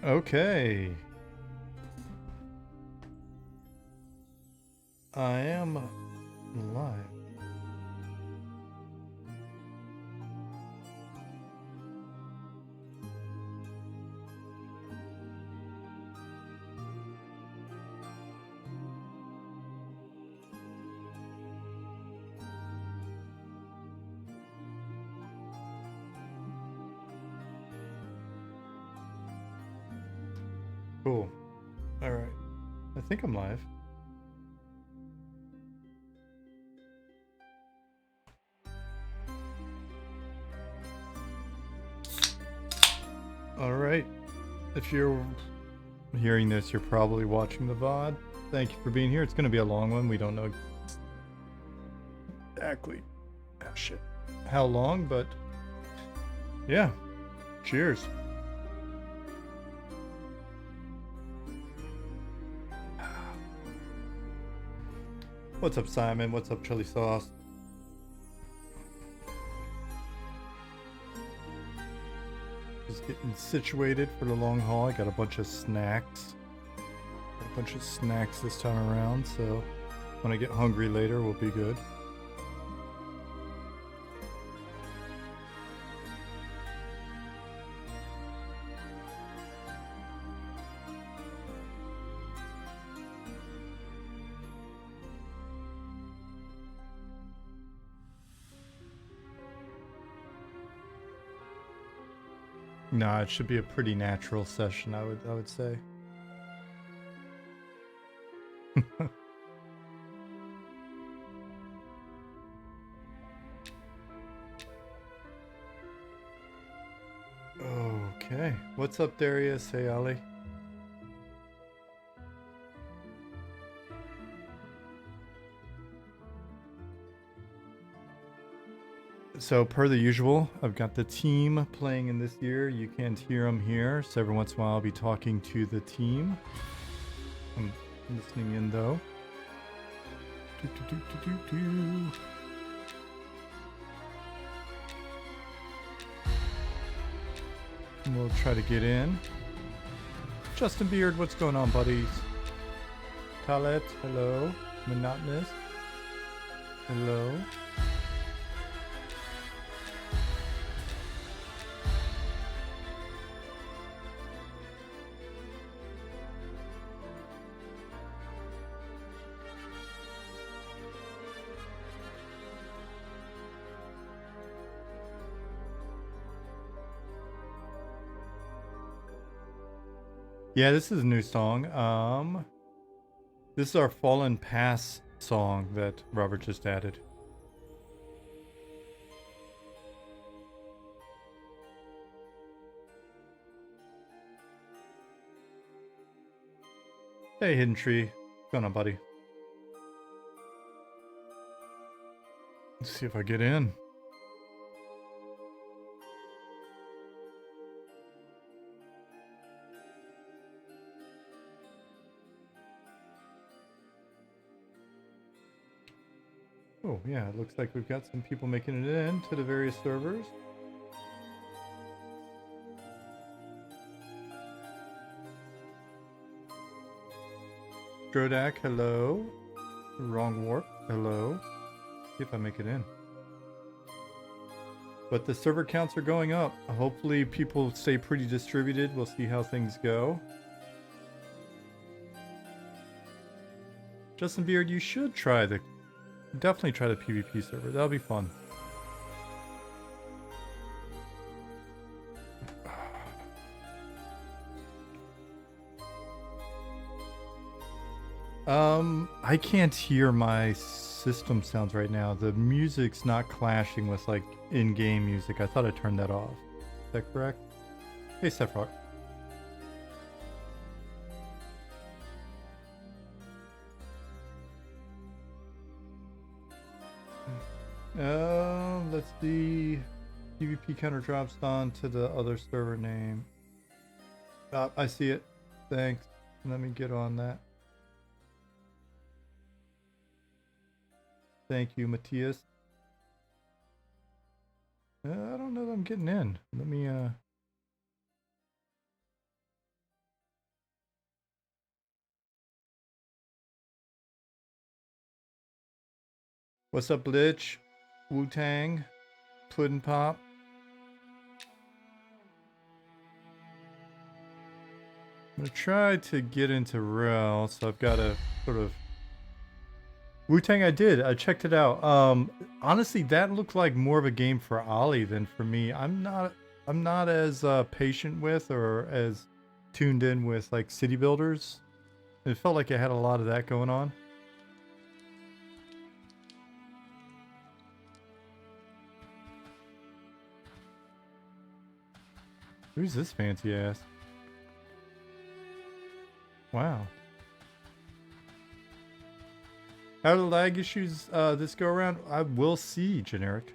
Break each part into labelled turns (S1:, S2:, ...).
S1: Okay. I am live. Cool. All right. I think I'm live. All right. If you're hearing this, you're probably watching the VOD. Thank you for being here. It's going to be a long one. We don't know exactly how long, but yeah. Cheers. What's up, Simon? What's up, Chili Sauce? Just getting situated for the long haul. I got a bunch of snacks. Got a bunch of snacks this time around, so when I get hungry later, we'll be good. Nah, it should be a pretty natural session, I would say. Okay. What's up, Darius? Hey, Ali. So per the usual, I've got the team playing in this year. You can't hear them here, so every once in a while I'll be talking to the team. I'm listening in though. And we'll try to get in. Justin Beard, what's going on, buddies? Talet, hello. Monotonous, hello. Yeah, this is a new song. This is our Fallen Pass song that Robert just added. Hey, Hidden Tree. What's going on, buddy? Let's see if I get in. Oh, yeah, it looks like we've got some people making it in to the various servers. Drodak, hello. Wrong warp, hello. See if I make it in. But the server counts are going up. Hopefully people stay pretty distributed. We'll see how things go. Justin Beard, you should definitely try the PvP server. That'll be fun. I can't hear my system sounds right now. The music's not clashing with like in-game music. I thought I turned that off. Is that correct? Hey, Sephiroth. Let's see. PvP counter drops on to the other server name. I see it. Thanks. Let me get on that. Thank you, Matthias. I don't know that I'm getting in. Let me What's up, Blitch? Wu-Tang? Puddin' Pop? I'm gonna try to get into Rel, so I've got to sort of... Wu-Tang I did. I checked it out. Honestly, that looked like more of a game for Ollie than for me. I'm not as patient with or as tuned in with like city builders. It felt like it had a lot of that going on. Who's this fancy ass? Wow. How are the lag issues this go around? I will see, generic.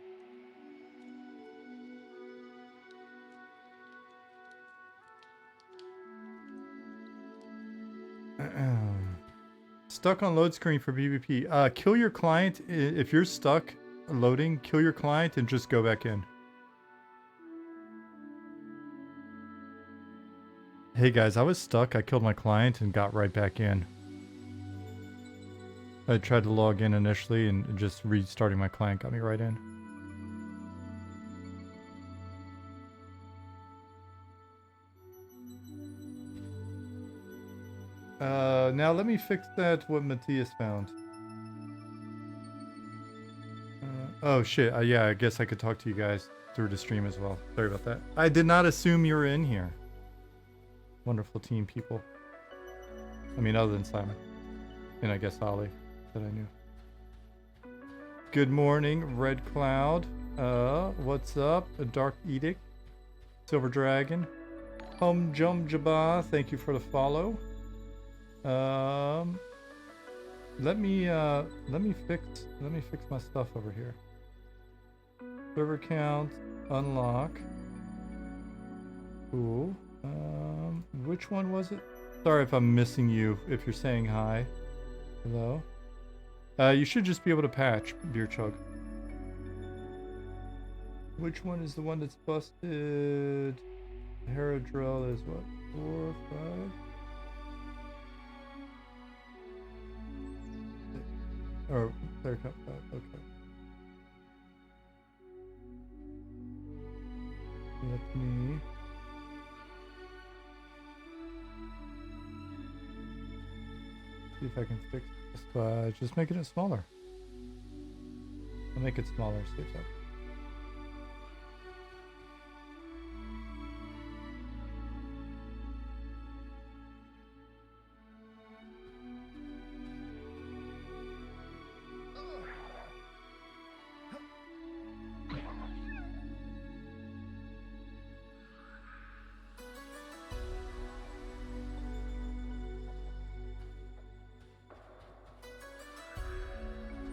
S1: Stuck on load screen for PvP. Kill your client. If you're stuck loading, kill your client and just go back in. Hey guys, I was stuck. I killed my client and got right back in. I tried to log in initially and just restarting my client got me right in. Now let me fix that what Matthias found. Oh shit, yeah, I guess I could talk to you guys through the stream as well. Sorry about that. I did not assume you were in here. Wonderful team people. I mean, other than Simon. And I guess Ollie, that I knew. Good morning, Red Cloud. What's up? A Dark Edict. Silver Dragon. Hum Jum Jabba, thank you for the follow. Let me fix my stuff over here. Server count, unlock. Cool. Which one was it? Sorry if I'm missing you, if you're saying hi. Hello? You should just be able to patch, Beer Chug. Which one is the one that's busted? Herodrell is what? 4, 5? Or Player Cup 5, okay. Let me... see if I can fix this by just making it smaller. I'll make it smaller, saves up.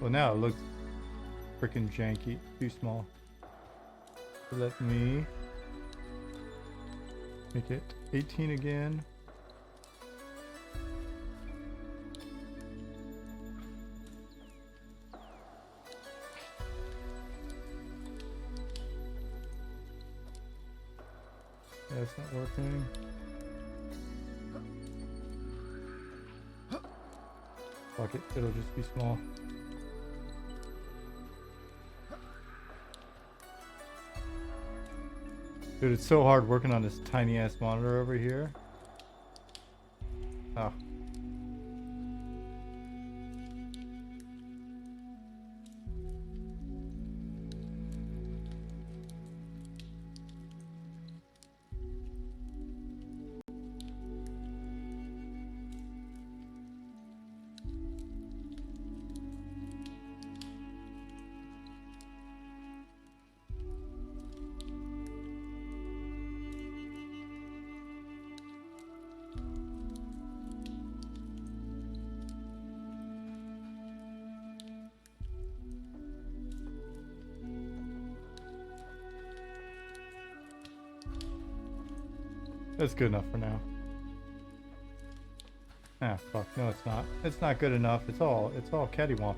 S1: Well, now it looks freaking janky, too small. Let me make it 18 again. Yeah, it's not working. Fuck it, it'll just be small. Dude, it's so hard working on this tiny ass monitor over here. Oh. That's good enough for now. Ah, fuck. No, it's not. It's not good enough. It's all cattywampus.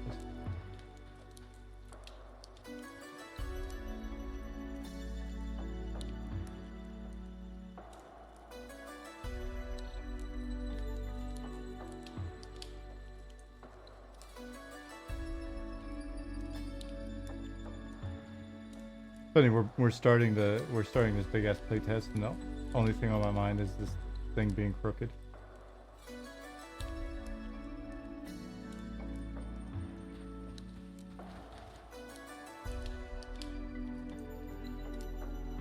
S1: Funny, we're starting this big ass playtest, and the only thing on my mind is this thing being crooked.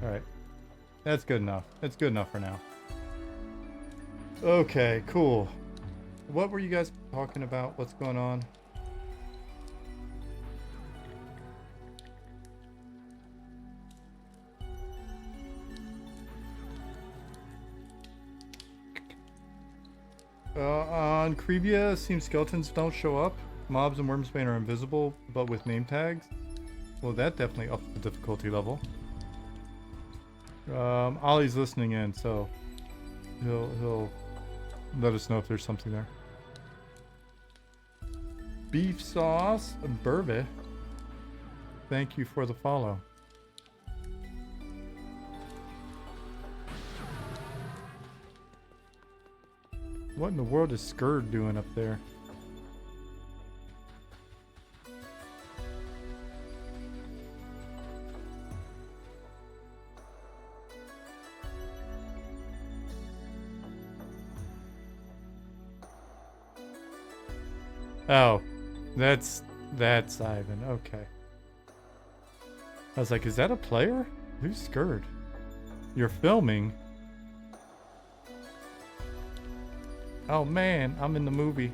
S1: All right, that's good enough. It's good enough for now. Okay, cool. What were you guys talking about? What's going on? On Krevia, it seems skeletons don't show up. Mobs in Wormsbane are invisible, but with name tags. Well, that definitely ups the difficulty level. Ollie's listening in, so he'll let us know if there's something there. Beef sauce, Burby. Thank you for the follow. What in the world is Skurd doing up there? Oh, that's Ivan. Okay. I was like, is that a player? Who's Skurd? You're filming? Oh man, I'm in the movie.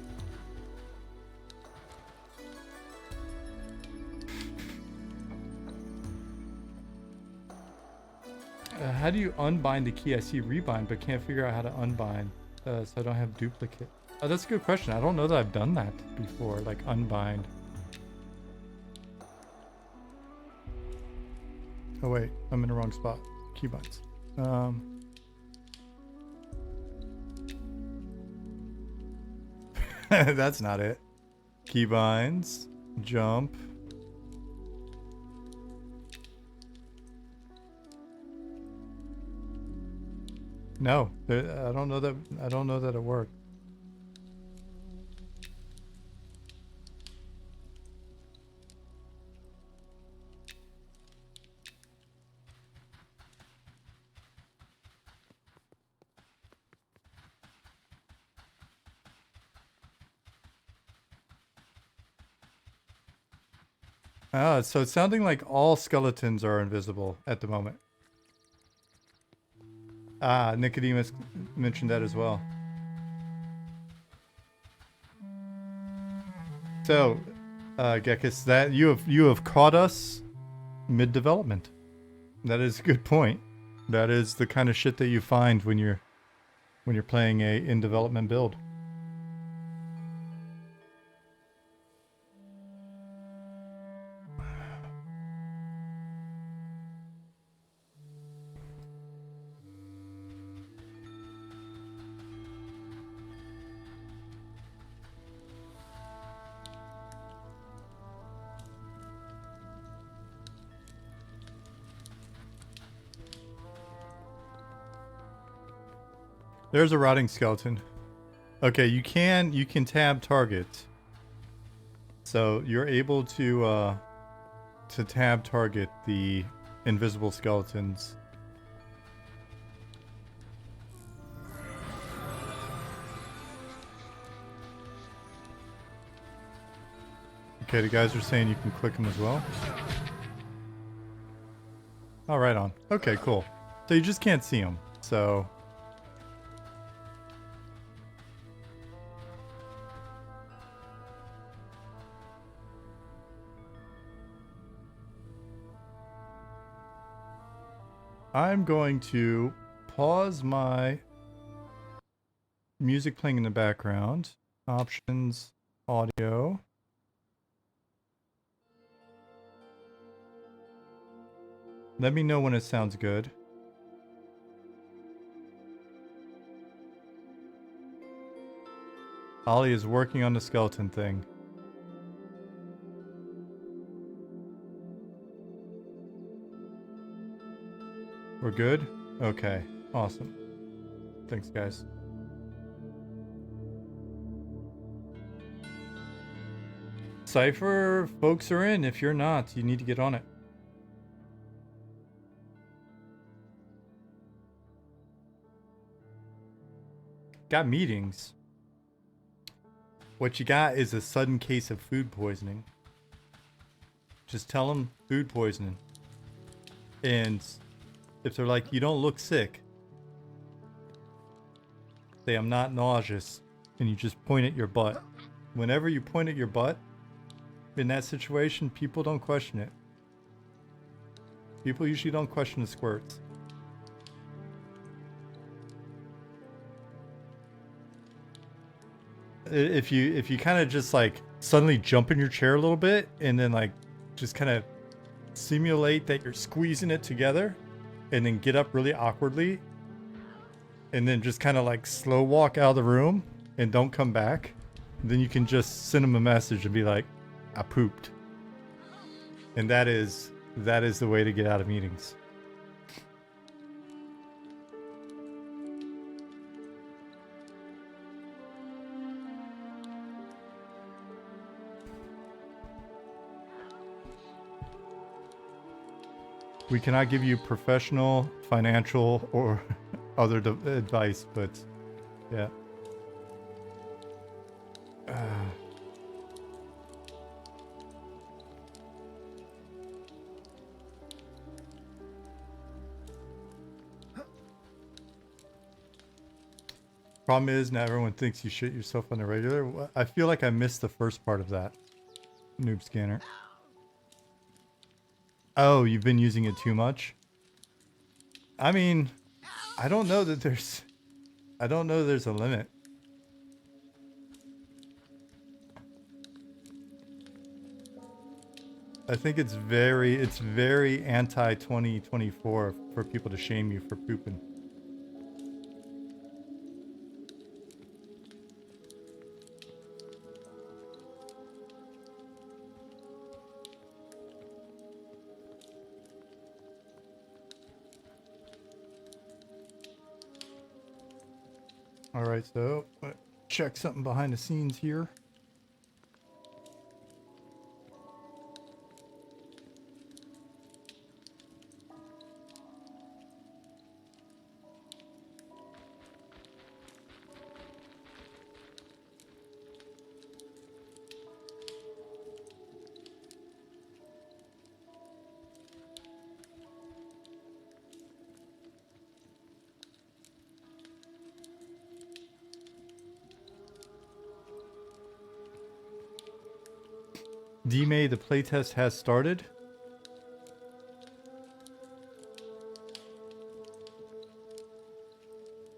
S1: How do you unbind the key? I see rebind, but can't figure out how to unbind, so I don't have duplicate. Oh, that's a good question. I don't know that I've done that before, like unbind. Oh wait, I'm in the wrong spot. Keybinds. That's not it. Keybinds. Jump. No, I don't know that it worked. Ah, so it's sounding like all skeletons are invisible at the moment. Ah, Nicodemus mentioned that as well. So, Gekis, that you have caught us mid-development. That is a good point. That is the kind of shit that you find when you're playing a in-development build. There's a rotting skeleton. Okay, you can tab target. So you're able to tab target the invisible skeletons. Okay, the guys are saying you can click them as well. Oh, right on. Okay, cool. So you just can't see them. So I'm going to pause my music playing in the background. Options, audio. Let me know when it sounds good. Ollie is working on the skeleton thing. We're good? Okay, awesome. Thanks, guys. Cypher folks are in. If you're not, you need to get on it. got meetings. What you got is a sudden case of food poisoning. Just tell them food poisoning. And if they're like, you don't look sick, say, I'm not nauseous. And you just point at your butt. Whenever you point at your butt, in that situation, people don't question it. People usually don't question the squirts. If you kind of just like suddenly jump in your chair a little bit and then like just kind of simulate that you're squeezing it together and then get up really awkwardly and then just kind of like slow walk out of the room and don't come back, then you can just send them a message and be like, I pooped. And that is the way to get out of meetings. We cannot give you professional, financial, or other advice, but yeah. Problem is, now everyone thinks you shit yourself on the regular. I feel like I missed the first part of that. Noob scanner. Oh, you've been using it too much? I mean, I don't know that there's a limit. I think it's very anti-2024 for people to shame you for pooping. All right, so check something behind the scenes here. D-May, the playtest has started.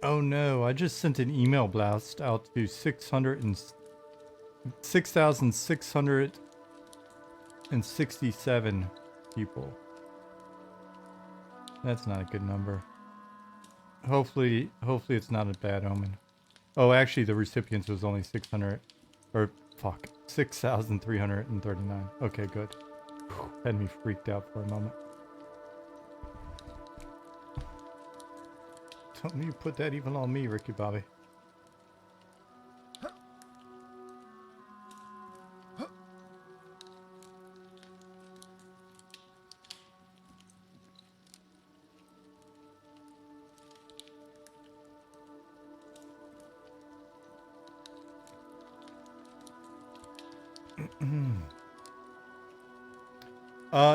S1: Oh no, I just sent an email blast out to 6,667 people. That's not a good number. Hopefully it's not a bad omen. Oh, actually the recipients was only 6,339. Okay, good. Whew, had me freaked out for a moment. Don't you put that even on me, Ricky Bobby.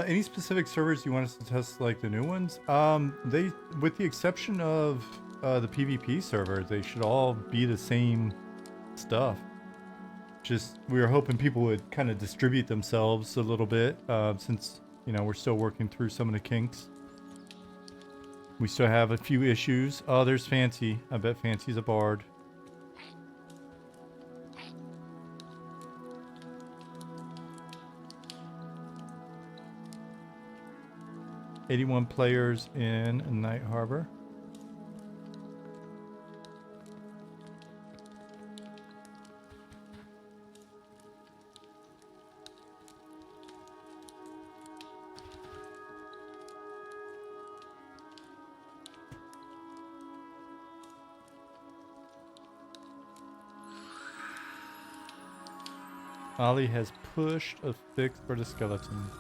S1: Any specific servers you want us to test, like the new ones? They, with the exception of the PvP server, they should all be the same stuff. Just, we were hoping people would kind of distribute themselves a little bit, since, you know, we're still working through some of the kinks. We still have a few issues. Oh, there's Fancy. I bet Fancy's a bard. $81 players in Night Harbor. Ollie has pushed a fix for the skeleton.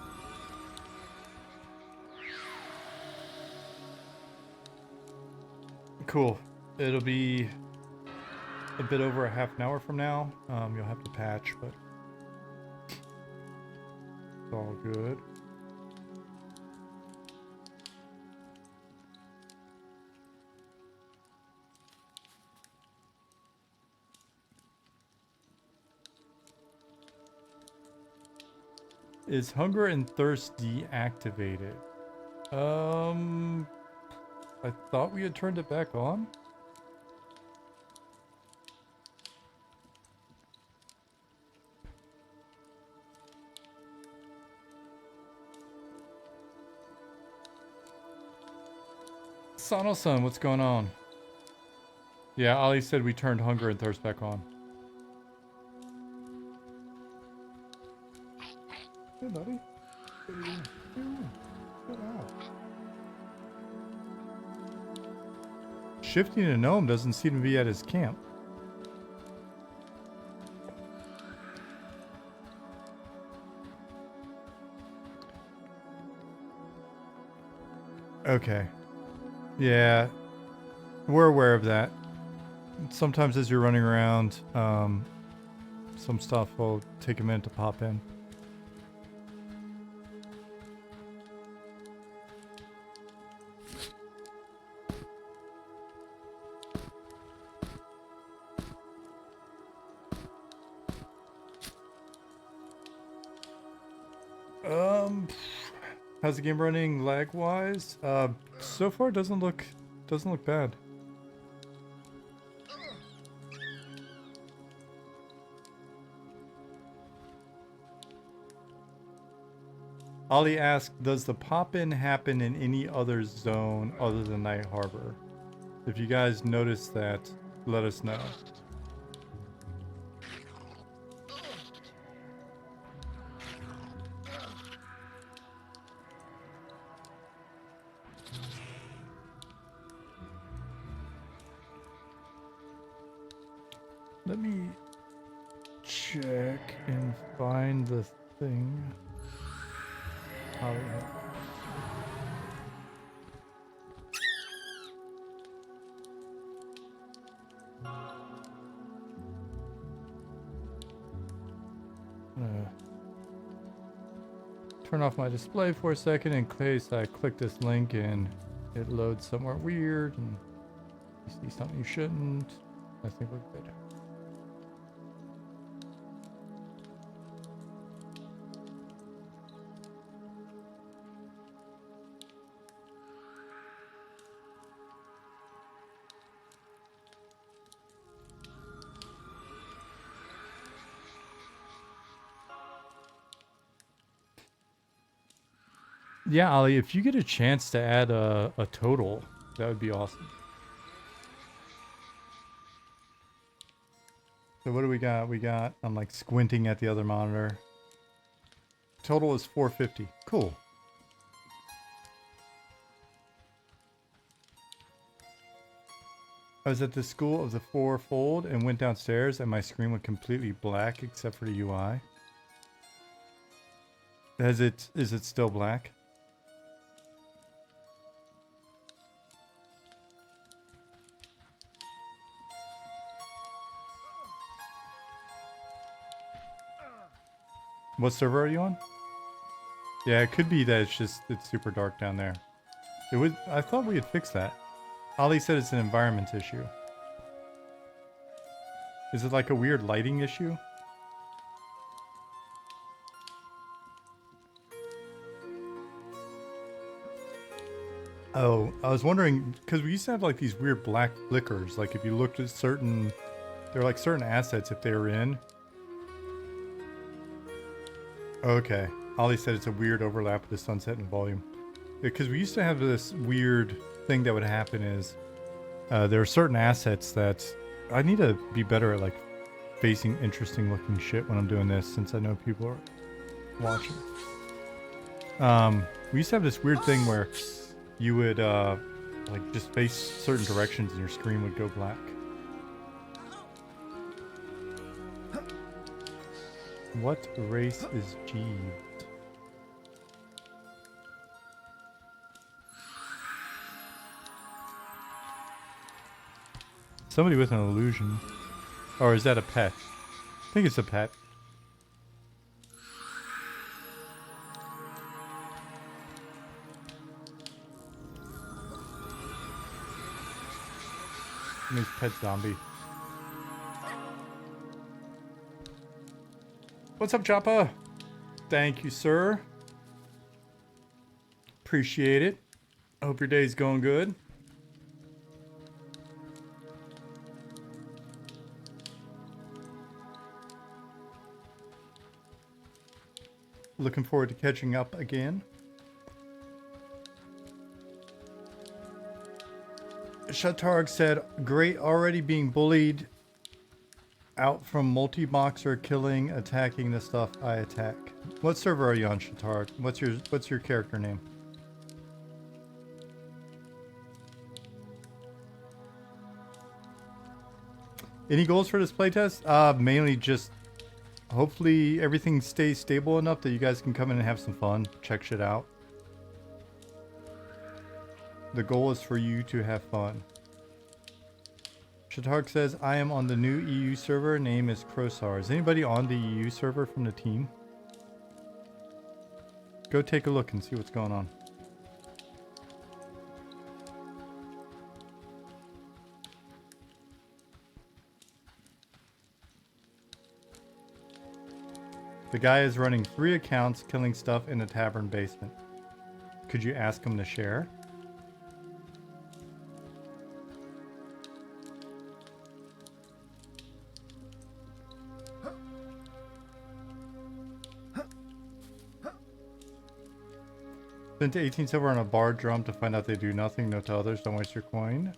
S1: Cool. It'll be a bit over a half an hour from now. You'll have to patch, but it's all good. Is hunger and thirst deactivated? I thought we had turned it back on. Sano-san, what's going on? Yeah, Ali said we turned hunger and thirst back on. Hey, buddy. What are you doing? Get out. Shifting a gnome doesn't seem to be at his camp. Okay. Yeah. We're aware of that. Sometimes as you're running around, some stuff will take a minute to pop in. How's the game running lag-wise? So far it doesn't look bad. Ali asked, does the pop-in happen in any other zone other than Night Harbor? If you guys notice that, let us know. Let me check and find the thing. Oh, yeah. Turn off my display for a second in case I click this link and it loads somewhere weird and you see something you shouldn't. I think we're good. Yeah, Ali, if you get a chance to add a total, that would be awesome. So what do we got? We got, I'm like squinting at the other monitor. Total is 450. Cool. I was at the School of the Fourfold and went downstairs and my screen went completely black except for the UI. Is it still black? What server are you on? Yeah, it could be that it's super dark down there. I thought we had fixed that. Ali said it's an environment issue. Is it like a weird lighting issue? Oh, I was wondering, because we used to have like these weird black flickers. Like if you looked at there were like certain assets if they were in. Okay. Ali said it's a weird overlap with the sunset and volume. Because we used to have this weird thing that would happen is there are certain assets that I need to be better at like facing interesting looking shit when I'm doing this since I know people are watching. We used to have this weird thing where you would like just face certain directions and your screen would go black. What race is Jeeved? Somebody with an illusion. Or is that a pet? I think it's a pet. Nice pet zombie. What's up, Joppa? Thank you, sir. Appreciate it. Hope your day's going good. Looking forward to catching up again. Shatarg said, great, already being bullied out from multi-boxer, killing, attacking the stuff I attack. What server are you on, Shatarg? What's your character name? Any goals for this playtest? Mainly just hopefully everything stays stable enough that you guys can come in and have some fun, check shit out. The goal is for you to have fun. Shatark says, I am on the new EU server. Name is Crosar. Is anybody on the EU server from the team? Go take a look and see what's going on. The guy is running 3 accounts, killing stuff in the tavern basement. Could you ask him to share? Spent 18 silver on a bar drum to find out they do nothing. Note to others, don't waste your coin.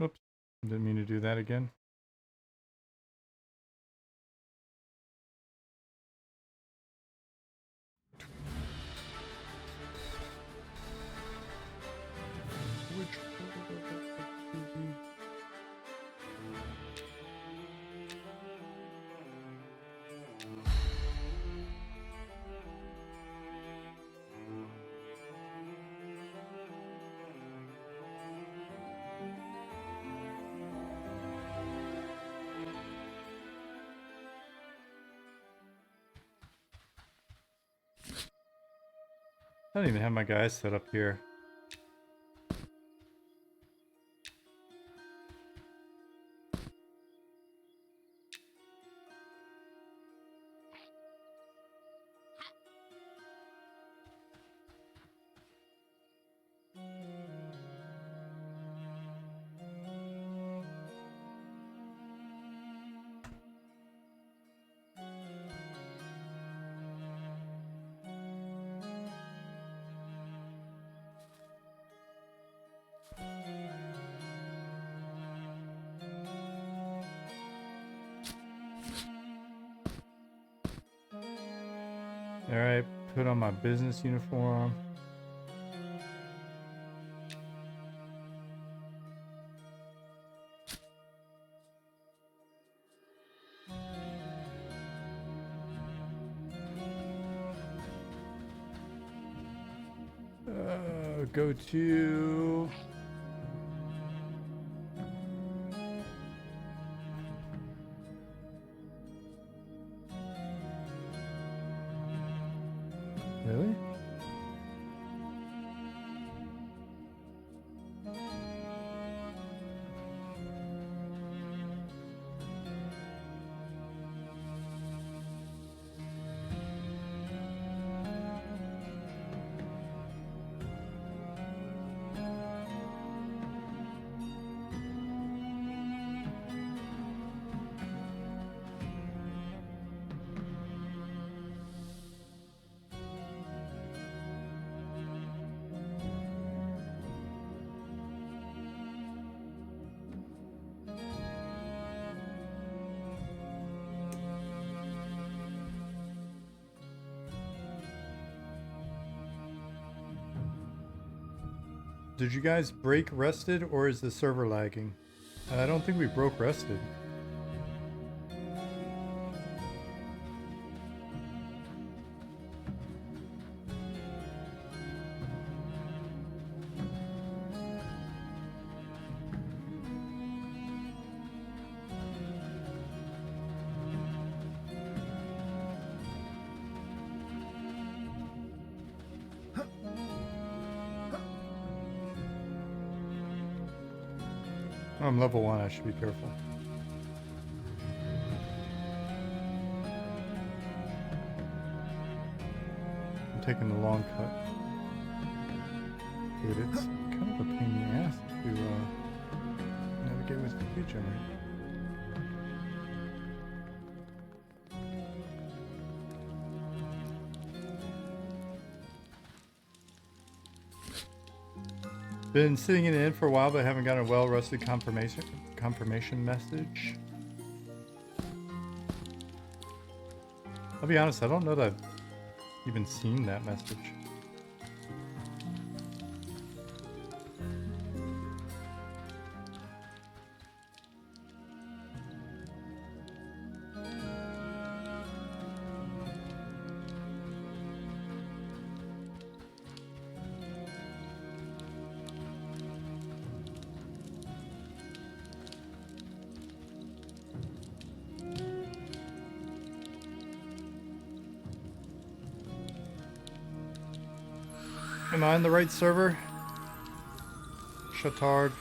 S1: Oops, didn't mean to do that again. I don't even have my guys set up here. Alright, put on my business uniform. Go to... Really? Did you guys break rested or is the server lagging? I don't think we broke rested. I'm level 1, I should be careful. I'm taking the long cut. Dude, it's kind of a pain in the ass to navigate with the page generator. Been sitting in the inn for a while, but haven't gotten a well-rusted confirmation message. I'll be honest, I don't know that I've even seen that message. Am I on the right server? Shatard.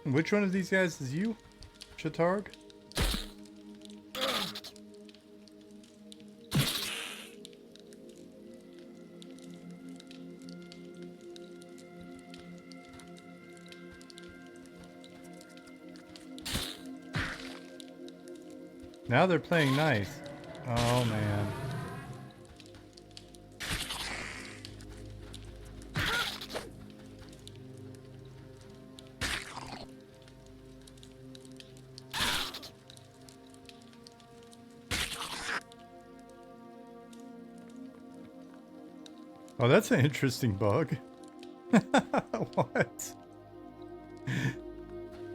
S1: Which one of these guys is you, Chatarg? Now they're playing nice. Oh man. Oh, that's an interesting bug. What?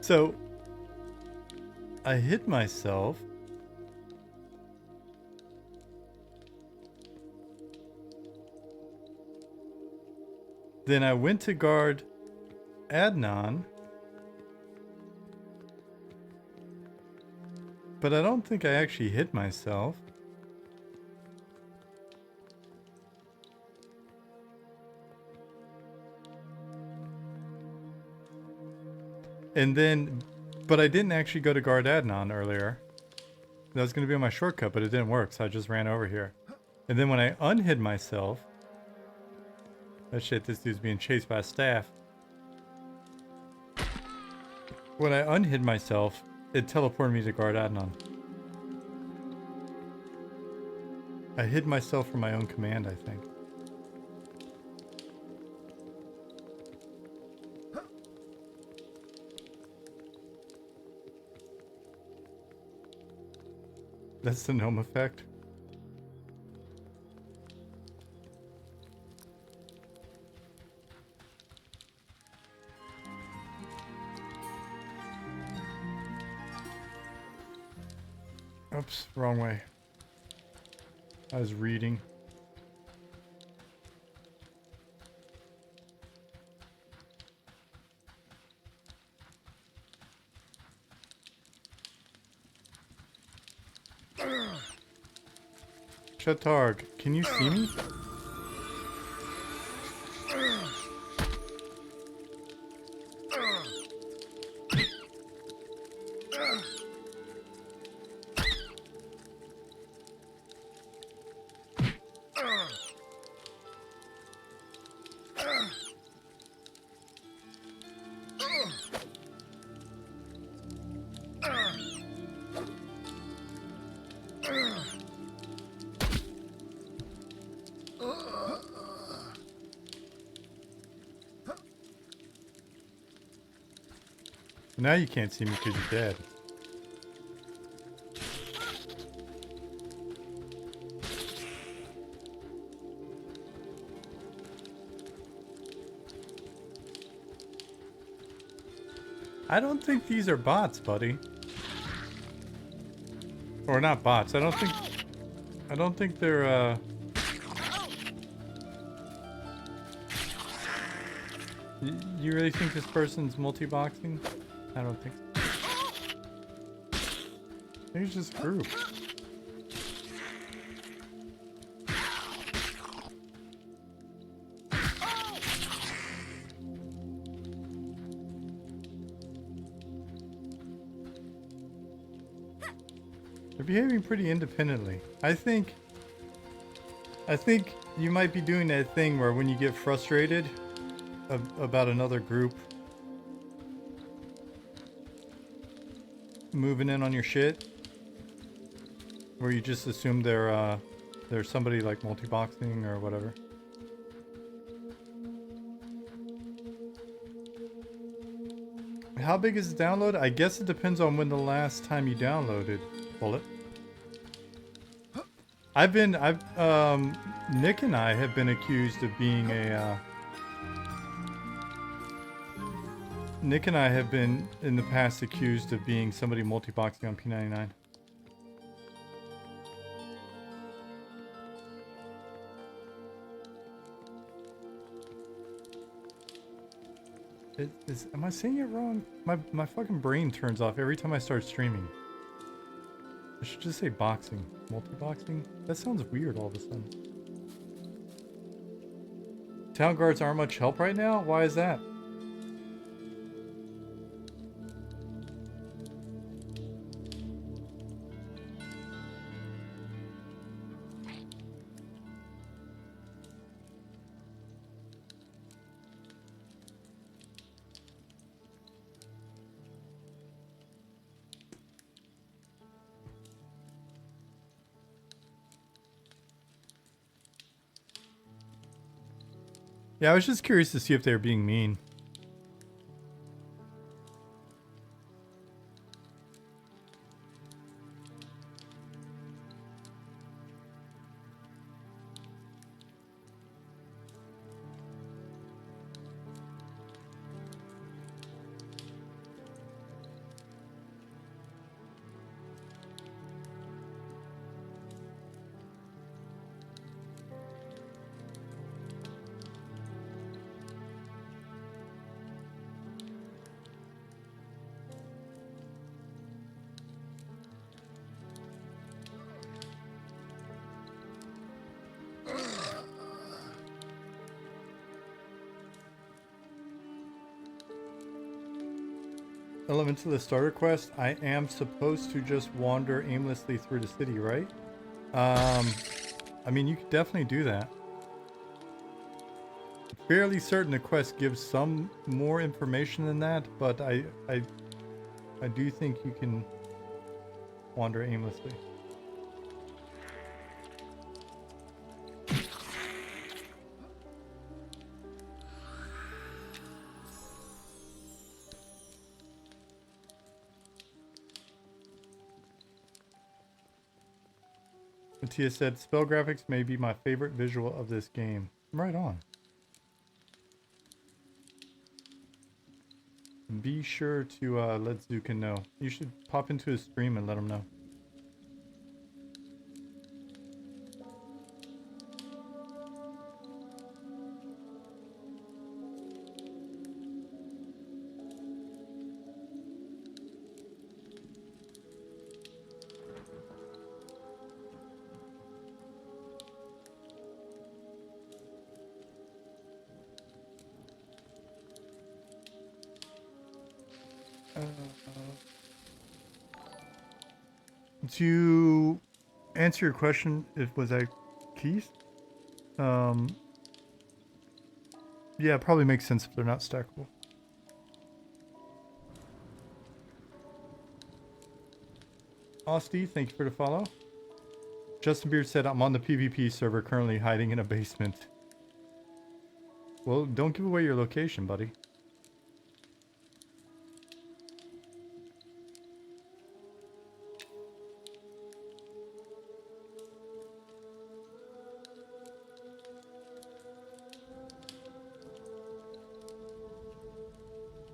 S1: So, I hit myself. Then I went to guard Adnan. But I don't think I actually hit myself. And then, but I didn't actually go to guard Adnan earlier. That was going to be on my shortcut, but it didn't work, so I just ran over here. And then when I unhid myself... Oh shit, this dude's being chased by a staff. When I unhid myself, it teleported me to guard Adnan. I hid myself from my own command, I think. That's the gnome effect. Oops, wrong way. I was reading. Chatarg, can you see me? Now you can't see me because you're dead. I don't think these are bots, buddy. Or not bots. I don't think they're you really think this person's multi-boxing? I don't think so. I think it's just a group. They're behaving pretty independently. I think you might be doing that thing where when you get frustrated about another group moving in on your shit, where you just assume they're somebody like multi-boxing or whatever. How big is the download? I guess it depends on when the last time you downloaded. Bullet. Nick and I have been accused of being Nick and I have been in the past accused of being somebody multi-boxing on P99. Am I saying it wrong? My fucking brain turns off every time I start streaming. I should just say boxing. Multi-boxing? That sounds weird all of a sudden. Town guards aren't much help right now? Why is that? Yeah, I was just curious to see if they were being mean. Elements of the starter quest, I am supposed to just wander aimlessly through the city, right? I mean, you could definitely do that. I'm fairly certain the quest gives some more information than that, but I do think you can wander aimlessly. Matthias said, spell graphics may be my favorite visual of this game. Right on. Be sure to let Zuka know. You should pop into his stream and let him know. To answer your question, if was that keys? Yeah, it probably makes sense if they're not stackable. Austy, thank you for the follow. Justin Beard said, I'm on the PvP server currently hiding in a basement. Well, don't give away your location, buddy.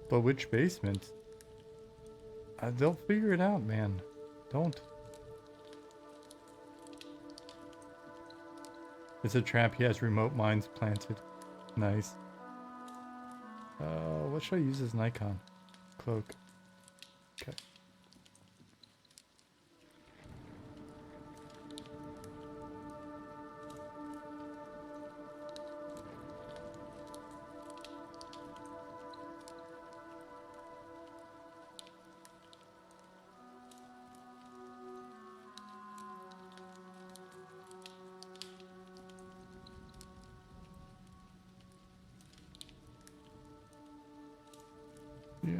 S1: But which basement? They'll figure it out, man. Don't. It's a trap. He has remote mines planted. Nice. What should I use as an icon? Cloak. Okay. Yeah.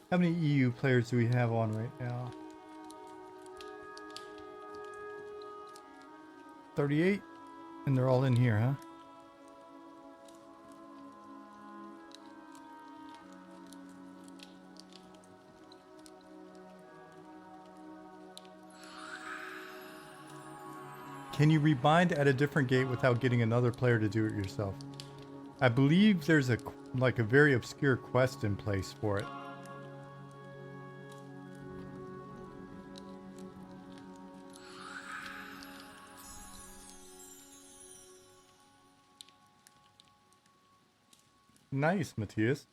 S1: How many EU players do we have on right now? 38? And they're all in here, huh? Can you rebind at a different gate without getting another player to do it yourself? I believe there's a very obscure quest in place for it. Nice, Matthias.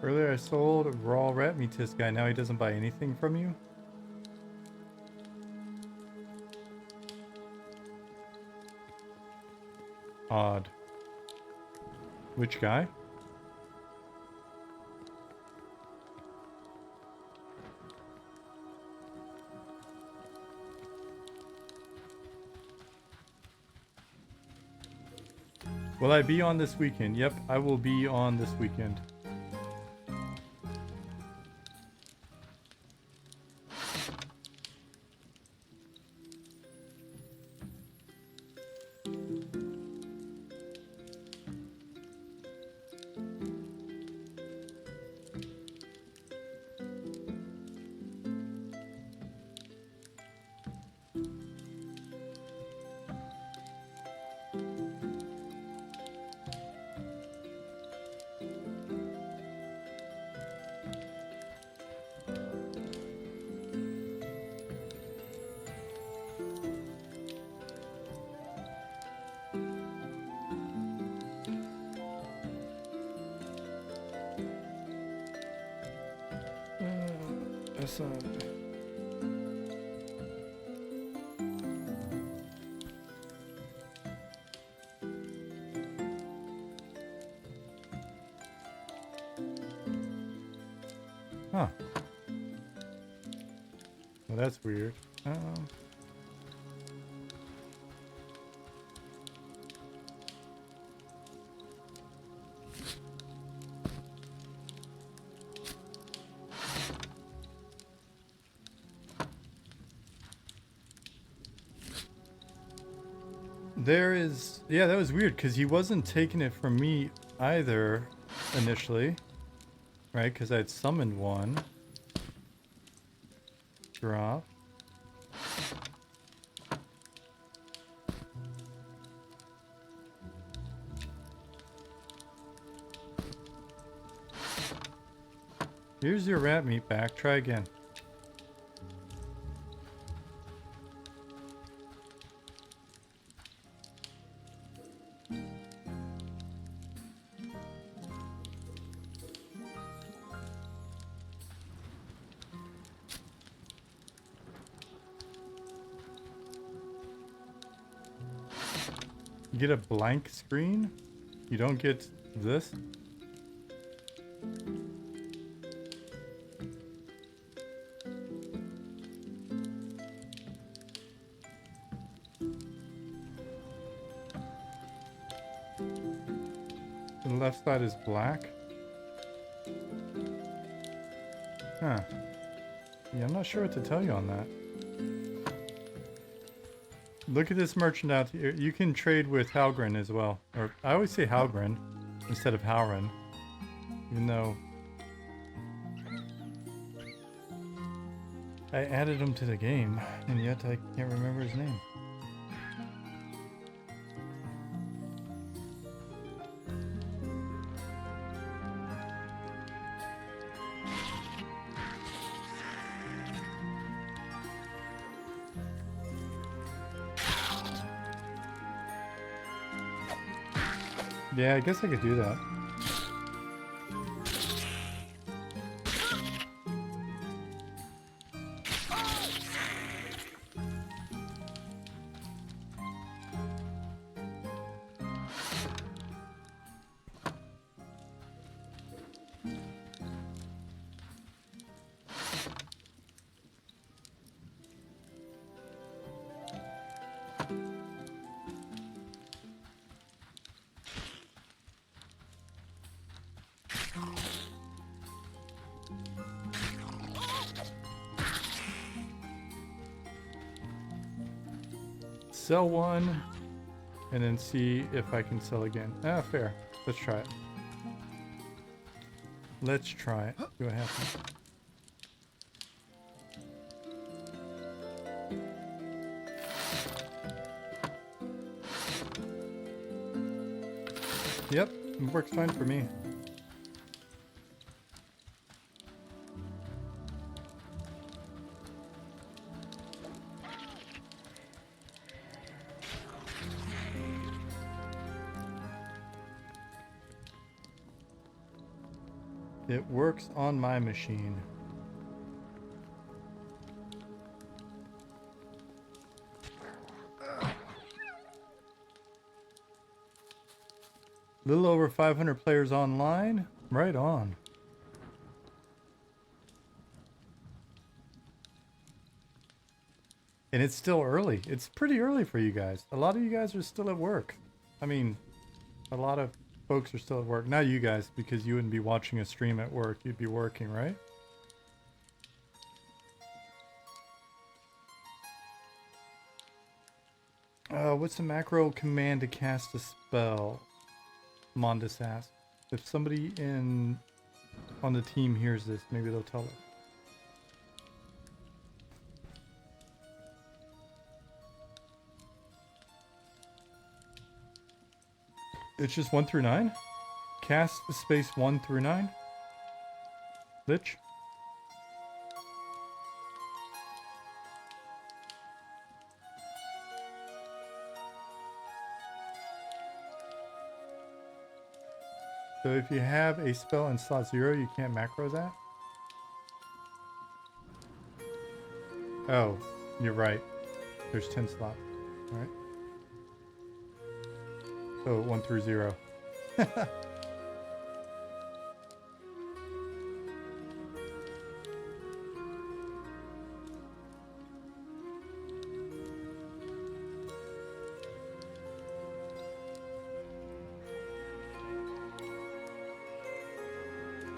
S1: Earlier I sold a raw rat meat to this guy, now he doesn't buy anything from you? Odd. Which guy? Will I be on this weekend? Yep, I will be on this weekend. That's huh. Well, that's weird. There is, yeah, that was weird because he wasn't taking it from me either initially, right? Because I had summoned one. Drop. Here's your rat meat back. Try again. You get a blank screen? You don't get this? The left side is black? Huh. Yeah, I'm not sure what to tell you on that. Look at this merchant out here. You can trade with Halgren as well. Or I always say Halgren instead of Halren. Even though I added him to the game, and yet I can't remember his name. Yeah, I guess I could do that. Sell one, and then see if I can sell again. Ah, fair. Let's try it. Let's try it. See what happens. Yep, it works fine for me. It works on my machine. Little over 500 players online. Right on. And it's still early. It's pretty early for you guys. A lot of you guys are still at work. I mean, a lot of folks are still at work. Not you guys, because you wouldn't be watching a stream at work. You'd be working, right? What's the macro command to cast a spell? Mondus asks. If somebody on the team hears this, maybe they'll tell us. It's just 1 through 9? Cast the space 1 through 9? Lich? So if you have a spell in slot 0, you can't macro that? Oh, you're right. There's 10 slots. All right. So 1 through 0.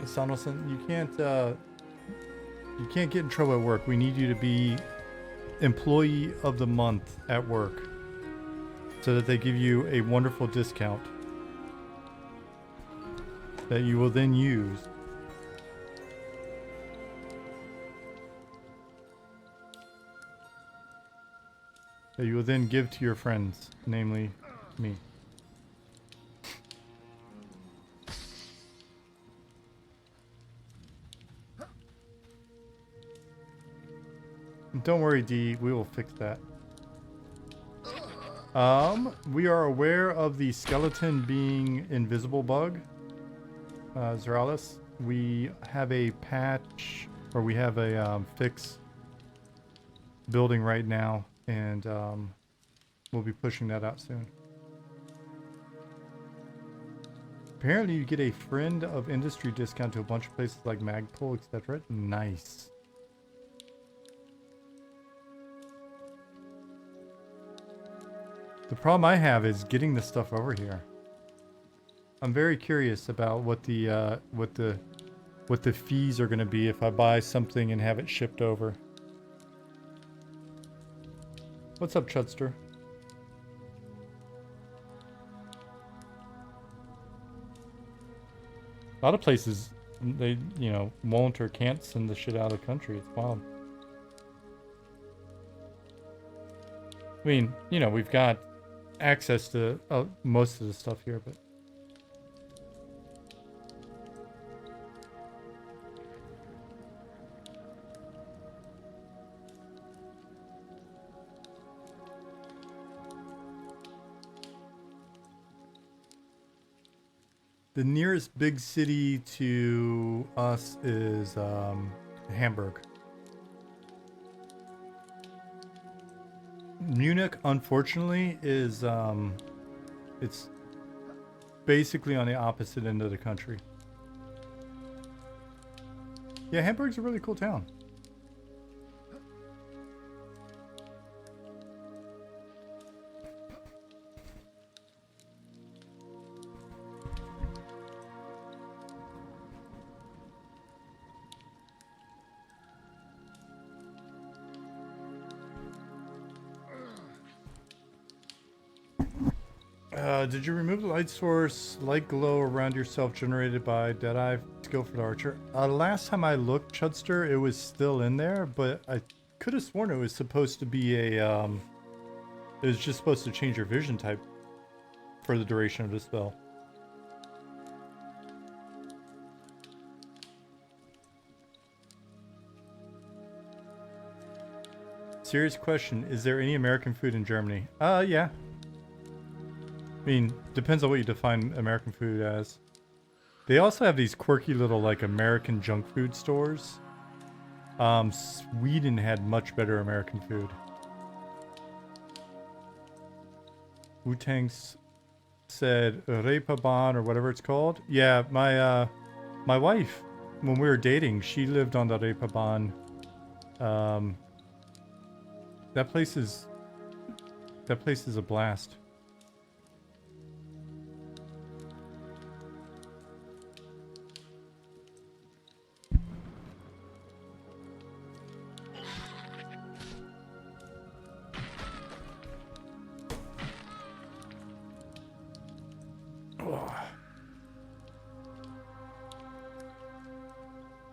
S1: Sonelson, you can't get in trouble at work. We need you to be employee of the month at work so that they give you a wonderful discount that you will then use. That you will then give to your friends, namely me. Don't worry, Dee, we will fix that. We are aware of the skeleton being invisible bug, Zeralis. We have a patch, or we have a fix building right now, and we'll be pushing that out soon. Apparently, you get a friend of industry discount to a bunch of places like Magpul, etc. Nice. The problem I have is getting the stuff over here. I'm very curious about what the fees are going to be if I buy something and have it shipped over. What's up, Chudster? A lot of places, they, you know, won't or can't send the shit out of the country. It's wild. I mean, you know, we've got access to most of the stuff here, but the nearest big city to us is Hamburg. Munich, unfortunately, is it's basically on the opposite end of the country. Yeah, Hamburg's a really cool town. Did you remove the light source, light glow around yourself generated by Deadeye skill for the archer? Last time I looked, Chudster, it was still in there, but I could have sworn it was supposed to be a, it was just supposed to change your vision type for the duration of the spell. Serious question, is there any American food in Germany? Yeah. I mean, depends on what you define American food as. They also have these quirky little, like, American junk food stores. Sweden had much better American food. Wu-Tang's said Reeperbahn or whatever it's called. Yeah, my wife, when we were dating, she lived on the Reeperbahn. That place is a blast.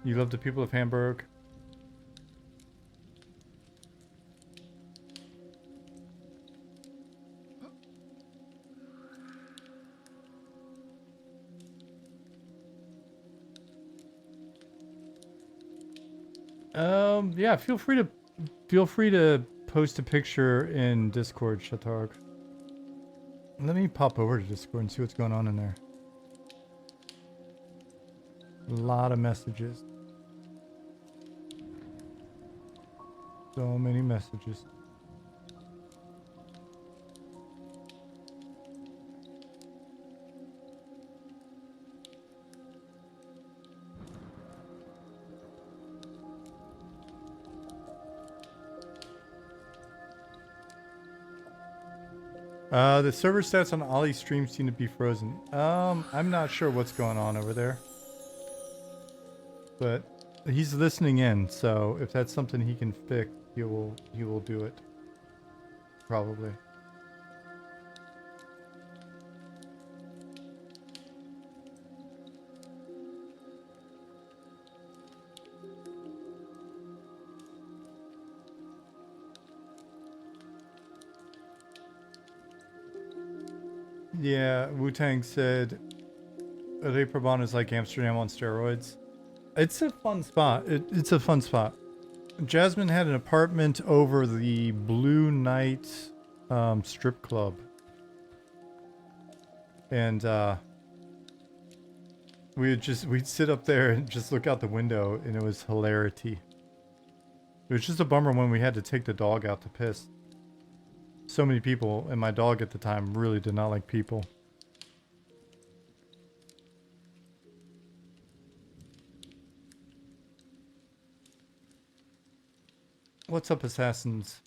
S1: You love the people of Hamburg? Yeah, feel free to post a picture in Discord, Shatarg. Let me pop over to Discord and see what's going on in there. A lot of messages. So many messages. The server stats on Ollie's stream seem to be frozen. I'm not sure what's going on over there. But he's listening in, so if that's something he can fix, he will do it. Probably. Yeah, Wu-Tang said Reeperbahn is like Amsterdam on steroids. It's a fun spot. It's a fun spot. Jasmine had an apartment over the Blue Night strip club. And we'd sit up there and just look out the window, and it was hilarity. It was just a bummer when we had to take the dog out to piss. So many people, and my dog at the time really did not like people. What's up, assassins?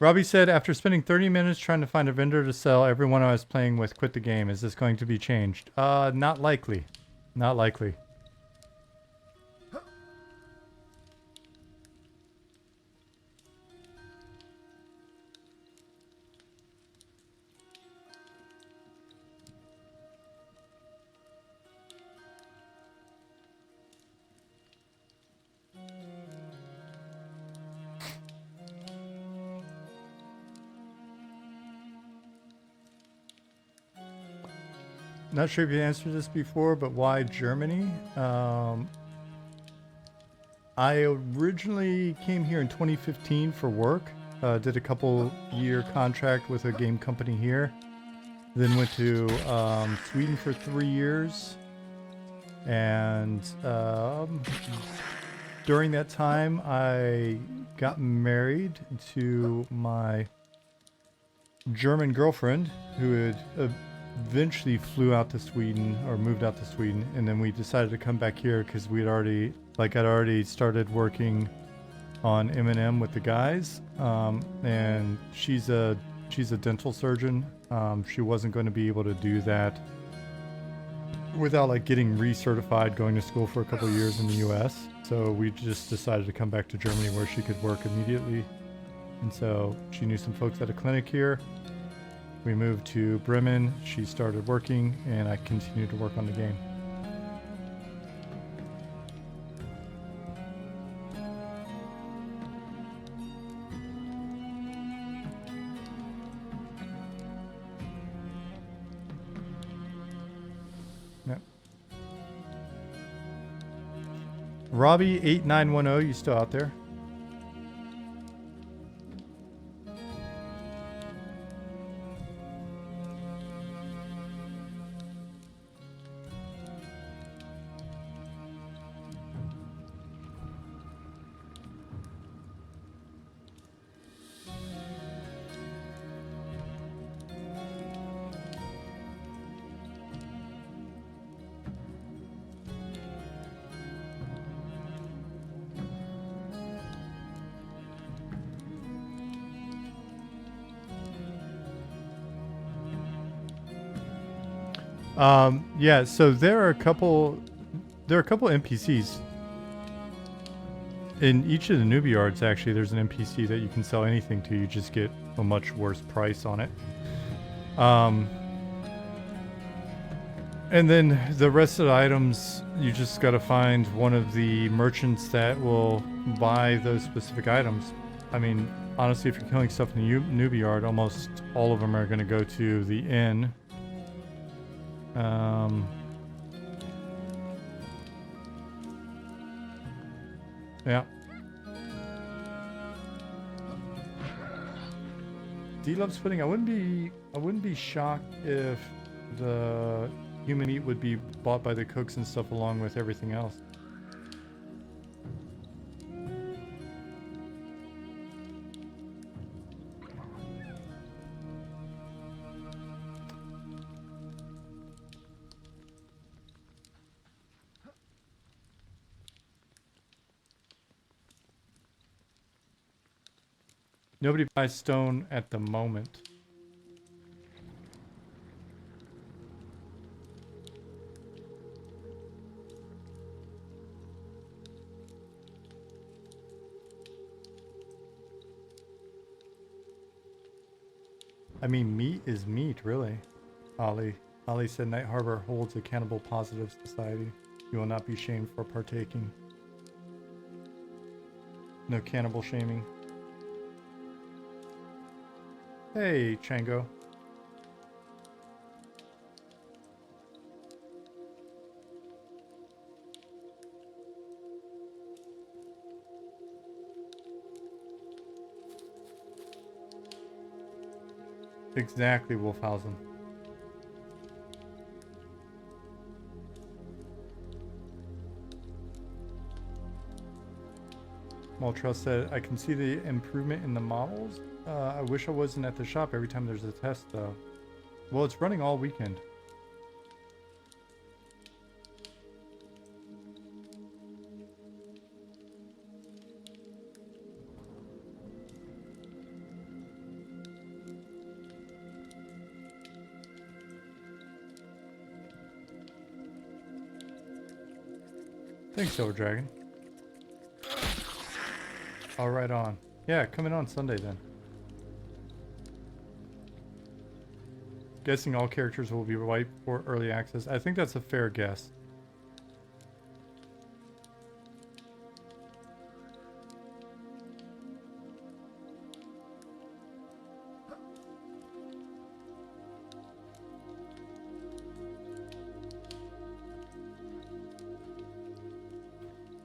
S1: Robbie said, after spending 30 minutes trying to find a vendor to sell, everyone I was playing with quit the game. Is this going to be changed? Not likely. Not likely. Not sure if you answered this before, but why Germany? I originally came here in 2015 for work. Did a couple-year contract with a game company here. Then went to Sweden for 3 years. And during that time, I got married to my German girlfriend, who had eventually flew out to Sweden, or moved out to Sweden, and then we decided to come back here because I'd already started working on M&M with the guys, and she's a dental surgeon. She wasn't going to be able to do that without like getting recertified, going to school for a couple of years in the US. So we just decided to come back to Germany where she could work immediately. And so she knew some folks at a clinic here. We moved to Bremen, she started working, and I continued to work on the game. Yep. Robbie8910, you still out there? Yeah, so there are a couple NPCs in each of the newbie yards. Actually, there's an NPC that you can sell anything to. You just get a much worse price on it. And then the rest of the items, you just got to find one of the merchants that will buy those specific items. I mean, honestly, if you're killing stuff in the newbie yard, almost all of them are going to go to the inn. Yeah. D loves pudding. I wouldn't be shocked if the human meat would be bought by the cooks and stuff along with everything else. Nobody buys stone at the moment. I mean, meat is meat, really. Ali said Night Harbor holds a cannibal positive society. You will not be shamed for partaking. No cannibal shaming. Hey, Chango. Exactly, Wolfhausen. Maltrust said, I can see the improvement in the models. I wish I wasn't at the shop every time there's a test, though. Well, it's running all weekend. Thanks, Silver Dragon. All right on. Yeah, coming on Sunday then. Guessing all characters will be wiped for early access. I think that's a fair guess.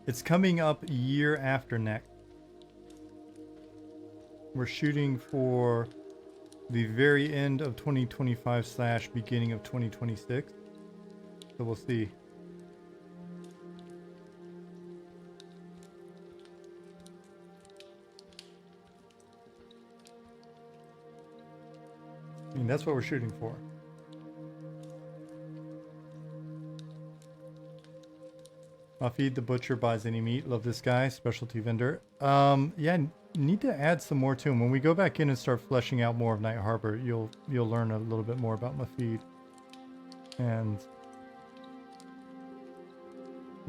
S1: It's coming up year after next. We're shooting for the very end of 2025 / beginning of 2026. So we'll see. I mean, that's what we're shooting for. Feed the butcher buys any meat. Love this guy, specialty vendor. Yeah, need to add some more to him. When we go back in and start fleshing out more of Night Harbor, you'll learn a little bit more about Mafid and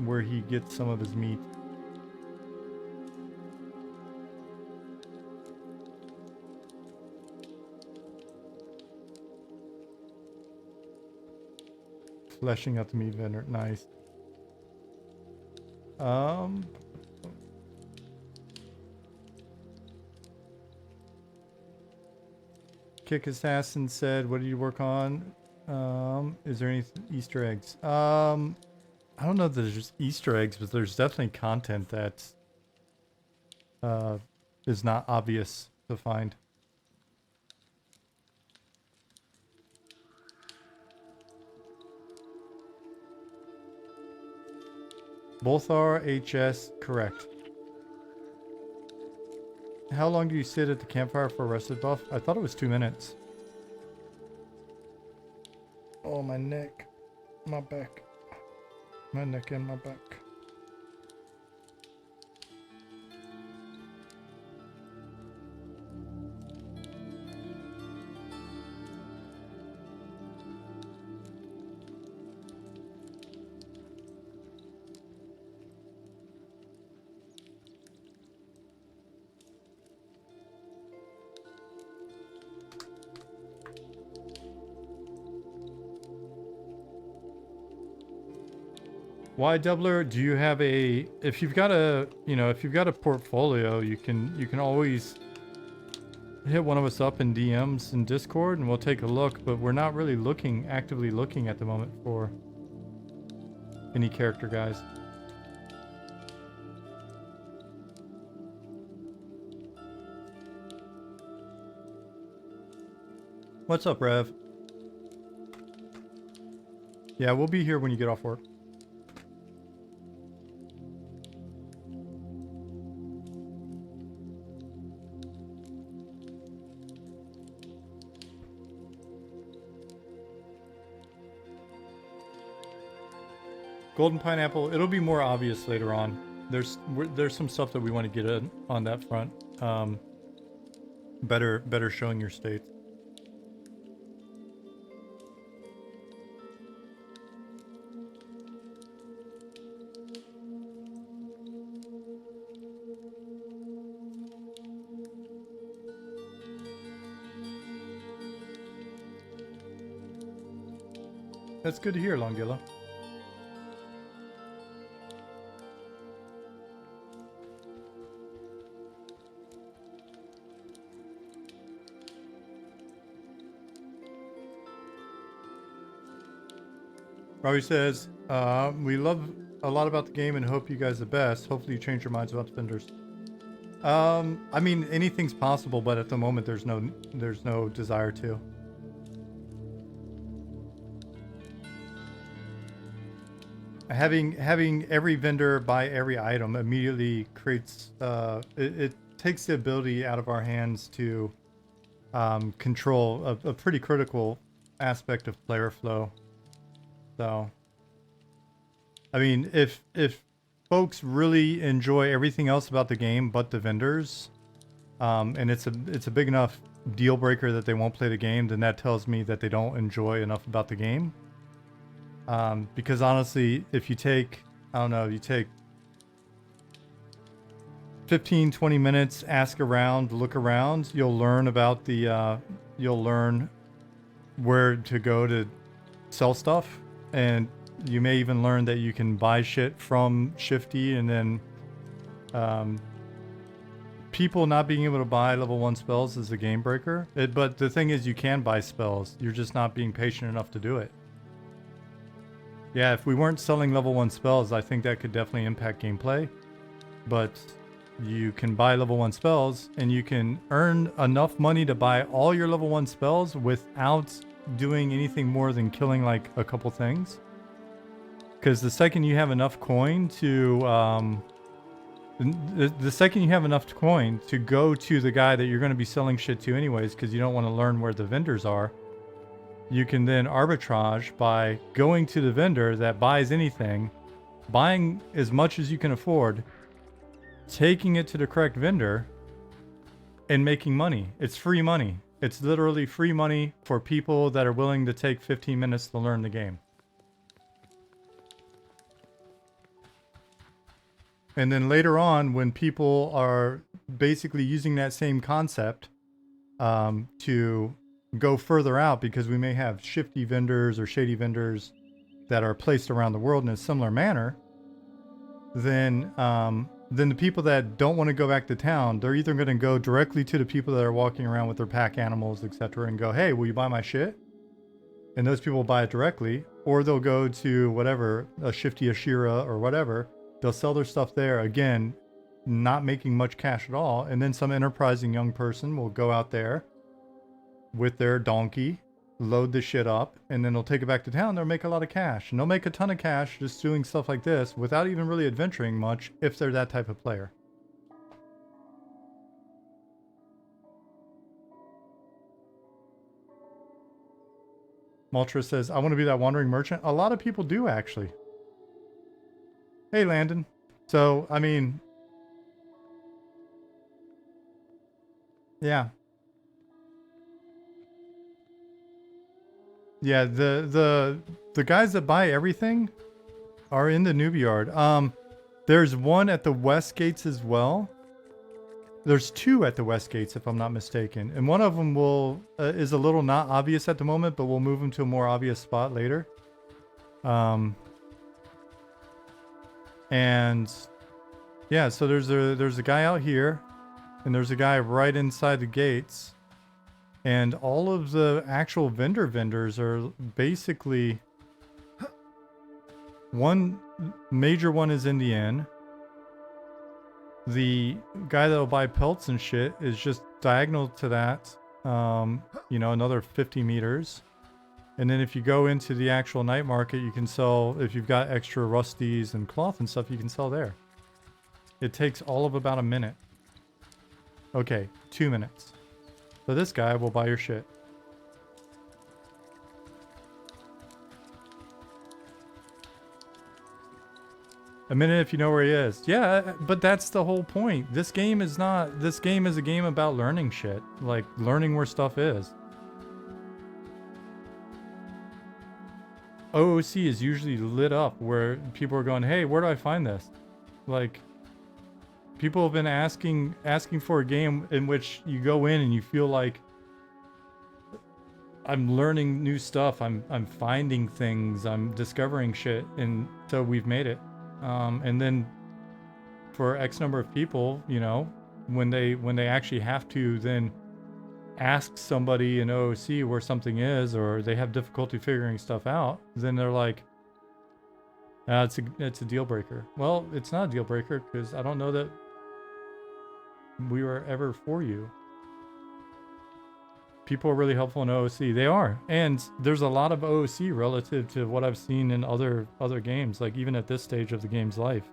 S1: where he gets some of his meat. Fleshing out the meat vendor, nice. Kick Assassin said, what did you work on? Is there any Easter eggs? I don't know if there's just Easter eggs, but there's definitely content that is not obvious to find. Both are HS, correct. How long do you sit at the campfire for a rested buff? I thought it was 2 minutes. Oh, my neck. My back. My neck and my back. Why, Doubler? Do you have a? If you've got a, if you've got a portfolio, you can always hit one of us up in DMs in Discord, and we'll take a look. But we're not really actively looking at the moment for any character guys. What's up, Rev? Yeah, we'll be here when you get off work. Golden pineapple, it'll be more obvious later on. There's some stuff that we want to get in on that front. Better showing your states. That's good to hear, Longilla. Robbie says, we love a lot about the game and hope you guys the best. Hopefully you change your minds about the vendors. I mean, anything's possible, but at the moment there's no desire to. Having every vendor buy every item immediately creates it takes the ability out of our hands to control a pretty critical aspect of player flow. So, I mean, if folks really enjoy everything else about the game but the vendors, and it's a big enough deal breaker that they won't play the game, then that tells me that they don't enjoy enough about the game. Because honestly, if you take, I don't know, you take 15-20 minutes, ask around, look around, you'll learn about the you'll learn where to go to sell stuff. And you may even learn that you can buy shit from Shifty, and then people not being able to buy level 1 spells is a game breaker. But the thing is, you can buy spells. You're just not being patient enough to do it. Yeah, if we weren't selling level 1 spells, I think that could definitely impact gameplay. But you can buy level 1 spells, and you can earn enough money to buy all your level 1 spells without doing anything more than killing like a couple things. Because the second you have enough coin to the second you have enough coin to go to the guy that you're going to be selling shit to anyways, because you don't want to learn where the vendors are, you can then arbitrage by going to the vendor that buys anything, buying as much as you can afford, taking it to the correct vendor, and making money. It's free money. It's literally free money for people that are willing to take 15 minutes to learn the game. And then later on, when people are basically using that same concept to go further out, because we may have shifty vendors or shady vendors that are placed around the world in a similar manner, then the people that don't want to go back to town, they're either going to go directly to the people that are walking around with their pack animals, etc., and go, hey, will you buy my shit? And those people will buy it directly, or they'll go to whatever, a Shifty Ashira or whatever. They'll sell their stuff there, again, not making much cash at all. And then some enterprising young person will go out there with their donkey, load the shit up, and then they'll take it back to town. They'll make a lot of cash, and they'll make a ton of cash just doing stuff like this without even really adventuring much if they're that type of player. Maltra says, I want to be that wandering merchant. A lot of people do, actually. Hey, Landon. So, I mean, yeah. Yeah, the guys that buy everything are in the newbie yard. There's one at the west gates as well. There's two at the west gates, if I'm not mistaken, and one of them will is a little not obvious at the moment, but we'll move them to a more obvious spot later. And yeah, so there's a guy out here, and there's a guy right inside the gates. And all of the actual vendors are basically, one major one is in the inn. The guy that'll buy pelts and shit is just diagonal to that, you know, another 50 meters. And then if you go into the actual night market, you can sell, if you've got extra rusties and cloth and stuff, you can sell there. It takes all of about a minute. Okay, 2 minutes. So this guy will buy your shit. A minute if you know where he is. Yeah, but that's the whole point. This game is not, this game is a game about learning shit. Like, learning where stuff is. OOC is usually lit up where people are going, hey, where do I find this? Like, people have been asking for a game in which you go in and you feel like I'm learning new stuff. I'm finding things. I'm discovering shit. And so we've made it. And then for X number of people, you know, when they actually have to then ask somebody in OOC where something is, or they have difficulty figuring stuff out, then they're like, it's a deal breaker. Well, it's not a deal breaker because I don't know that we were ever for you. People are really helpful in OOC. They are. And there's a lot of OOC relative to what I've seen in other games, like even at this stage of the game's life.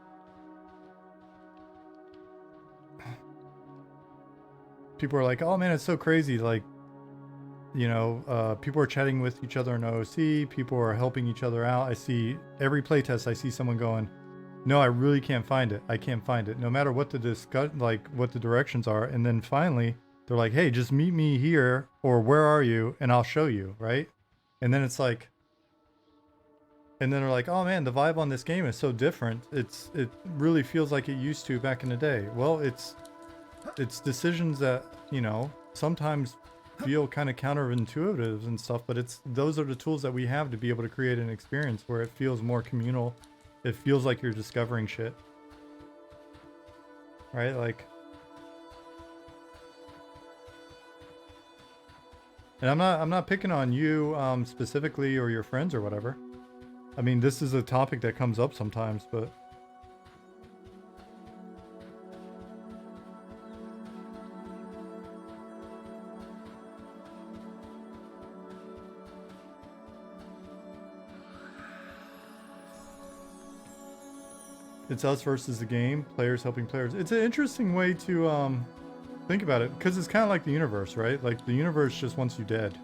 S1: People are like, oh man, it's so crazy. Like, you know, people are chatting with each other in OOC. People are helping each other out. I see every playtest, I see someone going, no, I really can't find it. I can't find it. No matter what what the directions are. And then finally, they're like, hey, just meet me here, or where are you? And I'll show you, right? And then it's like, and then they're like, oh man, the vibe on this game is so different. It really feels like it used to back in the day. Well, it's decisions that, you know, sometimes feel kind of counterintuitive and stuff, but those are the tools that we have to be able to create an experience where it feels more communal. It feels like you're discovering shit. Right? Like, and I'm not picking on you specifically or your friends or whatever. I mean, this is a topic that comes up sometimes, but it's us versus the game, players helping players. It's an interesting way to think about it, because it's kind of like the universe, right? Like, the universe just wants you dead.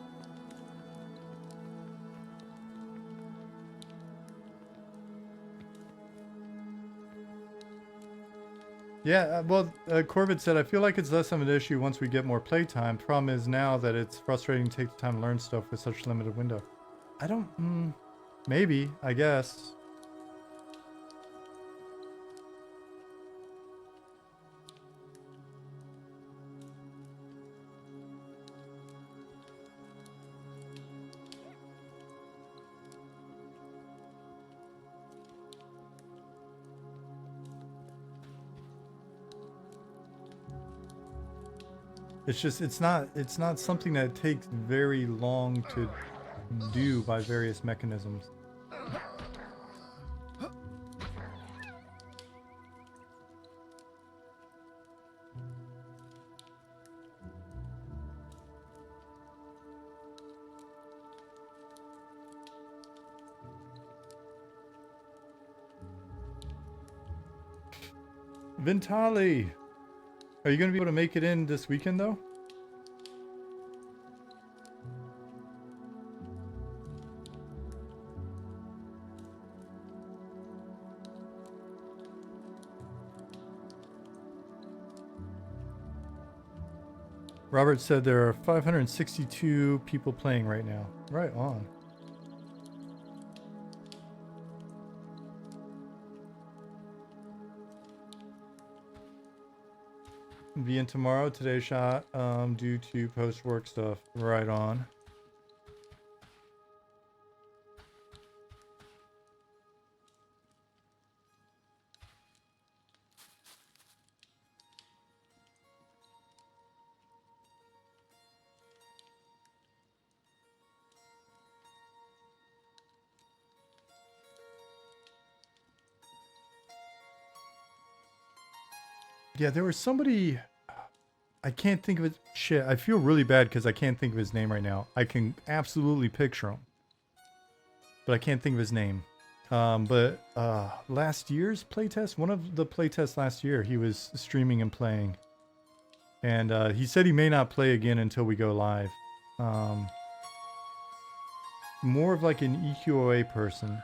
S1: Yeah, well, Corbett said, I feel like it's less of an issue once we get more playtime. Problem is now that it's frustrating to take the time to learn stuff with such a limited window. I don't, maybe, I guess. It's just, it's not something that takes very long to do by various mechanisms. Vintali! Are you going to be able to make it in this weekend, though? Robert said there are 562 people playing right now. Right on. Be in tomorrow. Today's shot due to post-work stuff. Right on. Yeah, there was somebody, I can't think of it. Shit, I feel really bad because I can't think of his name right now. I can absolutely picture him. but I can't think of his name. But last year's playtest, one of the playtests last year, he was streaming and playing. And he said he may not play again until we go live. More of like an EQOA person.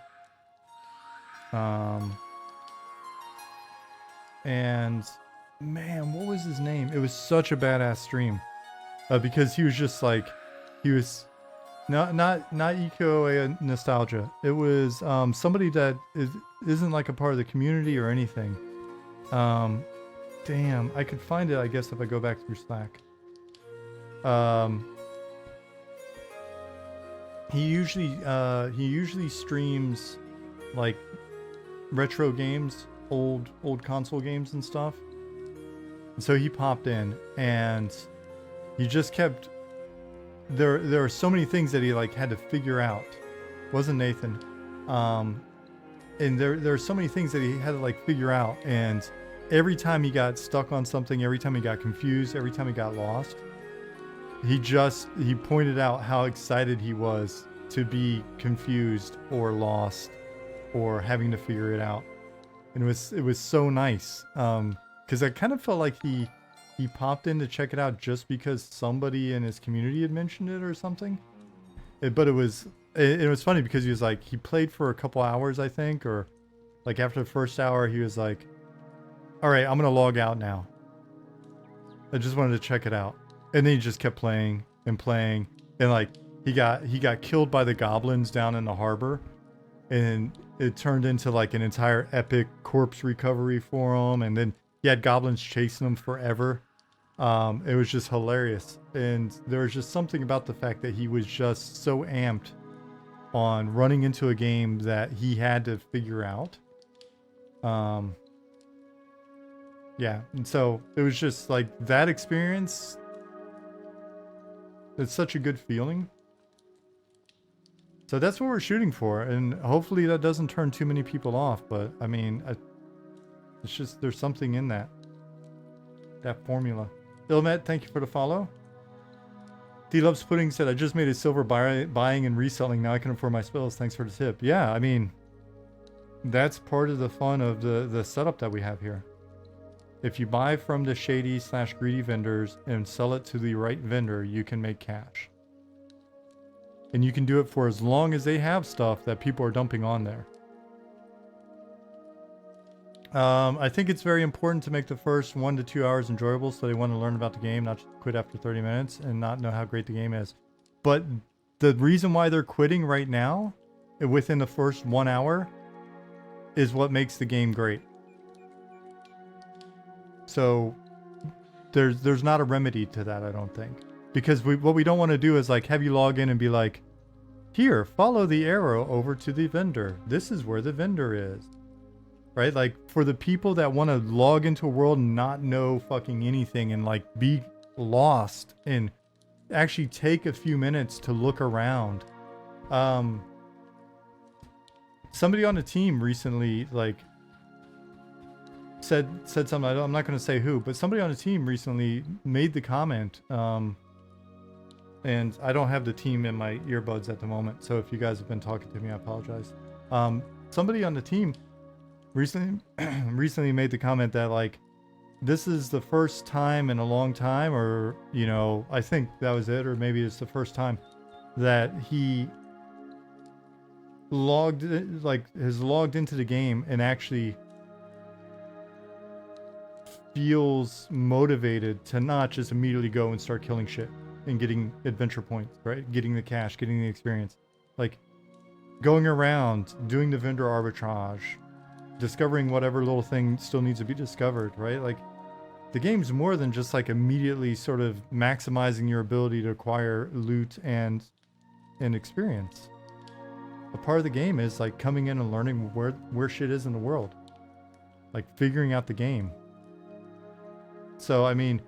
S1: And man, what was his name? It was such a badass stream. Because he was just like, he was not EQOA nostalgia. It was somebody that isn't like a part of the community or anything. Damn, I could find it, I guess, if I go back through Slack. He usually streams like retro games, old console games and stuff. And so he popped in, and he just kept. There are so many things that he like had to figure out. Wasn't Nathan? And there are so many things that he had to like figure out, and every time he got stuck on something, every time he got confused, every time he got lost, he pointed out how excited he was to be confused or lost or having to figure it out. And it was so nice. Because I kind of felt like he popped in to check it out just because somebody in his community had mentioned it or something. But it was funny because he was like, he played for a couple hours, I think, or like after the first hour, he was like, all right, I'm going to log out now. I just wanted to check it out. And then he just kept playing and playing. And like, he got killed by the goblins down in the harbor. And it turned into like an entire epic corpse recovery for him. And then he had goblins chasing him forever. It was just hilarious. And there was just something about the fact that he was just so amped on running into a game that he had to figure out. Yeah, and so it was just like that experience. It's such a good feeling. So that's what we're shooting for, and hopefully that doesn't turn too many people off. But I mean, it's just there's something in that formula. Ilmet, thank you for the follow. D Loves Pudding said, I just made a silver buying and reselling. Now I can afford my spells. Thanks for the tip. Yeah, I mean, that's part of the fun of the setup that we have here. If you buy from the shady/greedy vendors and sell it to the right vendor, you can make cash. And you can do it for as long as they have stuff that people are dumping on there. I think it's very important to make the first 1 to 2 hours enjoyable so they want to learn about the game, not just quit after 30 minutes and not know how great the game is. But the reason why they're quitting right now, within the first 1 hour, is what makes the game great. So there's not a remedy to that, I don't think. Because what we don't want to do is like have you log in and be like, here, follow the arrow over to the vendor. This is where the vendor is. Right? Like for the people that want to log into a world and not know fucking anything and like be lost and actually take a few minutes to look around. Somebody on the team recently like said something. I'm not going to say who, but somebody on the team recently made the comment. And I don't have the team in my earbuds at the moment, so if you guys have been talking to me, I apologize. Somebody on the team recently made the comment that like this is the first time in a long time, or you know, I think that was it, or maybe it's the first time that he has logged into the game and actually feels motivated to not just immediately go and start killing shit and getting adventure points, right? Getting the cash, getting the experience. Like going around, doing the vendor arbitrage, discovering whatever little thing still needs to be discovered, right? Like the game's more than just like immediately sort of maximizing your ability to acquire loot and experience. A part of the game is like coming in and learning where shit is in the world. Like figuring out the game. So, I mean,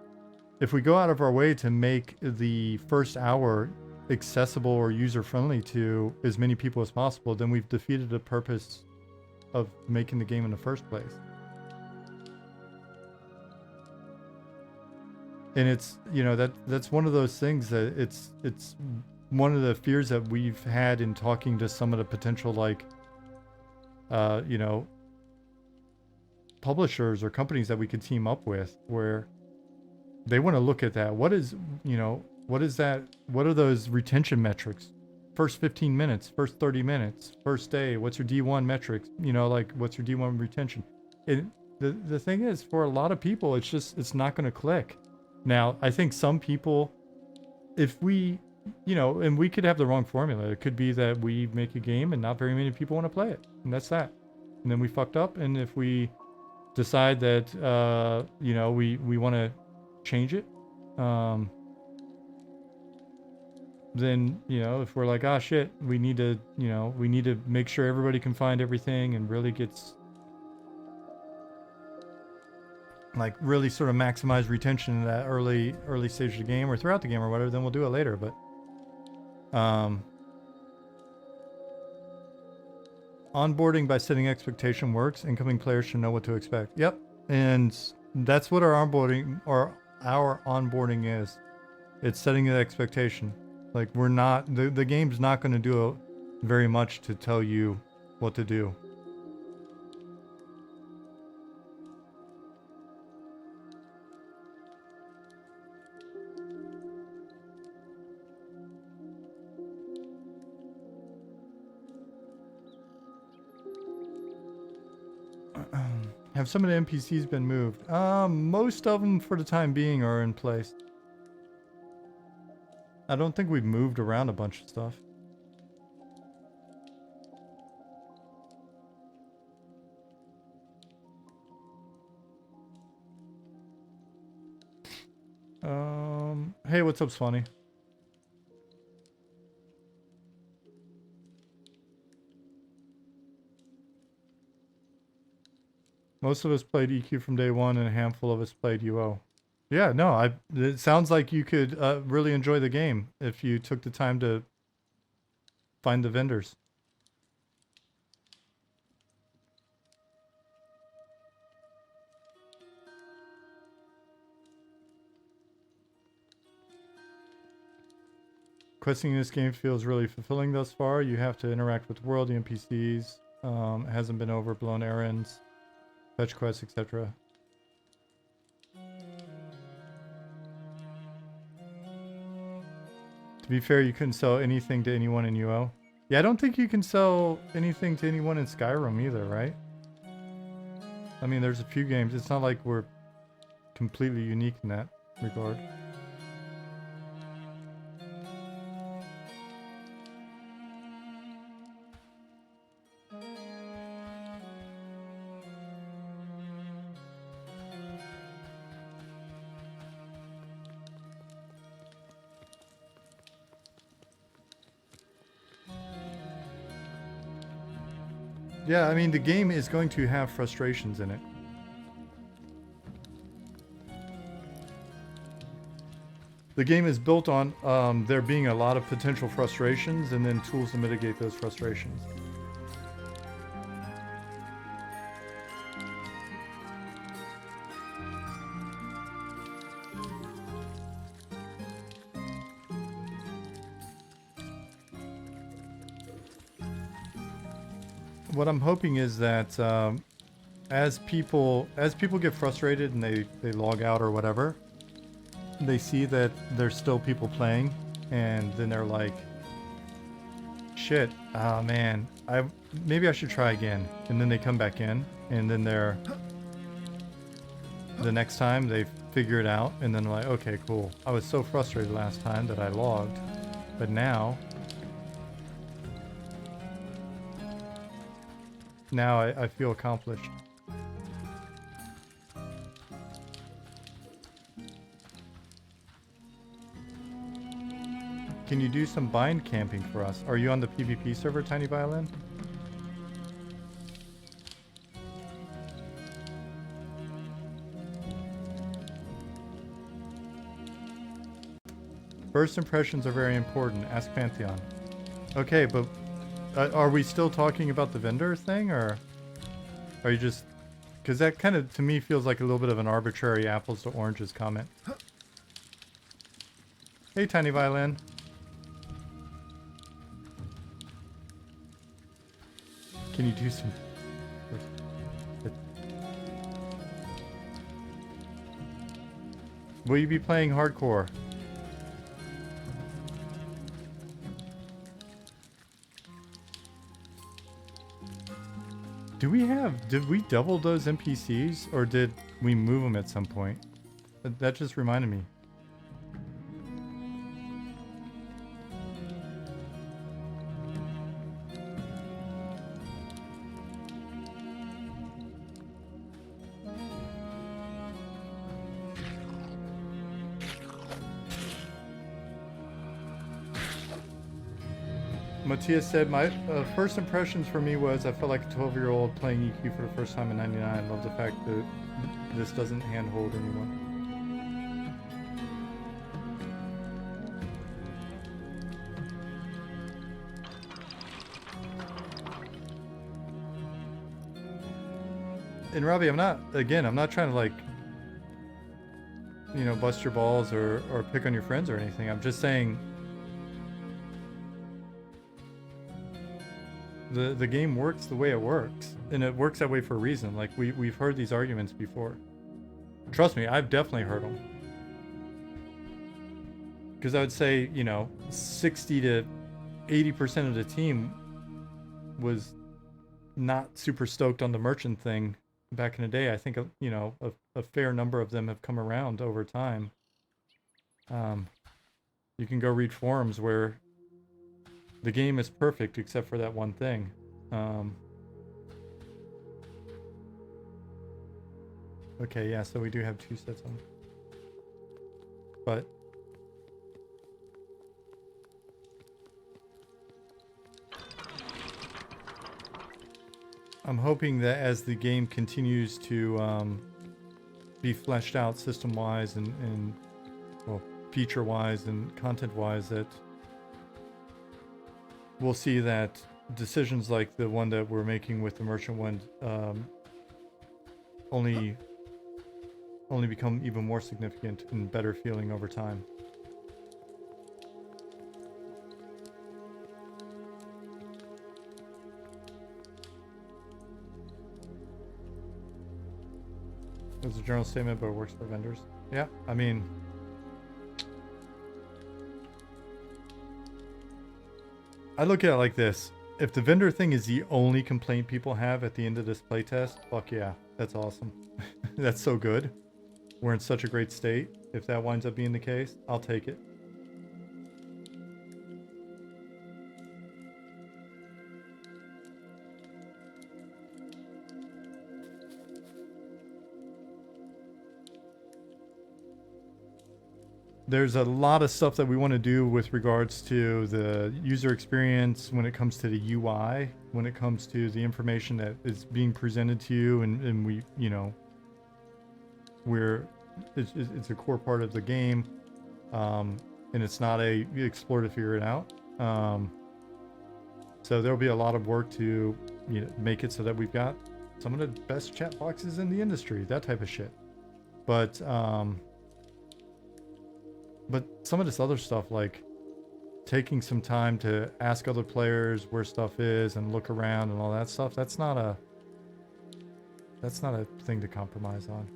S1: if we go out of our way to make the first hour accessible or user-friendly to as many people as possible, then we've defeated the purpose of making the game in the first place. And it's, you know, that's one of those things that it's one of the fears that we've had in talking to some of the potential, like, you know, publishers or companies that we could team up with, where they want to look at that. What is, you know, what is that? What are those retention metrics? First 15 minutes, first 30 minutes, first day, what's your D1 metrics? You know, like, what's your D1 retention? The thing is, for a lot of people, it's not going to click. Now, I think some people, if we, you know, and we could have the wrong formula. It could be that we make a game and not very many people want to play it. And that's that. And then we fucked up. And if we decide that, you know, we want to change it, then, you know, if we're like, ah, shit, we need to, you know, we need to make sure everybody can find everything and really gets, like, really sort of maximize retention in that early stage of the game or throughout the game or whatever, then we'll do it later. But onboarding by setting expectation works. Incoming players should know what to expect. Yep. And that's what our onboarding is. It's setting an expectation. Like, we're not, the game's not going to do very much to tell you what to do. Have some of the NPCs been moved? Most of them for the time being are in place. I don't think we've moved around a bunch of stuff. Hey, what's up, Swanee? Most of us played EQ from day one, and a handful of us played UO. Yeah, no, it sounds like you could really enjoy the game if you took the time to find the vendors. Questing in this game feels really fulfilling thus far. You have to interact with the world, the NPCs. It hasn't been overblown errands, fetch quests, etc. To be fair, you couldn't sell anything to anyone in UO. Yeah, I don't think you can sell anything to anyone in Skyrim either, right? I mean, there's a few games. It's not like we're completely unique in that regard. Yeah, I mean, the game is going to have frustrations in it. The game is built on there being a lot of potential frustrations and then tools to mitigate those frustrations. What I'm hoping is that as people get frustrated and they log out or whatever, they see that there's still people playing, and then they're like, shit, oh man, maybe I should try again. And then they come back in, and then the next time they figure it out, and then they're like, okay, cool. I was so frustrated last time that I logged, but now I feel accomplished. Can you do some bind camping for us? Are you on the PvP server, Tiny Violin? First impressions are very important. Ask Pantheon. Okay, but are we still talking about the vendor thing, or are you just... Because that kind of, to me, feels like a little bit of an arbitrary apples to oranges comment. Hey, Tiny Violin. Can you do some... Will you be playing hardcore? Did we double those NPCs or did we move them at some point? That just reminded me. Matthias said, my first impressions for me was I felt like a 12-year-old playing EQ for the first time in '99. Love the fact that this doesn't handhold anyone. And Robbie, I'm not trying to like, you know, bust your balls or pick on your friends or anything. I'm just saying the game works the way it works, and it works that way for a reason. Like we've heard these arguments before. Trust me, I've definitely heard them. Because I would say, you know, 60 to 80% of the team was not super stoked on the merchant thing back in the day. I think, you know, a fair number of them have come around over time. You can go read forums where the game is perfect except for that one thing. Okay, yeah, so we do have 2 sets on. But I'm hoping that as the game continues to be fleshed out system-wise and well, feature-wise and content-wise, that we'll see that decisions like the one that we're making with the merchant one only become even more significant and better feeling over time. It's a general statement, but it works for vendors. Yeah, I mean, I look at it like this. If the vendor thing is the only complaint people have at the end of this playtest, fuck yeah, that's awesome. That's so good. We're in such a great state. If that winds up being the case, I'll take it. There's a lot of stuff that we want to do with regards to the user experience when it comes to the UI, when it comes to the information that is being presented to you, and we, you know, it's a core part of the game, and it's not a explore to figure it out. So there'll be a lot of work to, you know, make it so that we've got some of the best chat boxes in the industry, that type of shit. But some of this other stuff, like taking some time to ask other players where stuff is and look around and all that stuff, that's not a thing to compromise on.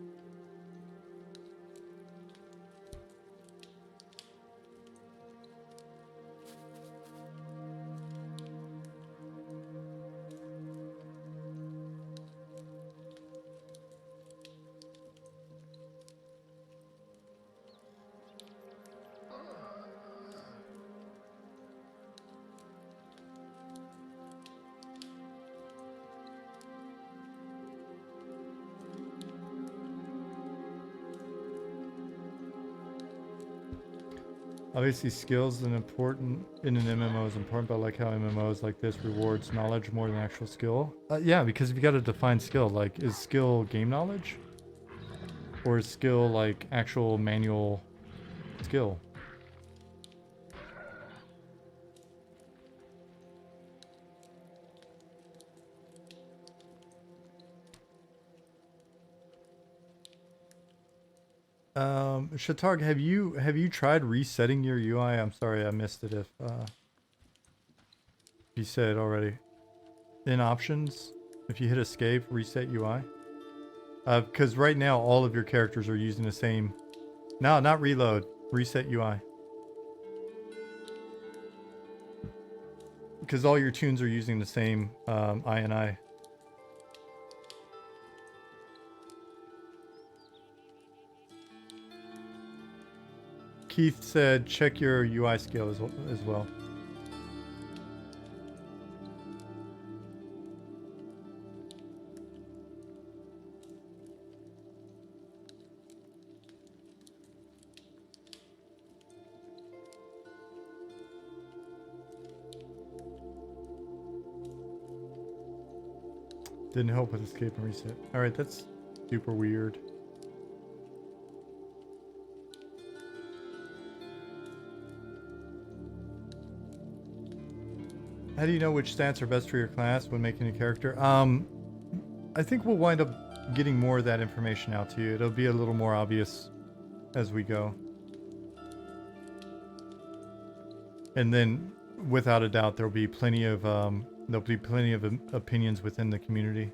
S1: Obviously, skills in an MMO is important, but I like how MMOs like this rewards knowledge more than actual skill. Yeah, because if you got to define skill, like, is skill game knowledge? Or is skill like actual manual skill? Shatag, have you tried resetting your UI? I'm sorry I missed it if you said it already. in options, if you hit escape, reset UI. Because right now all of your characters are using the same. No, not reload. Reset UI. Because all your tunes are using the same INI. Keith said check your UI scale as well. Didn't help with escape and reset. Alright, that's super weird. How do you know which stats are best for your class when making a character? I think we'll wind up getting more of that information out to you. It'll be a little more obvious as we go. And then, without a doubt, there'll be plenty of opinions within the community.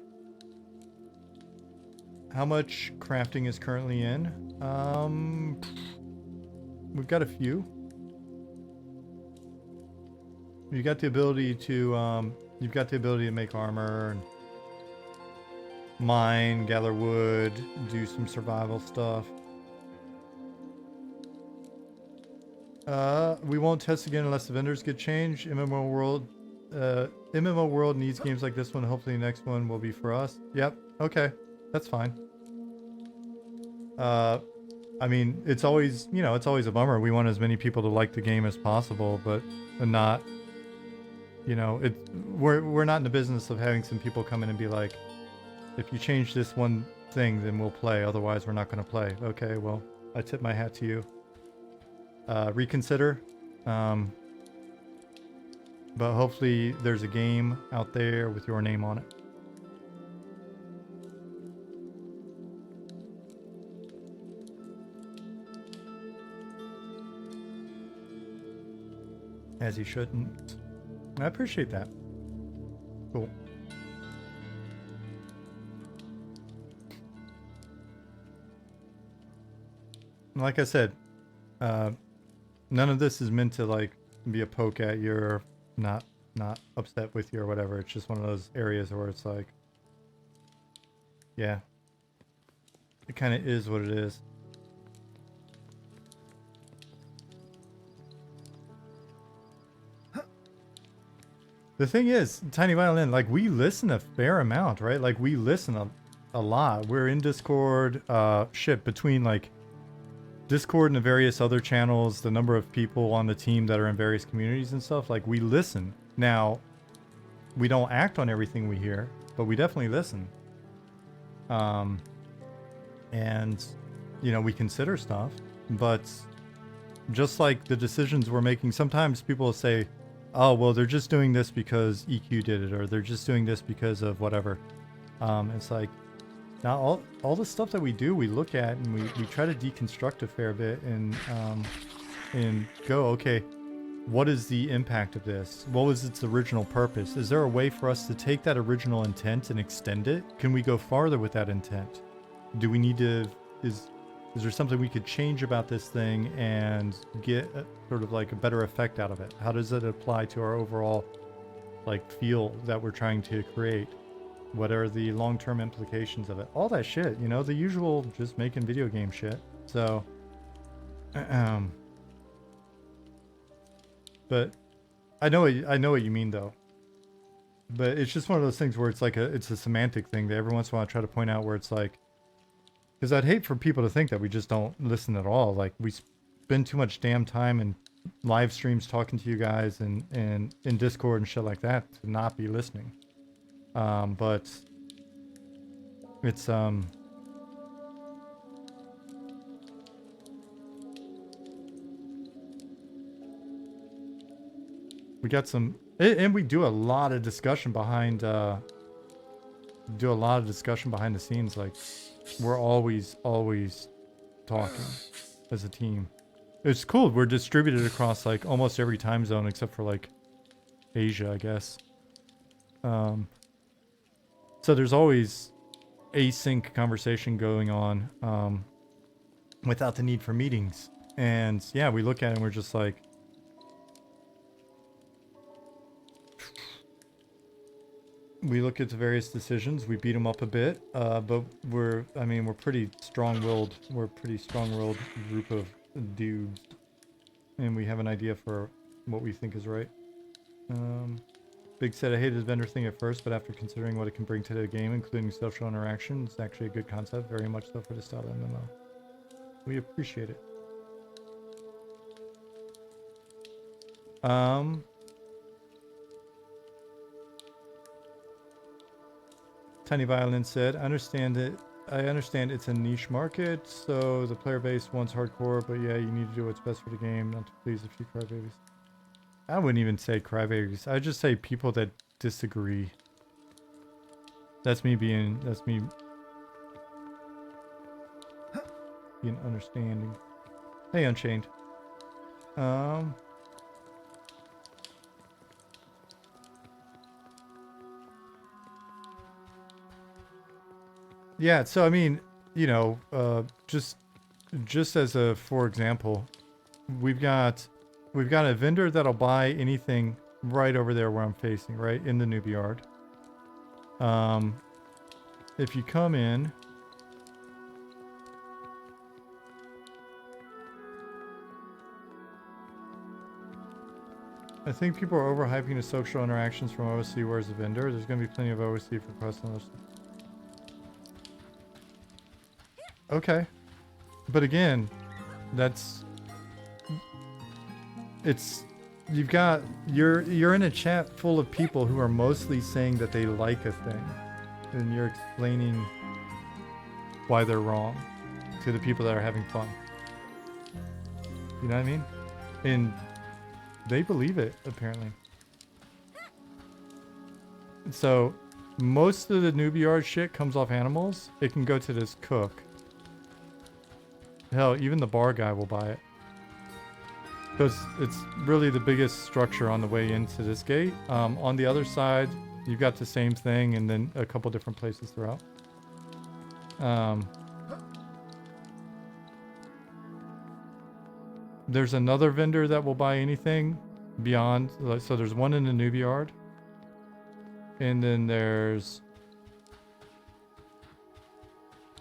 S1: How much crafting is currently in? We've got a few. You've got the ability to make armor and mine, gather wood, do some survival stuff. We won't test again unless the vendors get changed. MMO World needs games like this one. Hopefully the next one will be for us. Yep. Okay. That's fine. I mean, it's always, you know, it's always a bummer. We want as many people to like the game as possible, but not, you know, we're not in the business of having some people come in and be like, if you change this one thing, then we'll play. Otherwise, we're not going to play. Okay, well, I tip my hat to you. Reconsider. But hopefully there's a game out there with your name on it. As you shouldn't. I appreciate that. Cool. Like I said, none of this is meant to like be a poke at you or not upset with you or whatever. It's just one of those areas where it's like, yeah, it kind of is what it is. The thing is, Tiny Violin, like we listen a fair amount, right? Like we listen a lot. We're in Discord, between like Discord and the various other channels, the number of people on the team that are in various communities and stuff, like we listen. Now, we don't act on everything we hear, but we definitely listen. And, you know, we consider stuff, but just like the decisions we're making, sometimes people will say, oh, well, they're just doing this because EQ did it, or they're just doing this because of whatever. It's like, now all the stuff that we do, we look at and we try to deconstruct a fair bit and go, okay, what is the impact of this? What was its original purpose? Is there a way for us to take that original intent and extend it? Can we go farther with that intent? Do we need to, is there something we could change about this thing and get sort of like a better effect out of it? How does it apply to our overall like feel that we're trying to create? What are the long-term implications of it? All that shit, you know, the usual just making video game shit. So, but I know what you mean though. But it's just one of those things where it's like it's a semantic thing that every once in a while I try to point out where it's like, because I'd hate for people to think that we just don't listen at all. Like we spend too much damn time in live streams talking to you guys and in Discord and shit like that to not be listening. But it's we got some, and we do a lot of discussion behind the scenes. Like we're always talking as a team. It's cool. We're distributed across like almost every time zone except for like Asia, I guess. So there's always async conversation going on without the need for meetings. And yeah, we look at it and we're just like, we look at the various decisions, we beat them up a bit, but we're pretty strong-willed. We're a pretty strong-willed group of dudes, and we have an idea for what we think is right. Big said, I hated the vendor thing at first, but after considering what it can bring to the game, including social interaction, it's actually a good concept, very much so for the style of MMO. We appreciate it. Tiny Violin said, I understand it's a niche market, so the player base wants hardcore, but yeah, you need to do what's best for the game, not to please a few crybabies. I wouldn't even say crybabies. I'd just say people that disagree. That's me being understanding. Hey, Unchained. Yeah, so I mean, you know, just as a for example, we've got a vendor that'll buy anything right over there where I'm facing, right in the newbie yard. If you come in, I think people are overhyping the social interactions from OC. Where's the vendor? There's going to be plenty of OC for personal. Okay, but again, you're in a chat full of people who are mostly saying that they like a thing, and you're explaining why they're wrong to the people that are having fun. You know what I mean? And they believe it, apparently. So most of the newbie yard shit comes off animals. It can go to this cook. Hell, even the bar guy will buy it. Because it's really the biggest structure on the way into this gate. On the other side, you've got the same thing and then a couple different places throughout. There's another vendor that will buy anything beyond. So there's one in the newbie yard. And then there's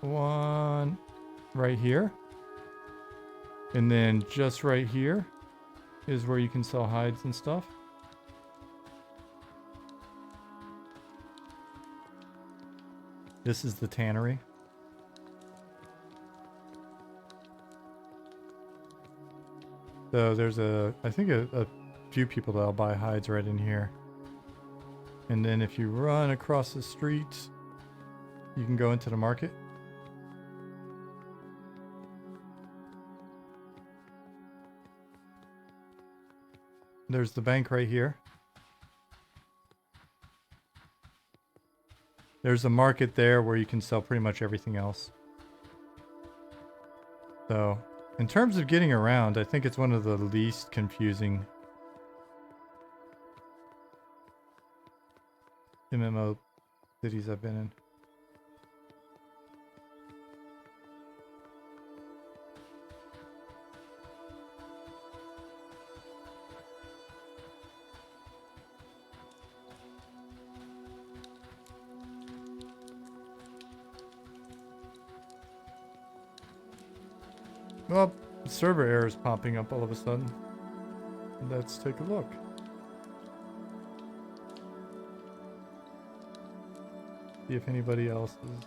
S1: one right here. And then just right here is where you can sell hides and stuff. This is the tannery. So there's I think a few people that'll buy hides right in here. And then if you run across the street, you can go into the market. There's the bank right here. There's a market there where you can sell pretty much everything else. So, in terms of getting around, I think it's one of the least confusing MMO cities I've been in. Well, server error is popping up all of a sudden. Let's take a look. See if anybody else is.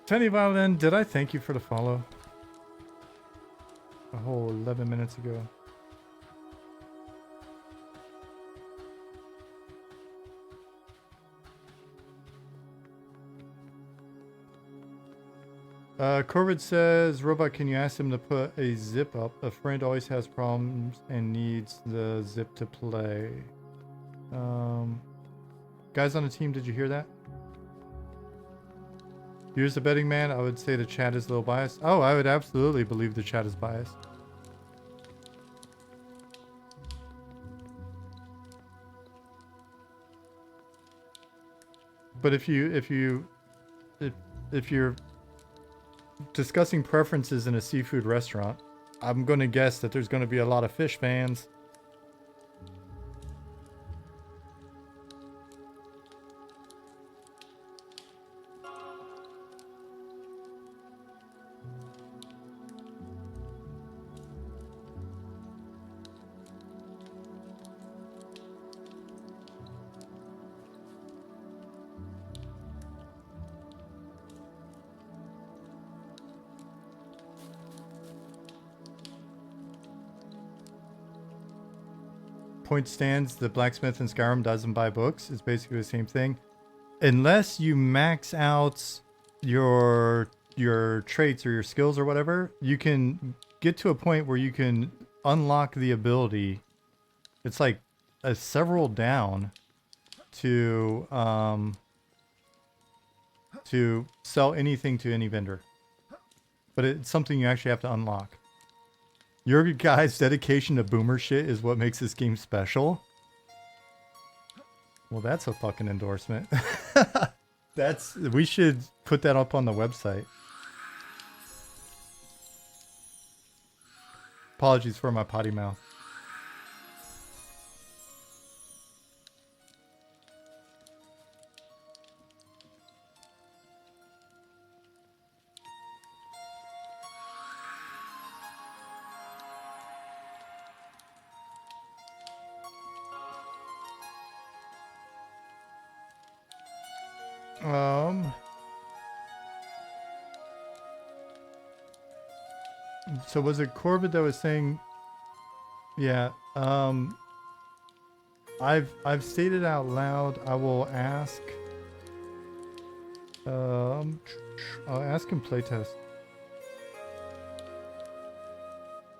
S1: Tiny Violin, did I thank you for the follow? A whole 11 minutes ago. Corbett says, Robot, can you ask him to put a zip up? A friend always has problems and needs the zip to play. Guys on the team, did you hear that? Here's the betting man. I would say the chat is a little biased. Oh, I would absolutely believe the chat is biased. But if you're discussing preferences in a seafood restaurant, I'm going to guess that there's going to be a lot of fish fans. Point stands, the blacksmith in Skyrim doesn't buy books. It's basically the same thing. Unless you max out your traits or your skills or whatever, you can get to a point where you can unlock the ability. It's like a several down to sell anything to any vendor. But it's something you actually have to unlock. Your guys' dedication to boomer shit is what makes this game special. Well, that's a fucking endorsement. We should put that up on the website. Apologies for my potty mouth. So was it Corbett that was saying, yeah, I've stated out loud, I will ask, I'll ask him playtest.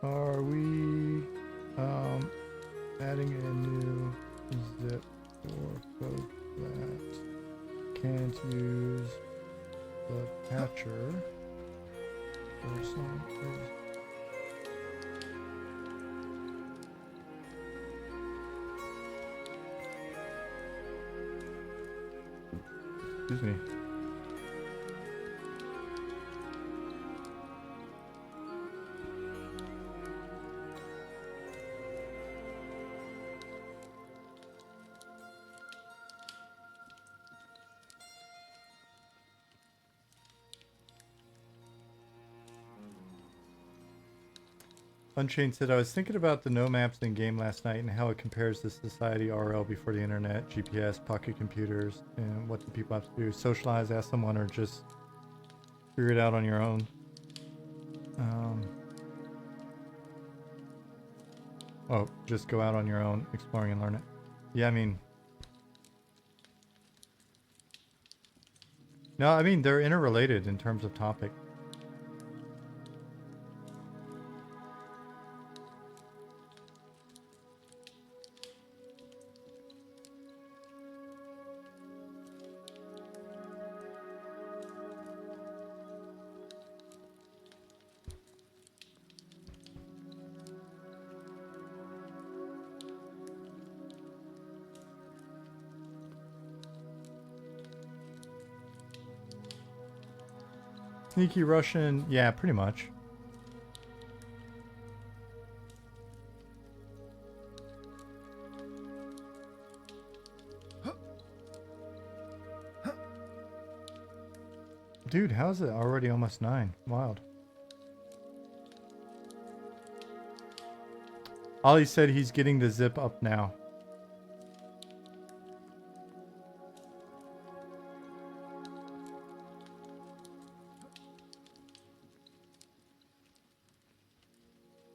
S1: Are we, adding a new zip for folks that can't use the patcher or something? Excuse me. Unchained said, I was thinking about the no maps in game last night and how it compares to society RL before the internet, GPS, pocket computers, and what do people have to do? Socialize, ask someone, or just figure it out on your own. Oh, just go out on your own, exploring and learn it. Yeah, I mean... No, I mean, they're interrelated in terms of topic. Sneaky Russian, yeah, pretty much. Dude, how is it already almost 9? Wild. Ollie said he's getting the zip up now.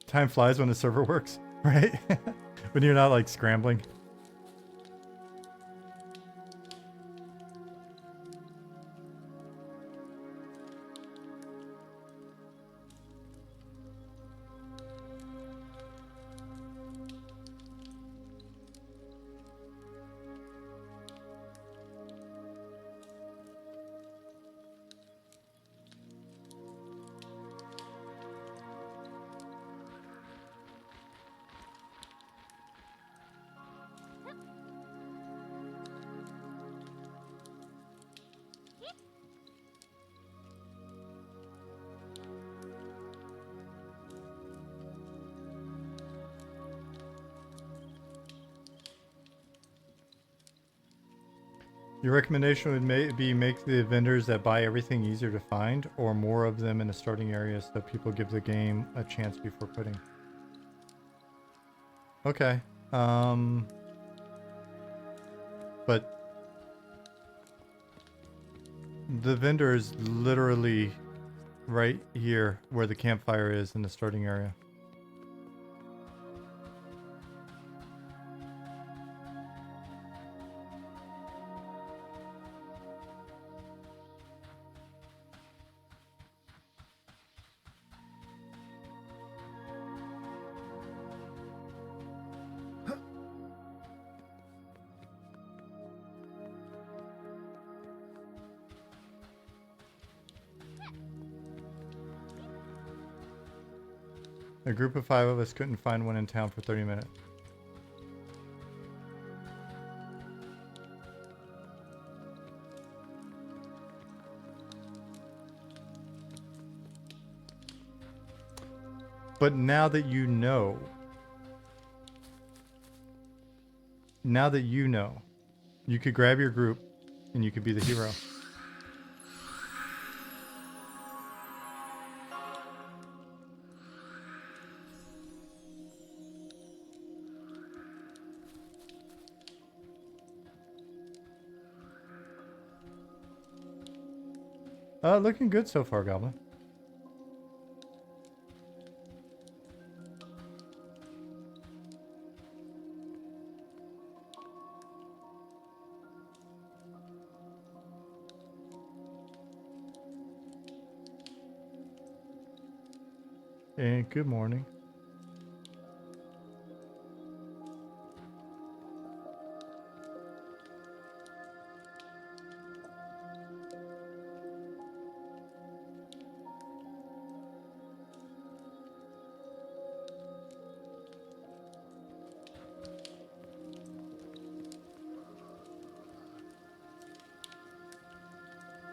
S1: Time flies when the server works, right? When you're not like scrambling. Your recommendation would be make the vendors that buy everything easier to find, or more of them in a starting area so people give the game a chance before quitting. Okay. But the vendor is literally right here where the campfire is in the starting area. A group of 5 of us couldn't find one in town for 30 minutes. But now that you know, you could grab your group and you could be the hero. Looking good so far, Goblin. And good morning.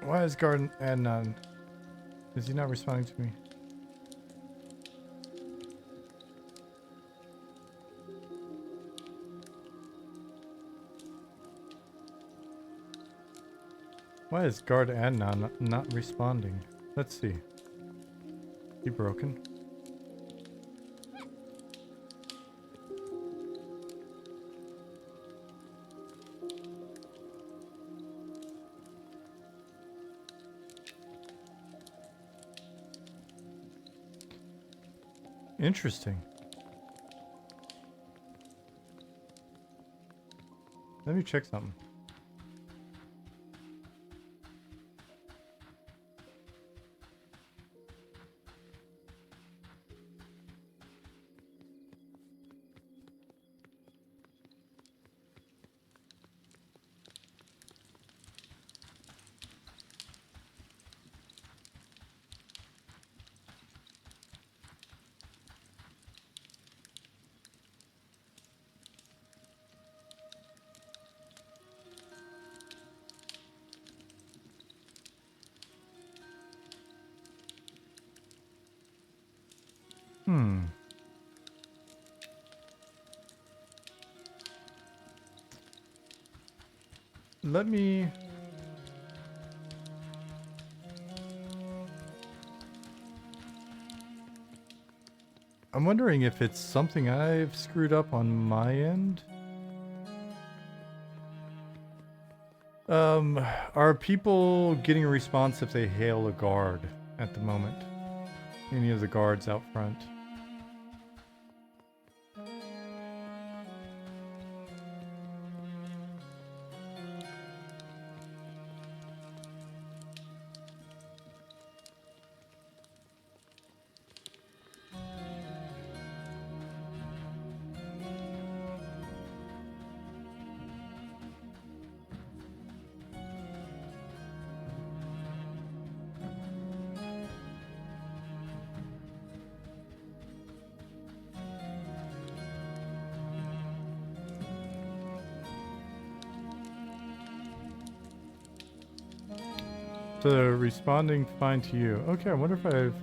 S1: Why is Garden Adnan? Is he not responding to me? Why is Guard Adnan not responding? Let's see. He broken? Interesting. Let me check something. Let me... I'm wondering if it's something I've screwed up on my end. Are people getting a response if they hail a guard at the moment? Any of the guards out front? So they're responding fine to you. Okay, I wonder if I've...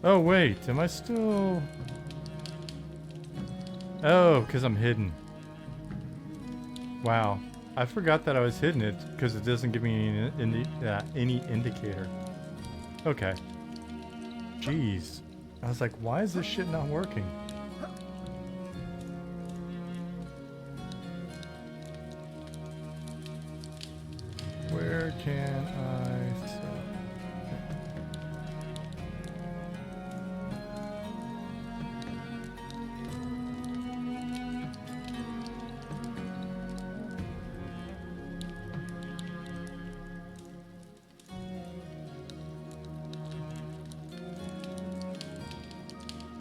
S1: Oh, wait. Am I still... Oh, because I'm hidden. Wow. I forgot that I was hidden it because it doesn't give me any indicator. Okay. Jeez. I was like, why is this shit not working? Where can I sell?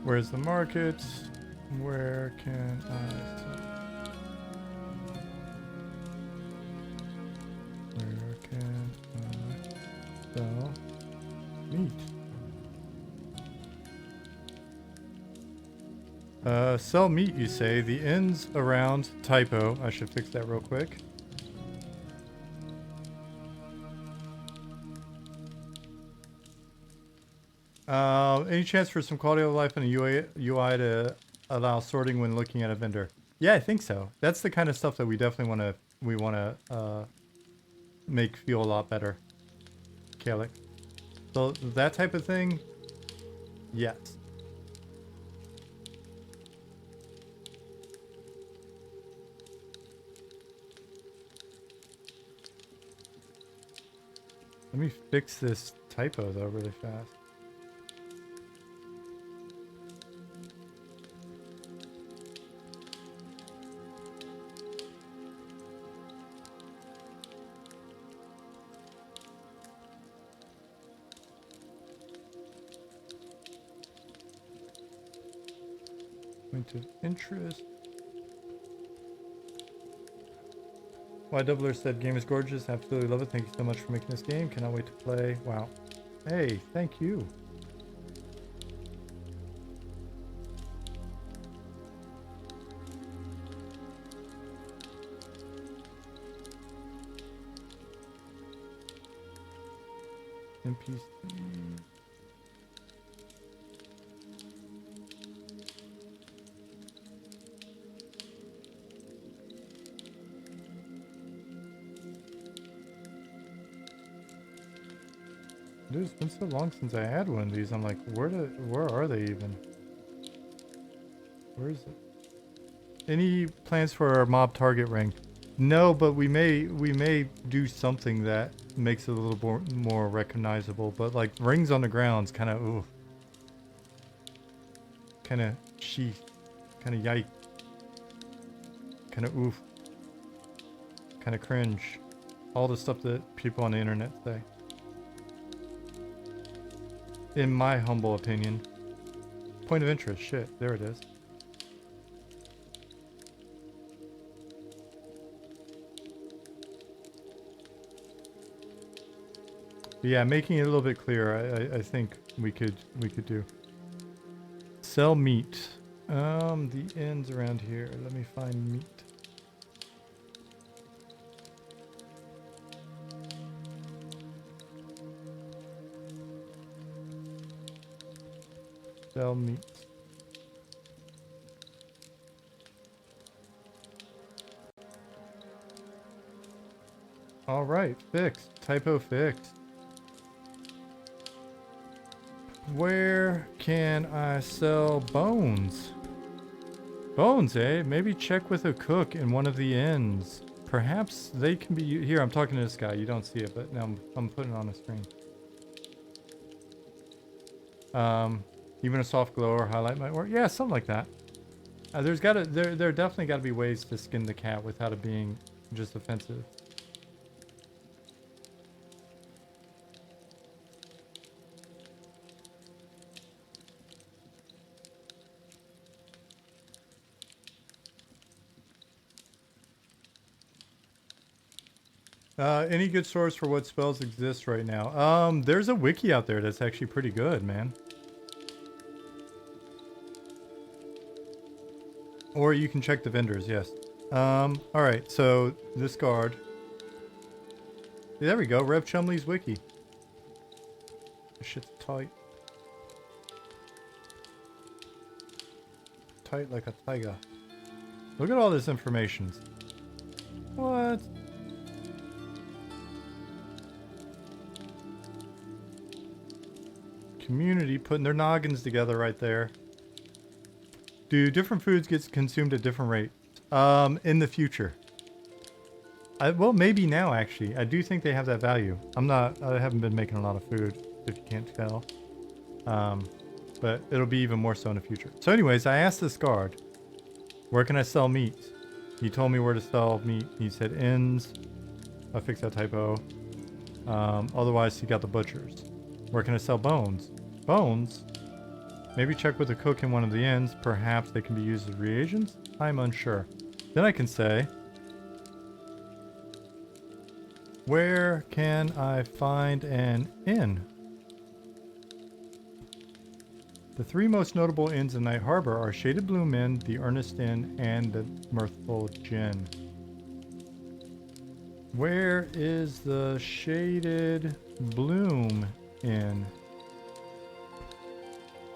S1: Where's the market? Where can I sell? Where can I sell meat? Sell meat, you say. The ends around typo. I should fix that real quick. Any chance for some quality of life in a UI to allow sorting when looking at a vendor? Yeah, I think so. That's the kind of stuff that we definitely want to make feel a lot better. Kalik. So that type of thing, yes. Let me fix this typo though really fast. Point of interest. Why Doubler said game is gorgeous. Absolutely love it. Thank you so much for making this game. Cannot wait to play. Wow. Hey, thank you. NPC. Dude, it's been so long since I had one of these. I'm like, where are they even? Where is it? Any plans for our mob target ring? No, but we may do something that makes it a little more recognizable. But like rings on the ground's kind of ooh, kind of sheath, kind of yike, kind of oof, kind of cringe. All the stuff that people on the internet say. In my humble opinion. Point of interest. Shit, there it is. But yeah, making it a little bit clearer, I think we could do. Sell meat. The ends around here. Let me find meat. Sell meat. All right, fixed. Typo fixed. Where can I sell bones? Bones, eh? Maybe check with a cook in one of the inns. Perhaps they can be... Here, I'm talking to this guy. You don't see it, but now I'm putting it on the screen. Even a soft glow or highlight might work. Yeah, something like that. There definitely got to be ways to skin the cat without it being just offensive. Any good source for what spells exist right now? There's a wiki out there that's actually pretty good, man. Or you can check the vendors, yes. Alright, so this guard. There we go, Rev Chumley's wiki. This shit's tight. tight like a tiger. Look at all this information. What? Community putting their noggins together right there. Do different foods get consumed at different rates? In the future. Well, maybe now actually. I do think they have that value. I haven't been making a lot of food, if you can't tell. But it'll be even more so in the future. So anyways, I asked this guard, where can I sell meat? He told me where to sell meat. He said inns. I fixed that typo. Otherwise, he got the butchers. Where can I sell bones? Bones? Maybe check with the cook in one of the inns. Perhaps they can be used as reagents? I'm unsure. Then I can say, where can I find an inn? The three most notable inns in Night Harbor are Shaded Bloom Inn, the Earnest Inn, and the Mirthful Gin. Where is the Shaded Bloom Inn?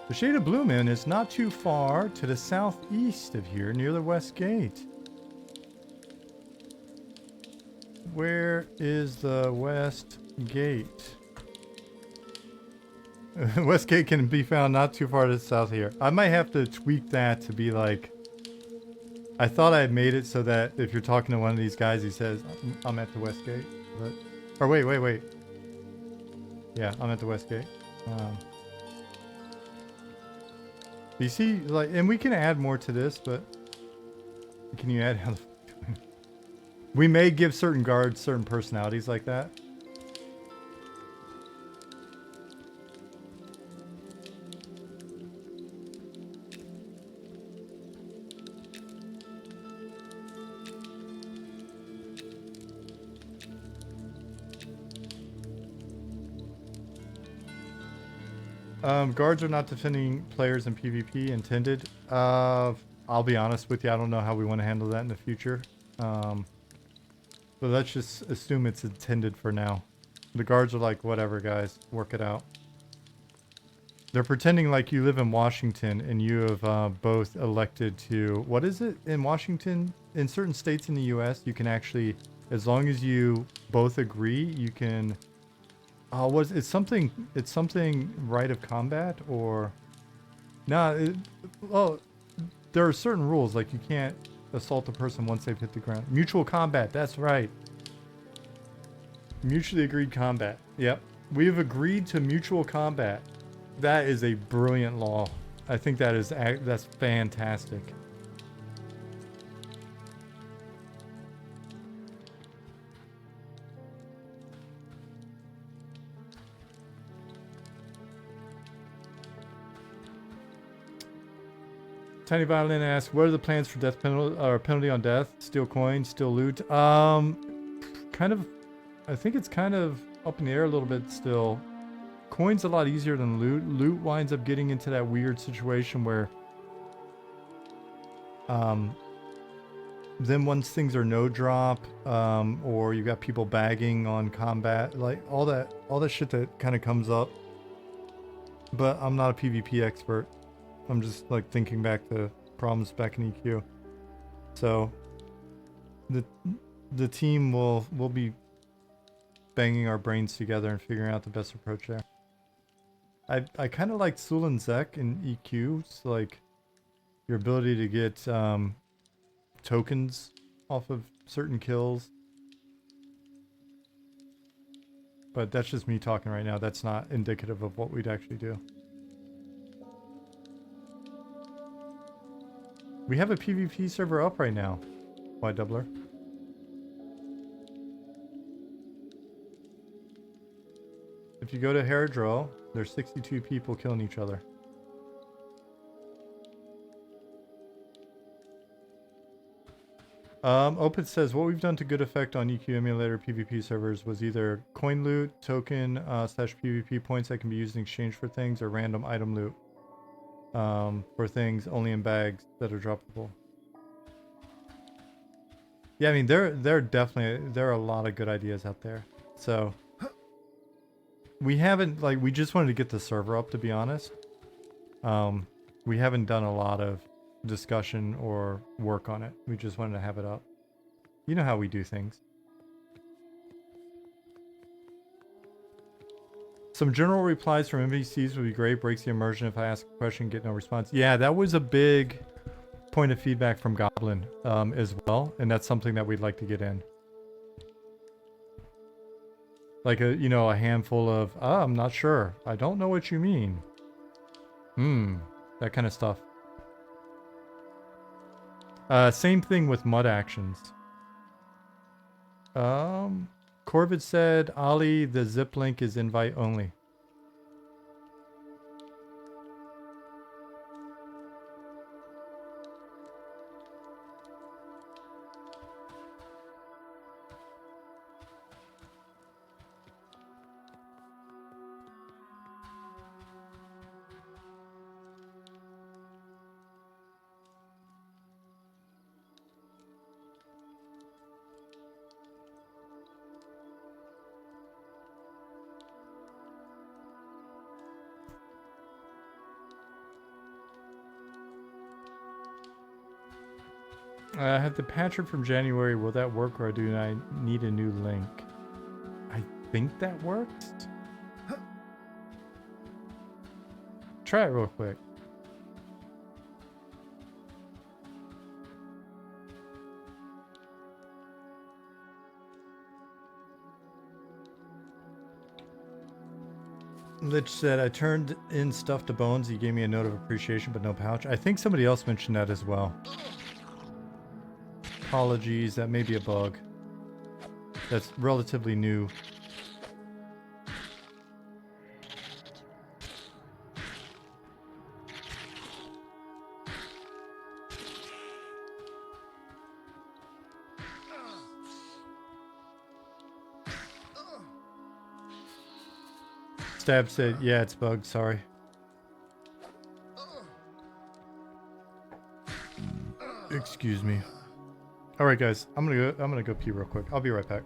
S1: The Shaded Bloom Inn is not too far to the southeast of here, near the West Gate. Where is the West Gate? West Gate can be found not too far to the south here. I might have to tweak that to be like... I thought I had made it so that if you're talking to one of these guys, he says, I'm at the West Gate. But, or wait. Yeah, I'm at the West Gate. You see, like, and we can add more to this, but can you add how? We may give certain guards certain personalities like that. Guards are not defending players in PvP intended. I'll be honest with you, I don't know how we want to handle that in the future. But let's just assume it's intended for now. The guards are like, whatever guys, work it out. They're pretending like you live in Washington and you have both elected to... What is it in Washington? In certain states in the US, you can actually, as long as you both agree, you can... it's something right of combat or... No, there are certain rules, like you can't assault a person once they've hit the ground. Mutual combat, that's right. Mutually agreed combat. Yep. We have agreed to mutual combat. That is a brilliant law. I think that's fantastic. Tiny Violin asks, what are the plans for death penalty or penalty on death? Steal coins, steal loot? Kind of, I think it's kind of up in the air a little bit still. Coin's a lot easier than loot. Loot winds up getting into that weird situation where then once things are no drop, or you got people bagging on combat, like all that shit that kind of comes up. But I'm not a PvP expert. I'm just like thinking back to problems back in EQ. So the team will be banging our brains together and figuring out the best approach there. I kind of like Sul and Zek in EQ. It's like your ability to get tokens off of certain kills. But that's just me talking right now. That's not indicative of what we'd actually do. We have a PvP server up right now. Why, Doubler? If you go to Hairdrill, there's 62 people killing each other. Opit says, what we've done to good effect on EQ emulator PvP servers was either coin loot, token slash PvP points that can be used in exchange for things, or random item loot. For things only in bags that are droppable. Yeah, I mean, there are a lot of good ideas out there. So we haven't, we just wanted to get the server up, to be honest. We haven't done a lot of discussion or work on it. We just wanted to have it up. You know how we do things. Some general replies from NPCs would be great. Breaks the immersion if I ask a question and get no response. Yeah, that was a big point of feedback from Goblin as well, and that's something that we'd like to get in. Like a, you know, a handful of, I'm not sure. I don't know what you mean. That kind of stuff. Same thing with mud actions. Corvid said, Ali, the zip link is invite only. I have the patron from January. Will that work, or do I need a new link? I think that works. Try it real quick. Lich said, I turned in stuff to Bones. He gave me a note of appreciation, but no pouch. I think somebody else mentioned that as well. Apologies, that may be a bug. That's relatively new. Stab said, yeah, it's bugged, sorry. Excuse me. All right, guys, I'm gonna go pee real quick. I'll be right back.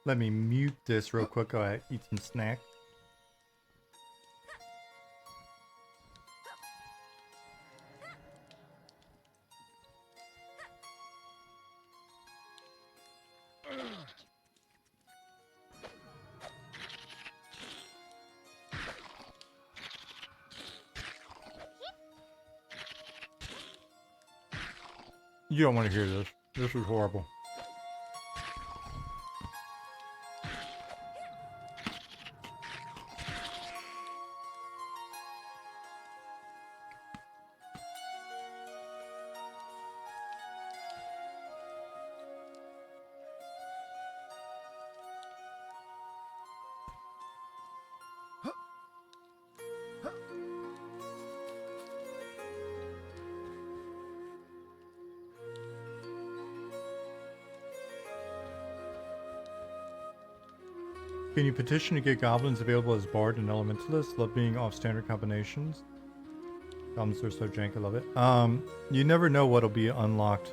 S1: Let me mute this real quick. Go ahead, eat some snack. You don't want to hear this. This is horrible. Can you petition to get goblins available as bard and elementalist? Love being off standard combinations. Goblins are so jank, I love it. You never know what'll be unlocked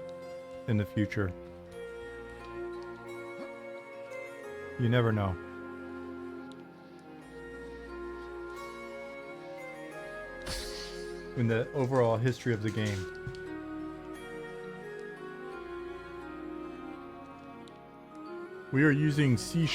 S1: in the future. You never know. In the overall history of the game. We are using C#.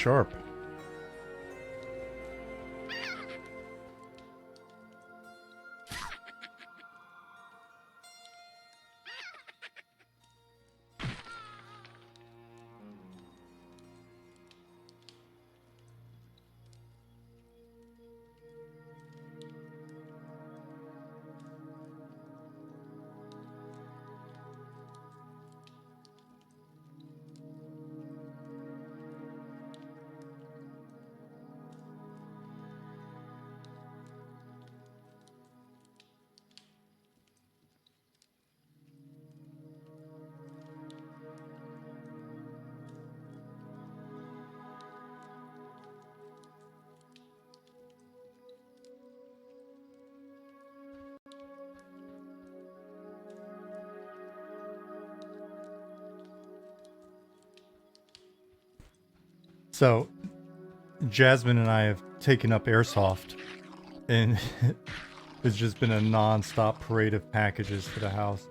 S1: So, Jasmine and I have taken up Airsoft, and it's just been a non-stop parade of packages to the house.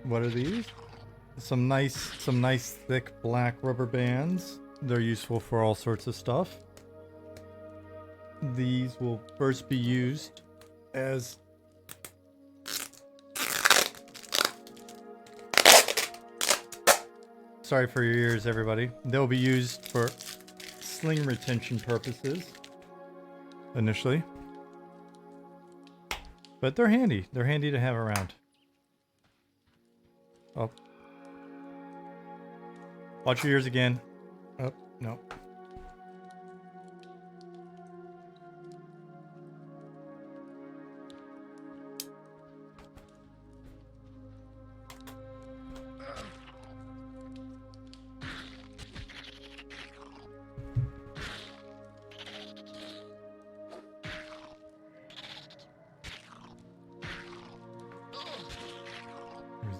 S1: What are these? Some nice thick black rubber bands. They're useful for all sorts of stuff. These will first be used as sorry for your ears, everybody. They'll be used for sling retention purposes initially. But they're handy. They're handy to have around. Oh. Watch your ears again. Oh, no.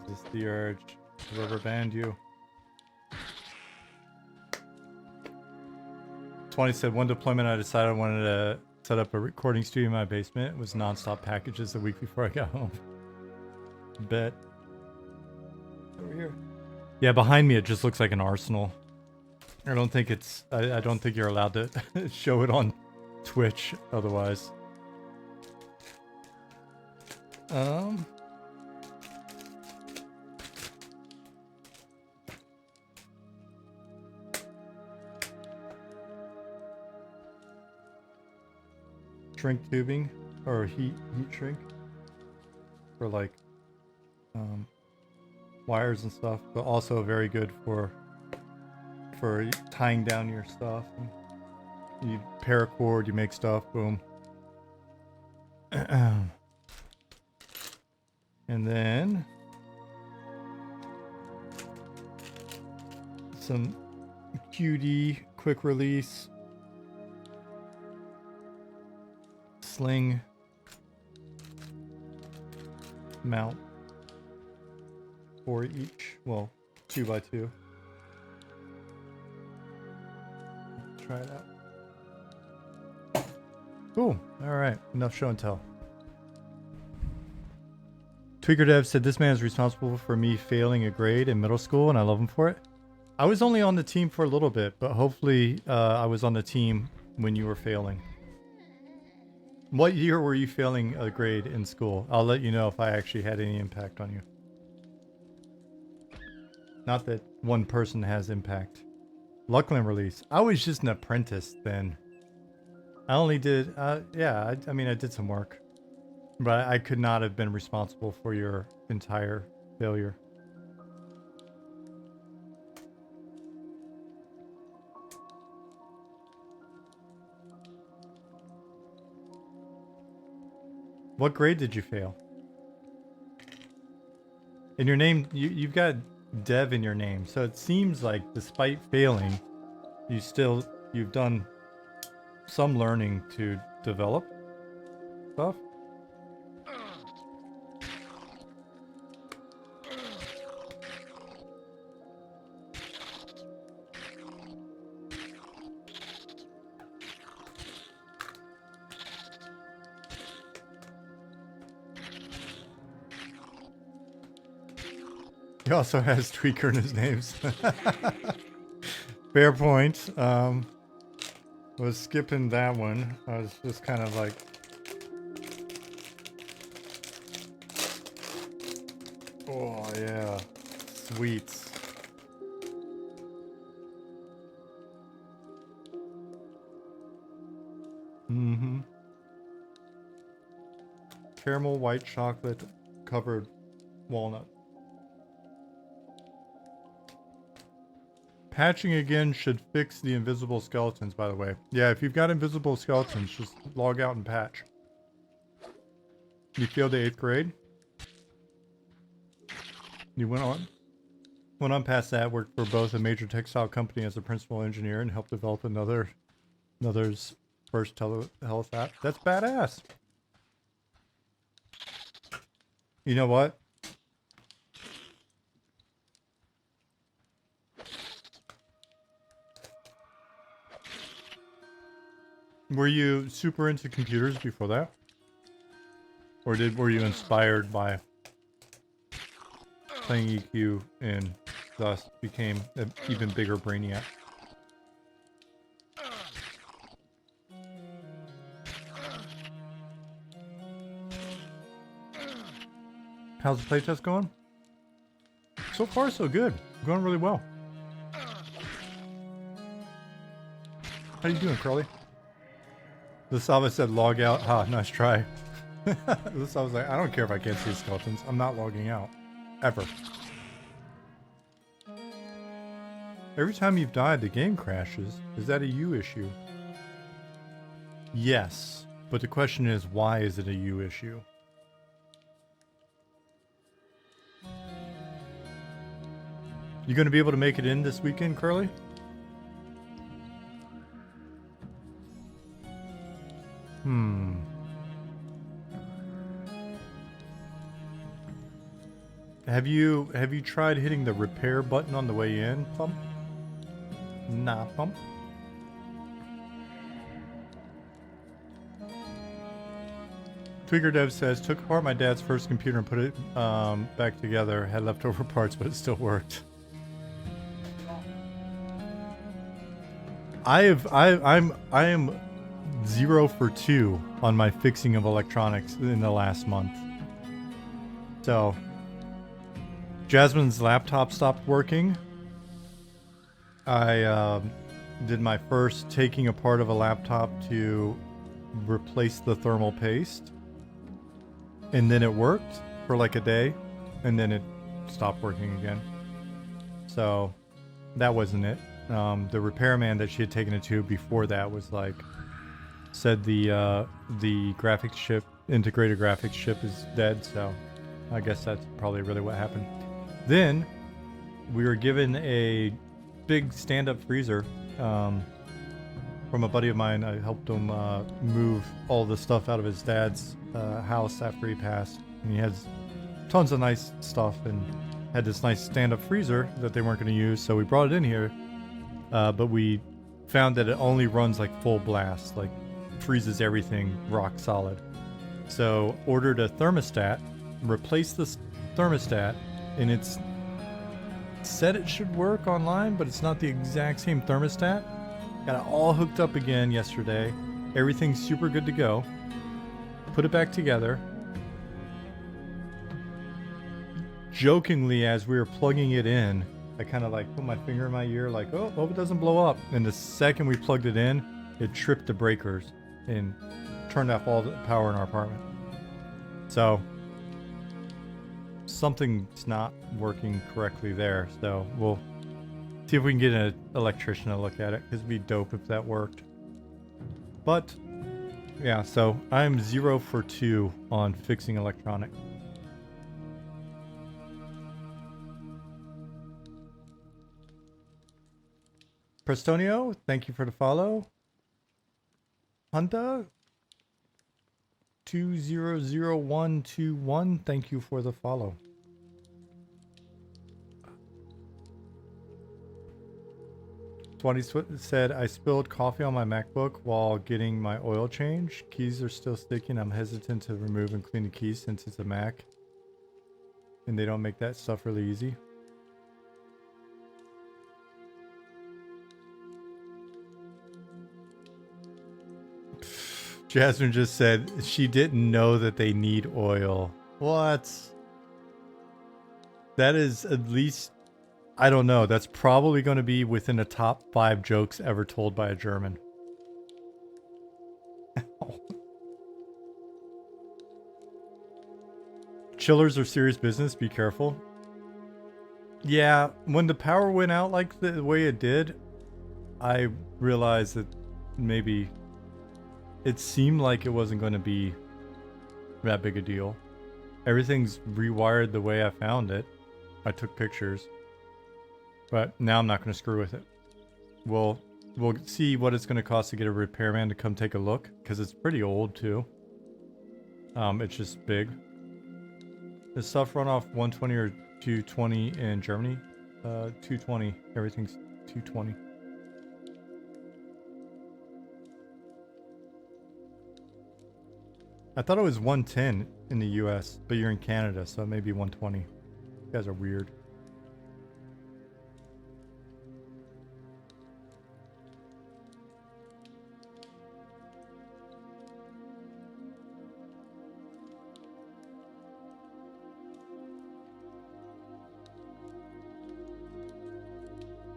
S1: Resist the urge to rubber band you. 20 said, one deployment I decided I wanted to set up a recording studio in my basement. It was non-stop packages the week before I got home. Bet. Over here. Yeah, behind me it just looks like an arsenal. I don't think it's... I don't think you're allowed to show it on Twitch otherwise. Shrink tubing or heat shrink for like wires and stuff, but also very good for tying down your stuff. You paracord, you make stuff, boom. And then some QD quick release sling mount. 4 each. Well, 2 by 2. Try it out. Cool. Alright, enough show and tell. Tweaker Dev said this man is responsible for me failing a grade in middle school and I love him for it. I was only on the team for a little bit, but hopefully I was on the team when you were failing. What year were you failing a grade in school? I'll let you know if I actually had any impact on you. Not that one person has impact. Luckland release. I was just an apprentice then. I only did, yeah, I mean, I did some work. But I could not have been responsible for your entire failure. What grade did you fail? In your name, you've got Dev in your name, so it seems like despite failing, you've done some learning to develop stuff. He also has Tweaker in his names. Fair point. Was skipping that one. I was just kind of like... Oh, yeah. Sweets. Mm-hmm. Caramel white chocolate covered walnut. Patching again should fix the invisible skeletons, by the way. Yeah, if you've got invisible skeletons, just log out and patch. You failed the 8th grade? You went on past that, worked for both a major textile company as a principal engineer and helped develop another's first telehealth app. That's badass. You know what? Were you super into computers before that? Or were you inspired by playing EQ and thus became an even bigger brainiac? How's the playtest going? So far, so good. Going really well. How you doing, Crowley? Lasava said log out. Ha, nice try. Lasava was like, I don't care if I can't see skeletons. I'm not logging out. Ever. Every time you've died, the game crashes. Is that a you issue? Yes. But the question is, why is it a you issue? You gonna be able to make it in this weekend, Curly? Have you tried hitting the repair button on the way in, Pump? Nah, Pump. Tweaker Dev says, took apart my dad's first computer and put it back together. Had leftover parts, but it still worked. I am 0 for 2 on my fixing of electronics in the last month. So, Jasmine's laptop stopped working. I did my first taking apart of a laptop to replace the thermal paste. And then it worked for like a day. And then it stopped working again. So, that wasn't it. The repairman that she had taken it to before that was like, said the graphics chip, integrated graphics chip is dead, so I guess that's probably really what happened. Then we were given a big stand-up freezer from a buddy of mine. I helped him move all the stuff out of his dad's house after he passed, and he has tons of nice stuff, and had this nice stand-up freezer that they weren't going to use, so we brought it in here. But we found that it only runs like full blast, like freezes everything rock solid. So ordered a thermostat, replaced this thermostat, and it's said it should work online, but it's not the exact same thermostat. Got it all hooked up again yesterday. Everything's super good to go. Put it back together. Jokingly, as we were plugging it in, I kind of like put my finger in my ear like, oh, hope it doesn't blow up. And the second we plugged it in, it tripped the breakers and turned off all the power in our apartment. So something's not working correctly there. So we'll see if we can get an electrician to look at it, because it'd be dope if that worked. But yeah, so I'm 0 for 2 on fixing electronics. Prestonio, thank you for the follow. Honda 200121, thank you for the follow. Twenty said, I spilled coffee on my MacBook while getting my oil change. Keys are still sticky and I'm hesitant to remove and clean the keys since it's a Mac. And they don't make that stuff really easy. Jasmine just said she didn't know that they need oil. What? That is at least, I don't know. That's probably going to be within the top 5 jokes ever told by a German. Chillers are serious business. Be careful. Yeah, when the power went out like the way it did, I realized that maybe it seemed like it wasn't going to be that big a deal. Everything's rewired the way I found it. I took pictures. But now I'm not going to screw with it. We'll see what it's going to cost to get a repairman to come take a look, because it's pretty old too. It's just big. Does stuff run off 120 or 220 in Germany? 220. Everything's 220. I thought it was 110 in the US, but you're in Canada, so it may be 120. You guys are weird.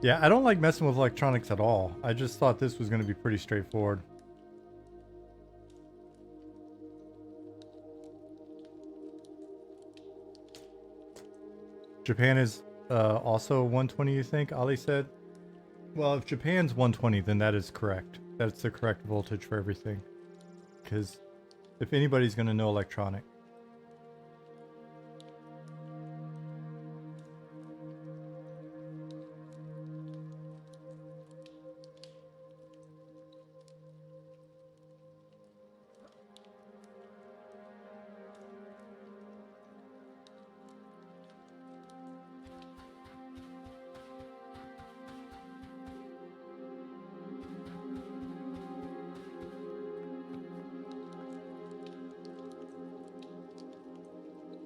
S1: Yeah, I don't like messing with electronics at all. I just thought this was going to be pretty straightforward. Japan is also 120, you think? Ali said. Well, if Japan's 120, then that is correct. That's the correct voltage for everything. Because if anybody's going to know electronic.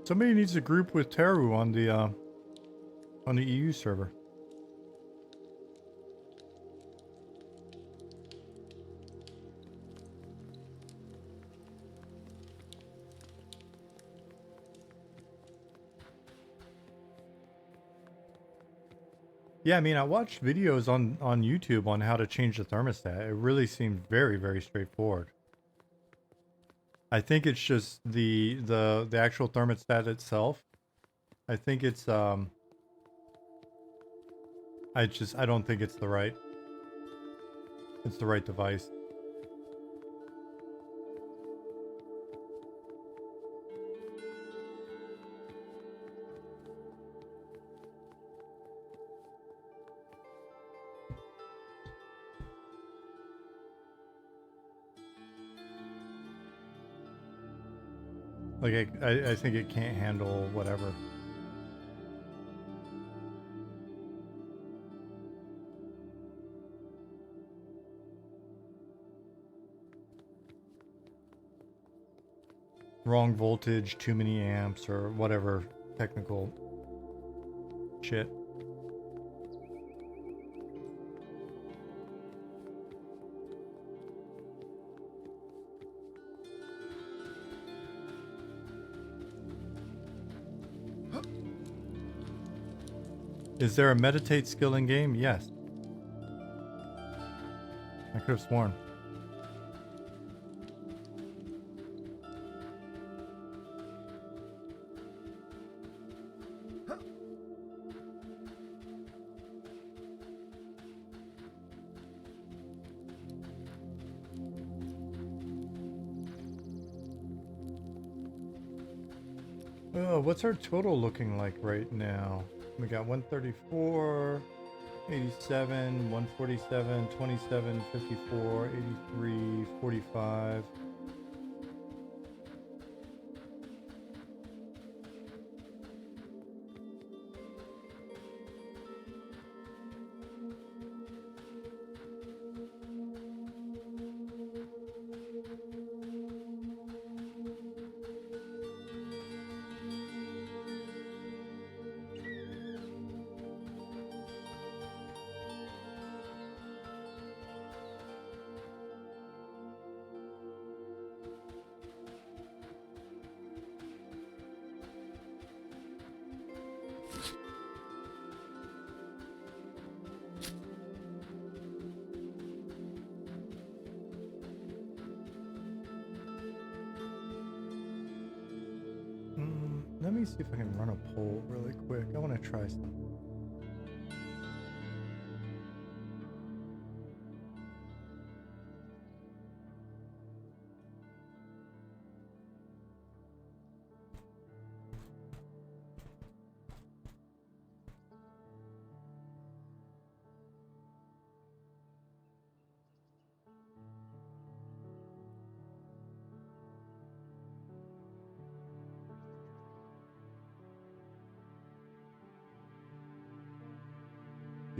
S1: Somebody needs a group with Teru on the EU server. Yeah, I mean, I watched videos on YouTube on how to change the thermostat. It really seemed very, very straightforward. I think it's just the actual thermostat itself. I think it's I don't think it's the right device. Like I think it can't handle whatever. wrong voltage, too many amps, or whatever technical shit. Is there a meditate skill in game? Yes. I could have sworn. Oh, what's our total looking like right now? We got 134, 87, 147, 27, 54, 83, 45. Let me see if I can run a poll really quick. I want to try something.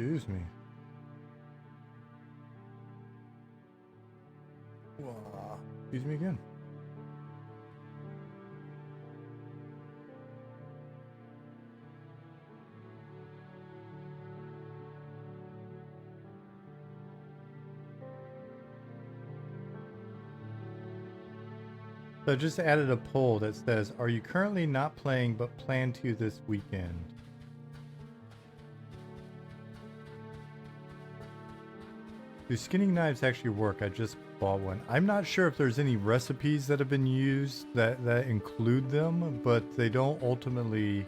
S1: Excuse me. Wow. Excuse me again. So I just added a poll that says, are you currently not playing but plan to this weekend? Do skinning knives actually work? I just bought one. I'm not sure if there's any recipes that have been used that include them, but they ultimately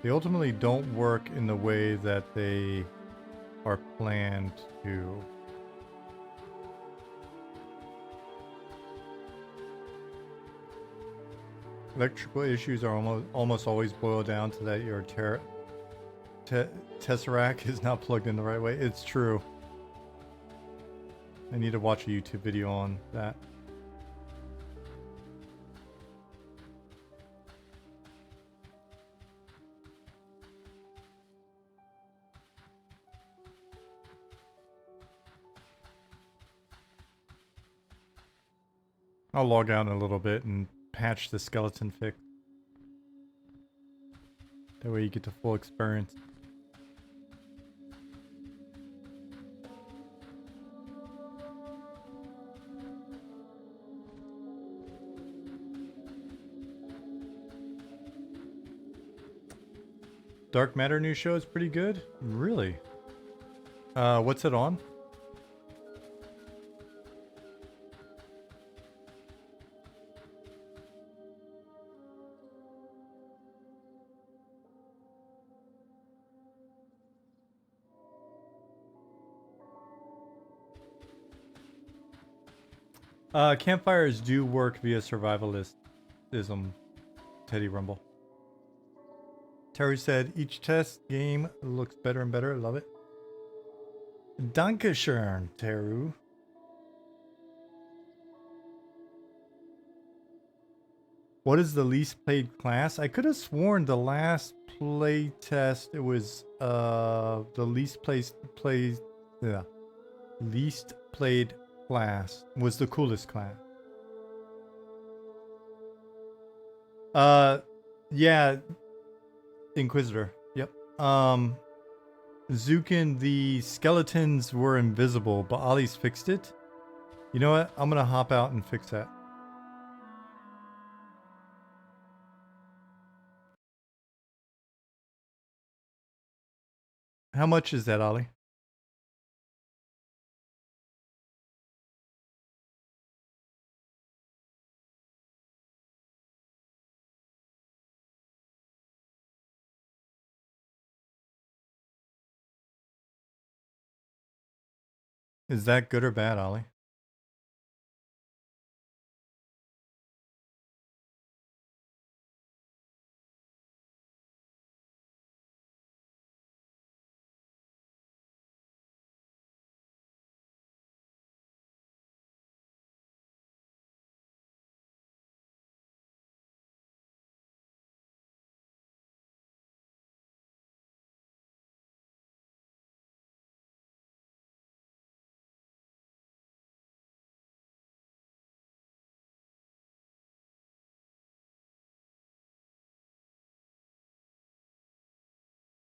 S1: don't work in the way that they are planned to. Electrical issues are almost always boil down to that your Tesseract is not plugged in the right way. It's true. I need to watch a YouTube video on that. I'll log out in a little bit and patch the skeleton fix. That way you get the full experience. Dark Matter new show is pretty good? Really? What's it on? Campfires do work via survivalism, Teddy Rumble. Terry said, each test game looks better and better. I love it. Dankeschön, Teru. What is the least played class? I could have sworn the last play test it was the least played class was the coolest class. Yeah, Inquisitor. Yep. Zukin, the skeletons were invisible, but Ollie's fixed it. You know what? I'm gonna hop out and fix that. How much is that, Ollie? Is that good or bad, Ollie?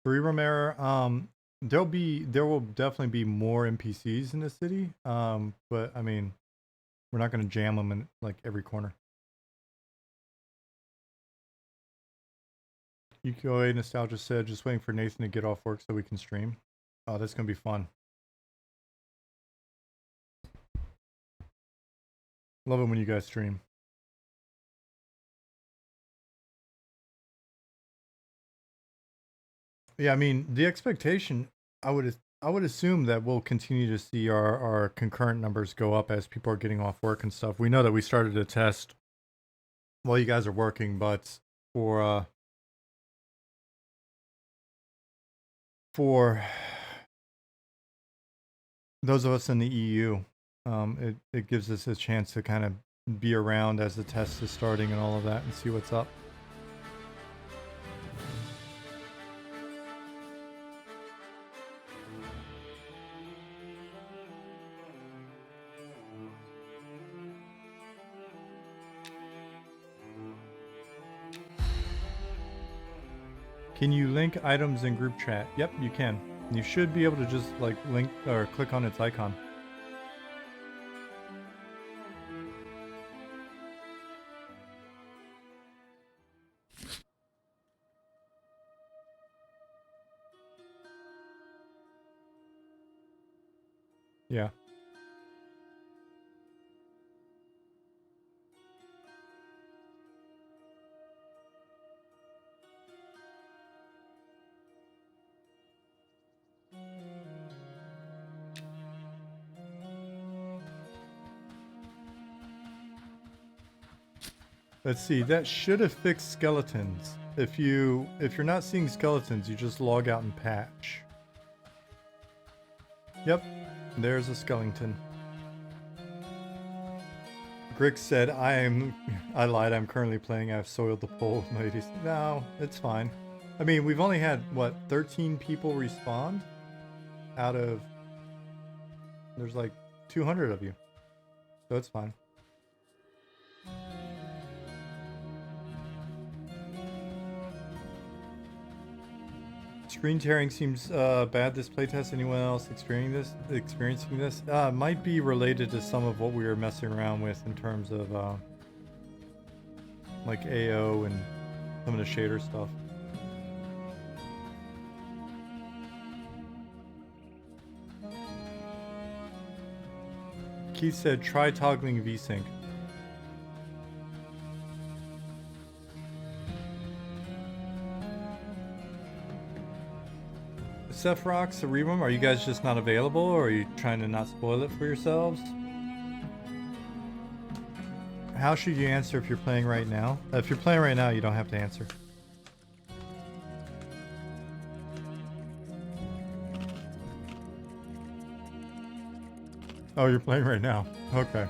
S1: Three room error. There will definitely be more NPCs in the city. But I mean, we're not gonna jam them in like every corner. Yukoi Nostalgia said, just waiting for Nathan to get off work so we can stream. Oh, that's gonna be fun. Love it when you guys stream. Yeah, I mean, the expectation, I would assume that we'll continue to see our concurrent numbers go up as people are getting off work and stuff. We know that we started a test while you guys are working, but for those of us in the EU, it gives us a chance to kind of be around as the test is starting and all of that and see what's up. Can you link items in group chat? Yep, you can. You should be able to just like link or click on its icon. Yeah. Let's see, that should have fixed skeletons. If you're not seeing skeletons, you just log out and patch. Yep, there's a skeleton. Grick said, I lied, I'm currently playing, I've soiled the poll with my ADC. No, it's fine. I mean, we've only had, what, 13 people respond? Out of, there's like 200 of you. So it's fine. Screen tearing seems bad this playtest. Anyone else experiencing this? Might be related to some of what we were messing around with in terms of like AO and some of the shader stuff. Keith said, try toggling VSync. Sephirox, Cerebrum, are you guys just not available, or are you trying to not spoil it for yourselves? How should you answer if you're playing right now? If you're playing right now, you don't have to answer. Oh, you're playing right now. Okay.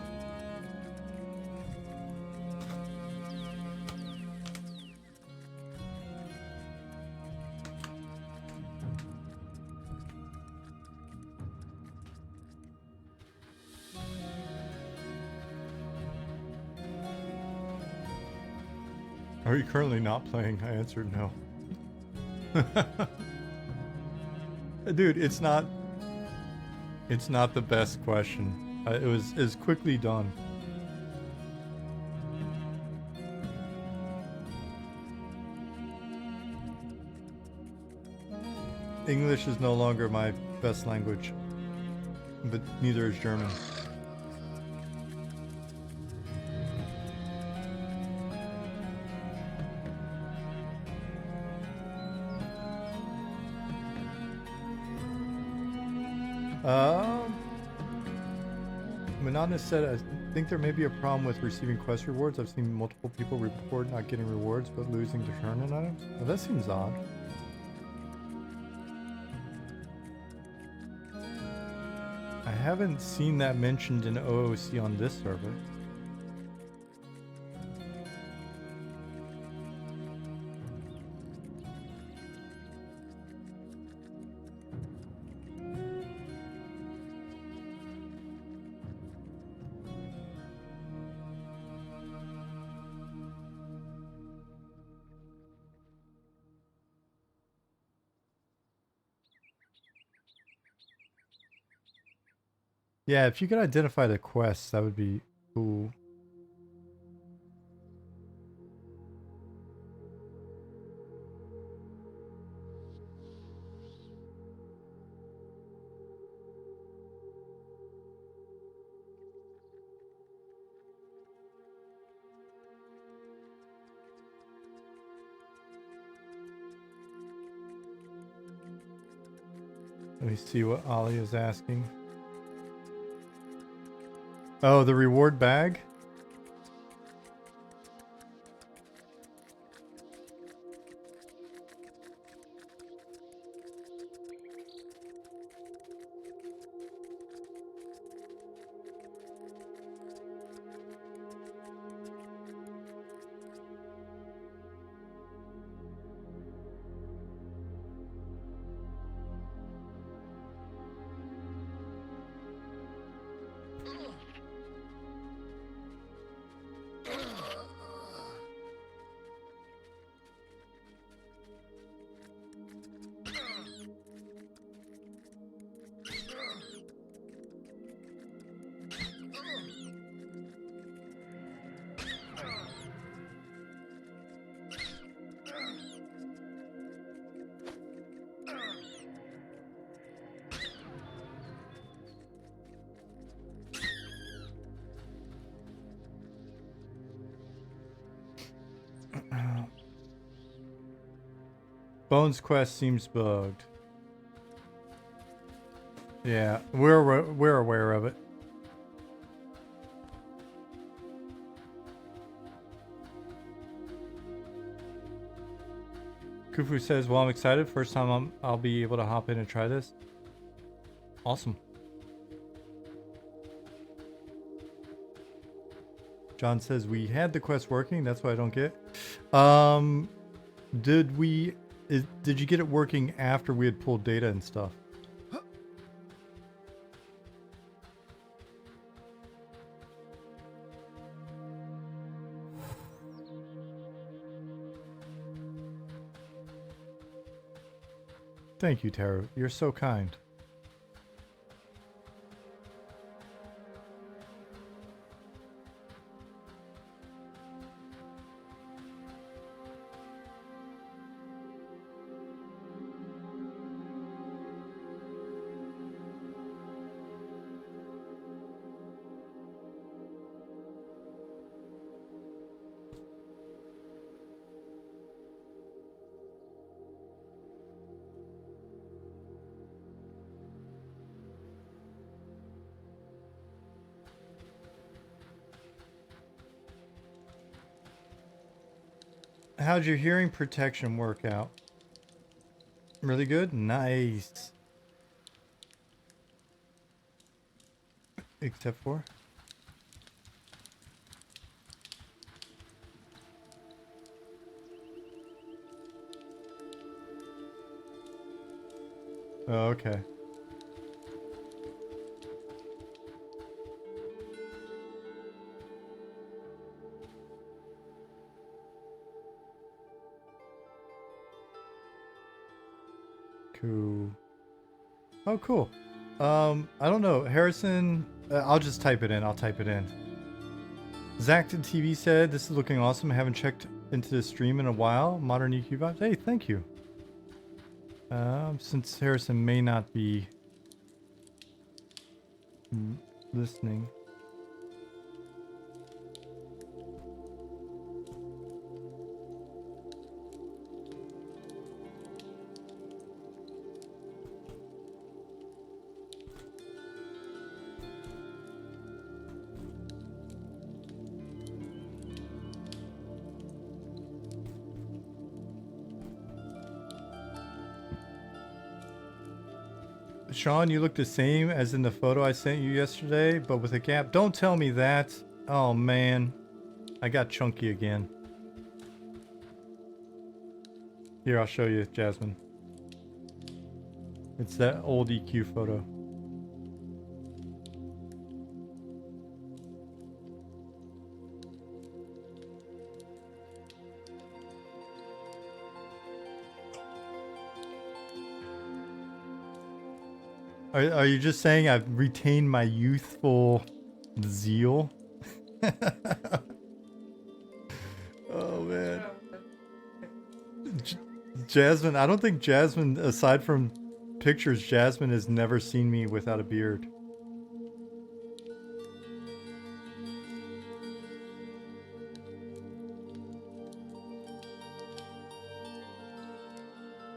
S1: Are you currently not playing? I answered no. Dude, it's not the best question. It was quickly done. English is no longer my best language, but neither is German. Monotonous said, I think there may be a problem with receiving quest rewards. I've seen multiple people report not getting rewards, but losing to tournament items. Oh, that seems odd. I haven't seen that mentioned in OOC on this server. Yeah, if you could identify the quests, that would be cool. Let me see what Ollie is asking. Oh, the reward bag? Bones quest seems bugged. Yeah, we're aware of it. Kufu says, well, I'm excited. First time I'll be able to hop in and try this. Awesome. John says, we had the quest working. That's what I don't get. Did you get it working after we had pulled data and stuff? Thank you, Taro. You're so kind. How'd your hearing protection work out? Really good? Nice. Except for? Oh, okay. Cool. Oh, cool. I don't know. Harrison, I'll just type it in. I'll type it in. Zacton TV said, this is looking awesome. I haven't checked into the stream in a while. Modern EQ vibes. Hey, thank you. Since Harrison may not be listening. Sean, you look the same as in the photo I sent you yesterday, but with a gap. Don't tell me that. Oh man, I got chunky again. Here, I'll show you, Jasmine. It's that old EQ photo. Are you just saying I've retained my youthful zeal? Oh man. Jasmine, I don't think Jasmine, aside from pictures, Jasmine has never seen me without a beard.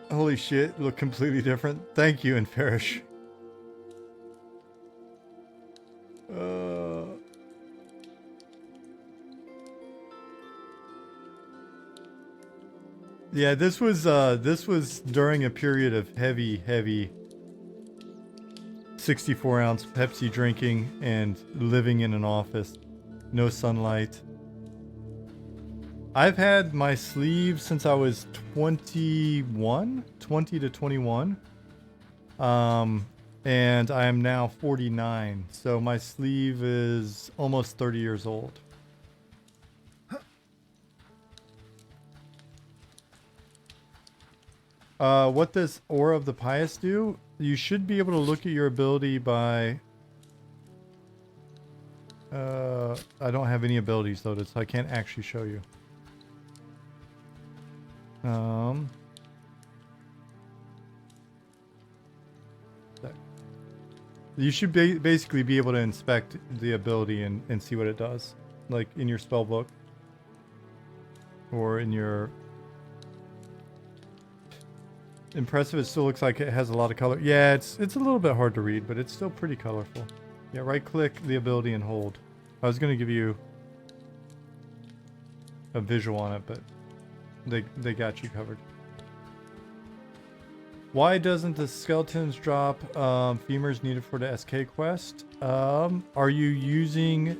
S1: Holy shit, look completely different. Thank you, and Parrish. Yeah, this was during a period of heavy 64-ounce Pepsi drinking and living in an office. No sunlight. I've had my sleeve since I was 21, 20 to 21. And I am now 49, so my sleeve is almost 30 years old. What does Aura of the Pious do? You should be able to look at your ability by... I don't have any abilities loaded, so I can't actually show you. You should basically be able to inspect the ability and see what it does. Like in your spell book. Or in your... Impressive, it still looks like it has a lot of color. Yeah, it's a little bit hard to read, but it's still pretty colorful. Yeah, right click the ability and hold. I was going to give you a visual on it, but they got you covered. Why doesn't the skeletons drop femurs needed for the SK quest? Are you using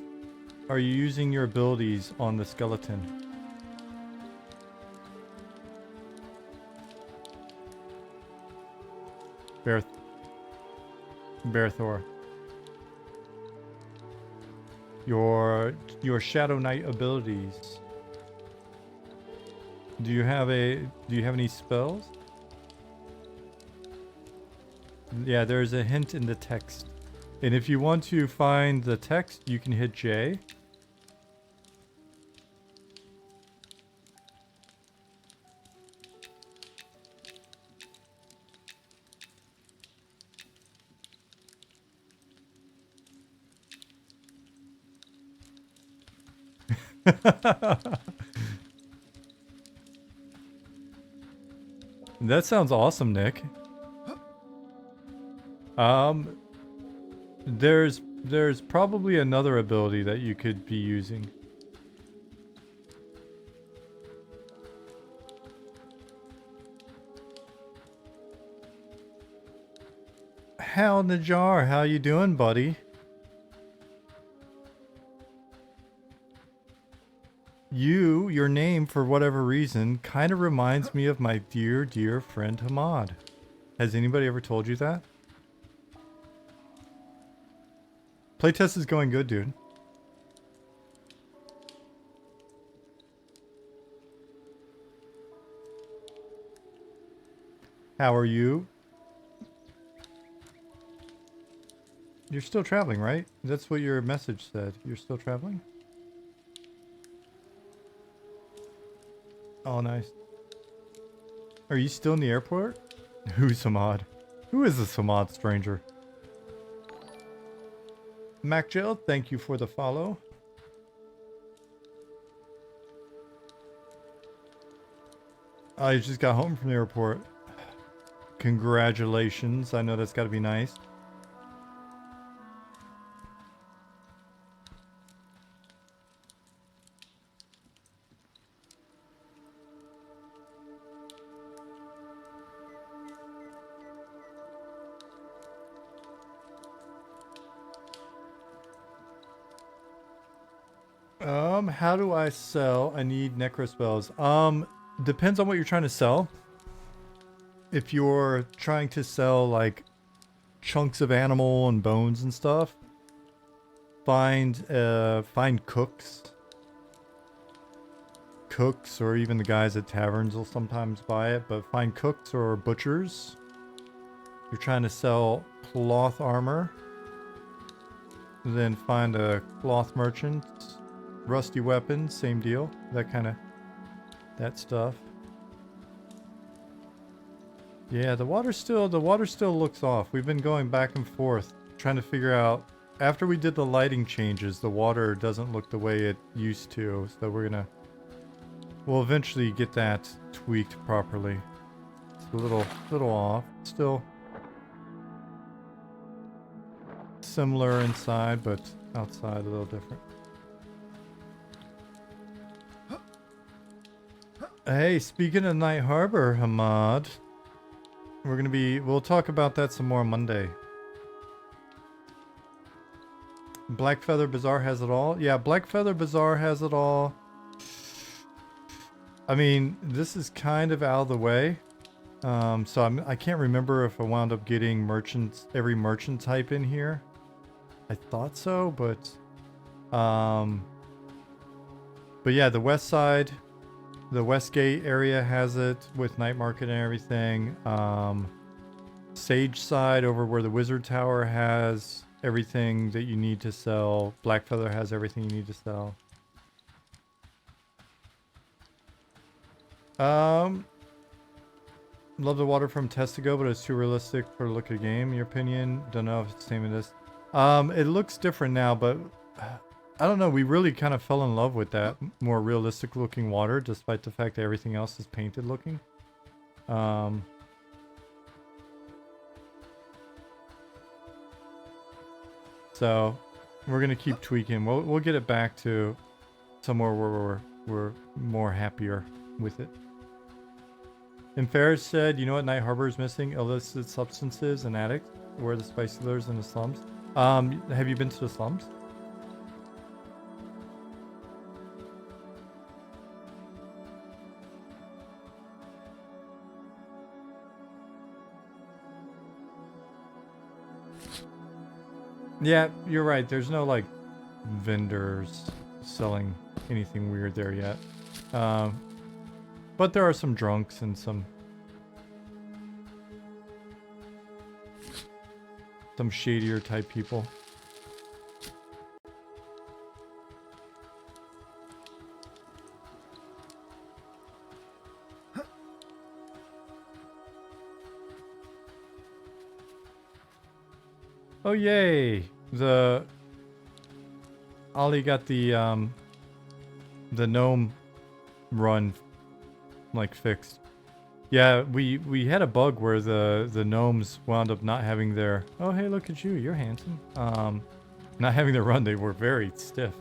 S1: your abilities on the skeleton? Bearthor. Your Shadow Knight abilities. Do you have any spells? Yeah, there's a hint in the text. And if you want to find the text, you can hit J. That sounds awesome, Nick. There's probably another ability that you could be using. Hal Najar, how you doing, buddy? Your name, for whatever reason, kind of reminds me of my dear friend Hamad. Has anybody ever told you that? Playtest is going good, dude. How are you? You're still traveling, right? That's what your message said. You're still traveling? Oh, nice. Are you still in the airport? Who's Samad? Who is the Samad stranger? MacJill, thank you for the follow. I just got home from the airport. Congratulations. I know that's got to be nice. How do I sell? I need necro spells. Depends on what you're trying to sell. If you're trying to sell like chunks of animal and bones and stuff, find cooks. Cooks, or even the guys at taverns will sometimes buy it, but find cooks or butchers. You're trying to sell cloth armor, then find a cloth merchant. Rusty weapons, same deal. That stuff. Yeah, the water still looks off. We've been going back and forth trying to figure out, after we did the lighting changes, the water doesn't look the way it used to, so we'll eventually get that tweaked properly. It's a little off. Still similar inside, but outside a little different. Hey, speaking of Night Harbor, Hamad, we'll talk about that some more Monday. Blackfeather Bazaar has it all? Yeah, Blackfeather Bazaar has it all. I mean, this is kind of out of the way. So I can't remember if I wound up getting every merchant type in here. I thought so, but yeah, the west side, the Westgate area has it with night market and everything. Sage side over where the Wizard Tower has everything that you need to sell. Blackfeather has everything you need to sell. Love the water from Testigo, but it's too realistic for a look at a game. Your opinion? Don't know if it's the same as this. It looks different now, but I don't know. We really kind of fell in love with that more realistic looking water, despite the fact that everything else is painted looking. So we're gonna keep tweaking. We'll get it back to somewhere where we're more happier with it. And Ferris said, you know what Night Harbor is missing? Illicit substances and addicts. Where are the spicy dealers in the slums? Have you been to the slums? Yeah, you're right. There's no like vendors selling anything weird there yet. But there are some drunks and some shadier type people. Oh yay! Ollie got the gnome run like fixed. Yeah, we had a bug where the gnomes wound up not having their, oh hey, look at you, you're handsome. Not having their run. They were very stiff.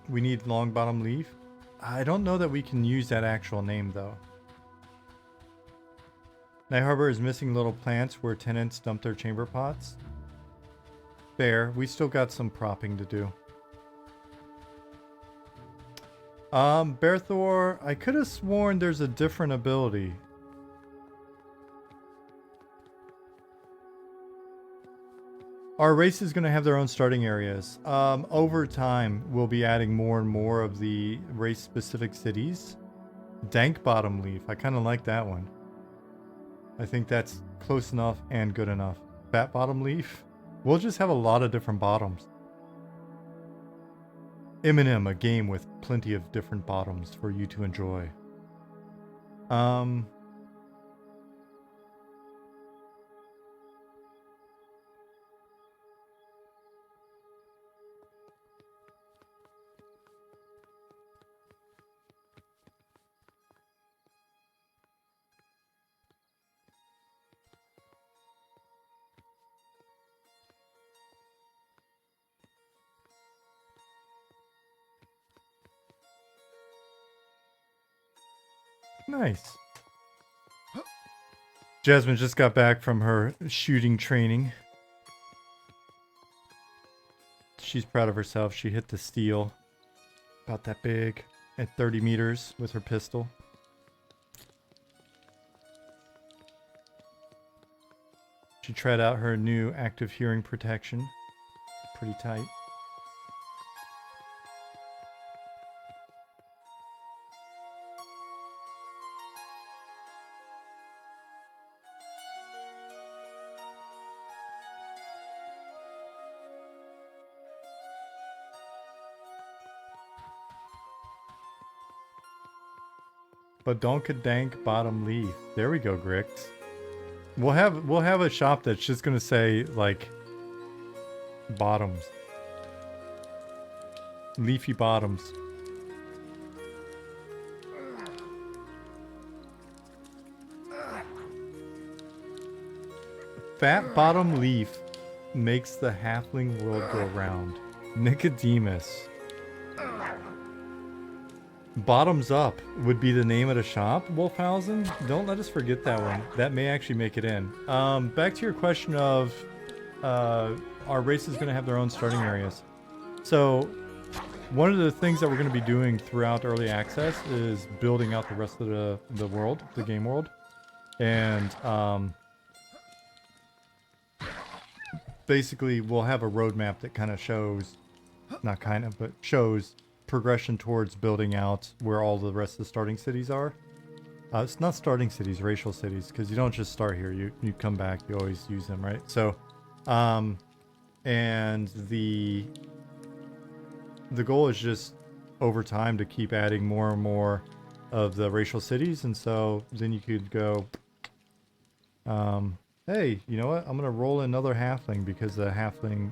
S1: We need long bottom leaf. I don't know that we can use that actual name though. Night Harbor is missing little plants where tenants dump their chamber pots. Fair. We still got some propping to do. Bearthor, I could have sworn there's a different ability. Our race is going to have their own starting areas. Over time, we'll be adding more and more of the race-specific cities. Dank Bottom Leaf. I kind of like that one. I think that's close enough and good enough. Fat bottom leaf. We'll just have a lot of different bottoms. M&M, a game with plenty of different bottoms for you to enjoy. Nice. Jasmine just got back from her shooting training. She's proud of herself. She hit the steel about that big at 30 meters with her pistol. She tried out her new active hearing protection. Pretty tight. Badonkadank bottom leaf. There we go, Grix. We'll have a shop that's just gonna say like bottoms. Leafy bottoms. Fat bottom leaf makes the halfling world go round. Nicodemus. Bottoms Up would be the name of the shop, Wolfhausen. Don't let us forget that one. That may actually make it in. Back to your question of are races going to have their own starting areas? So one of the things that we're going to be doing throughout early access is building out the rest of the world, the game world. And basically we'll have a roadmap that kind of shows, not kind of, but shows progression towards building out where all the rest of the starting cities are. It's not starting cities, racial cities, because you don't just start here. You come back, you always use them, right? So, and the goal is just over time to keep adding more and more of the racial cities, and so then you could go, hey, you know what? I'm gonna roll another halfling because the halfling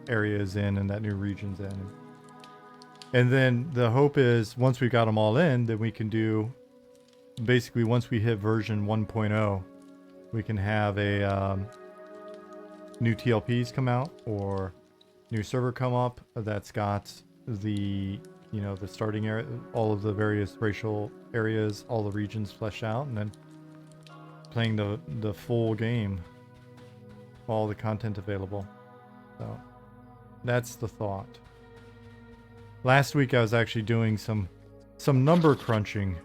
S1: area is in and that new region's in. And then the hope is once we got them all in, then we can do, basically once we hit version 1.0, we can have a new TLPs come out or new server come up that's got the, you know, the starting area, all of the various racial areas, all the regions fleshed out, and then playing the full game, all the content available. So that's the thought. Last week I was actually doing some number crunching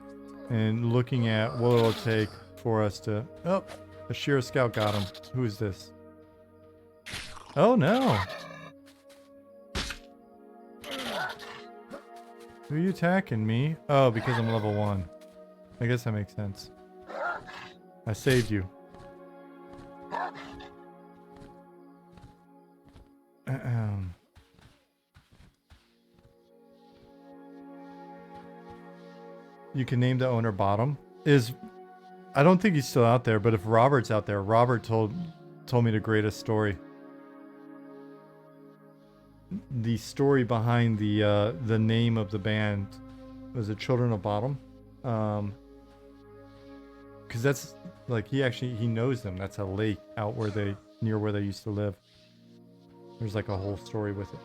S1: and looking at what it'll take for us to... Oh, a Shira Scout got him. Who is this? Oh no! Who are you attacking me? Oh, because I'm level 1. I guess that makes sense. I saved you. You can name the owner Bottom. I don't think he's still out there, but if Robert's out there, Robert told me the greatest story. The story behind the name of the band was it Children of Bottom? Because that's like he knows them. That's a lake out near where they used to live. There's like a whole story with it.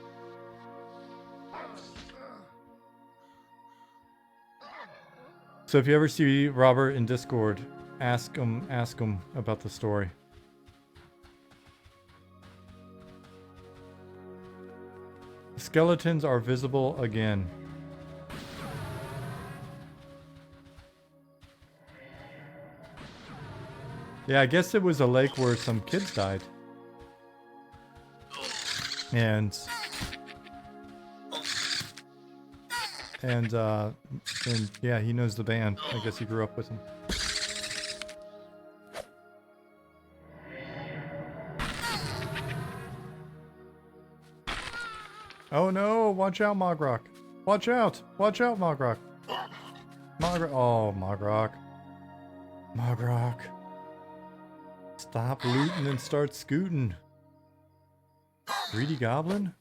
S1: So if you ever see Robert in Discord, ask him about the story. Skeletons are visible again. Yeah, I guess it was a lake where some kids died. And yeah, he knows the band. I guess he grew up with them. Oh no, watch out, Mogrock. Watch out. Watch out, Mogrock. Oh, Mogrock. Mogrock. Stop looting and start scooting. Greedy goblin?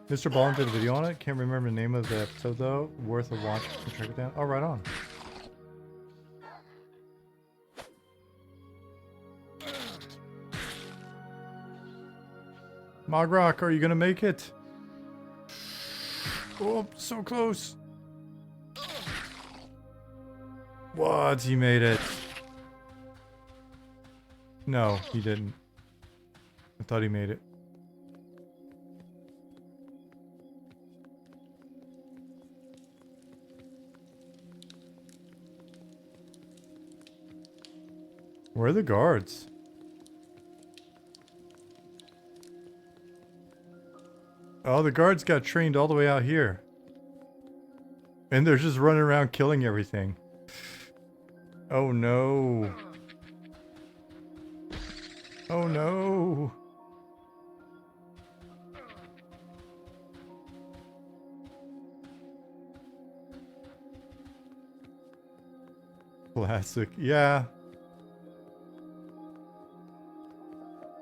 S1: Mr. Ballin did a video on it. Can't remember the name of the episode though. Worth a watch to track it down. Oh, right on. Mogrock, are you gonna make it? Oh, so close. What? He made it. No, he didn't. I thought he made it. Where are the guards? Oh, the guards got trained all the way out here. And they're just running around killing everything. Oh no. Oh no. Classic. Yeah.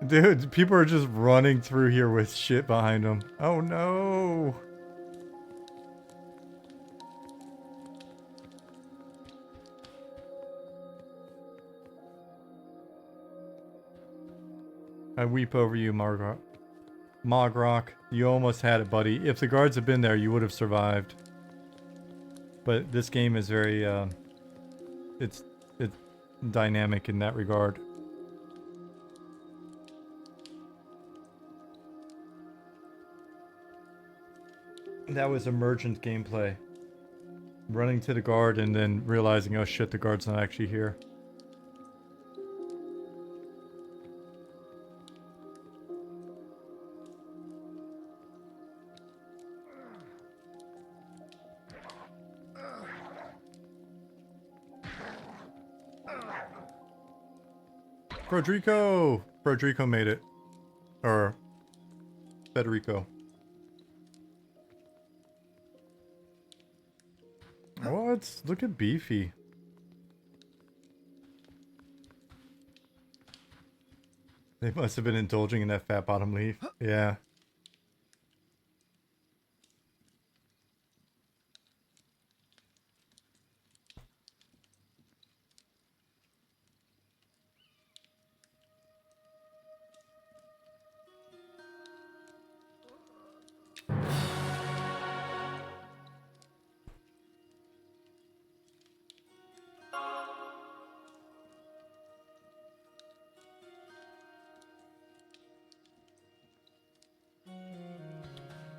S1: Dude, people are just running through here with shit behind them. Oh no. I weep over you, Mogrock. Mogrock, you almost had it, buddy. If the guards had been there, you would have survived. But this game is very, it's dynamic in that regard. That was emergent gameplay. Running to the guard and then realizing, oh shit, the guard's not actually here. Frederico! Frederico made it. Or Federico. What? Look at Beefy. They must have been indulging in that fat bottom leaf. Yeah.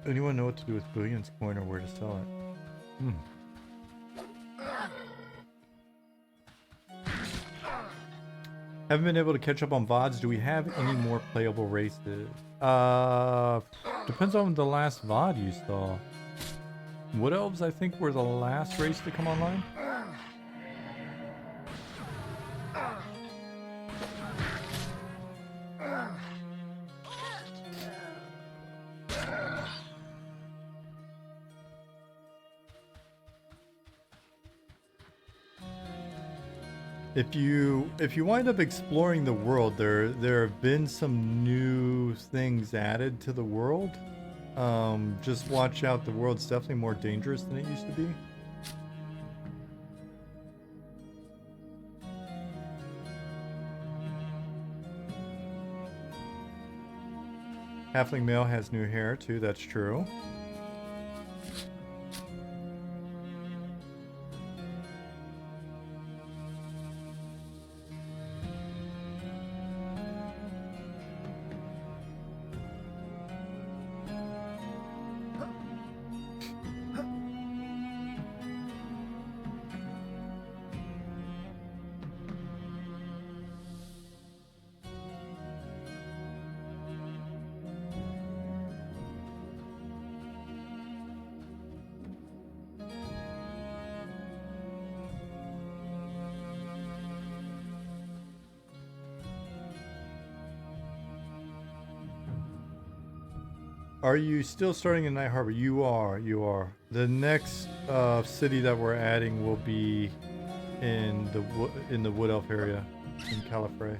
S1: Anyone know what to do with Billion's coin or where to sell it? Haven't been able to catch up on VODs. Do we have any more playable races? Depends on the last VOD you saw. Wood Elves, I think, were the last race to come online. If you wind up exploring the world, there have been some new things added to the world. Just watch out, the world's definitely more dangerous than it used to be. Halfling male has new hair too, that's true. Are you still starting in Night Harbor? You are. You are. The next city that we're adding will be in the Wood Elf area in Califrey.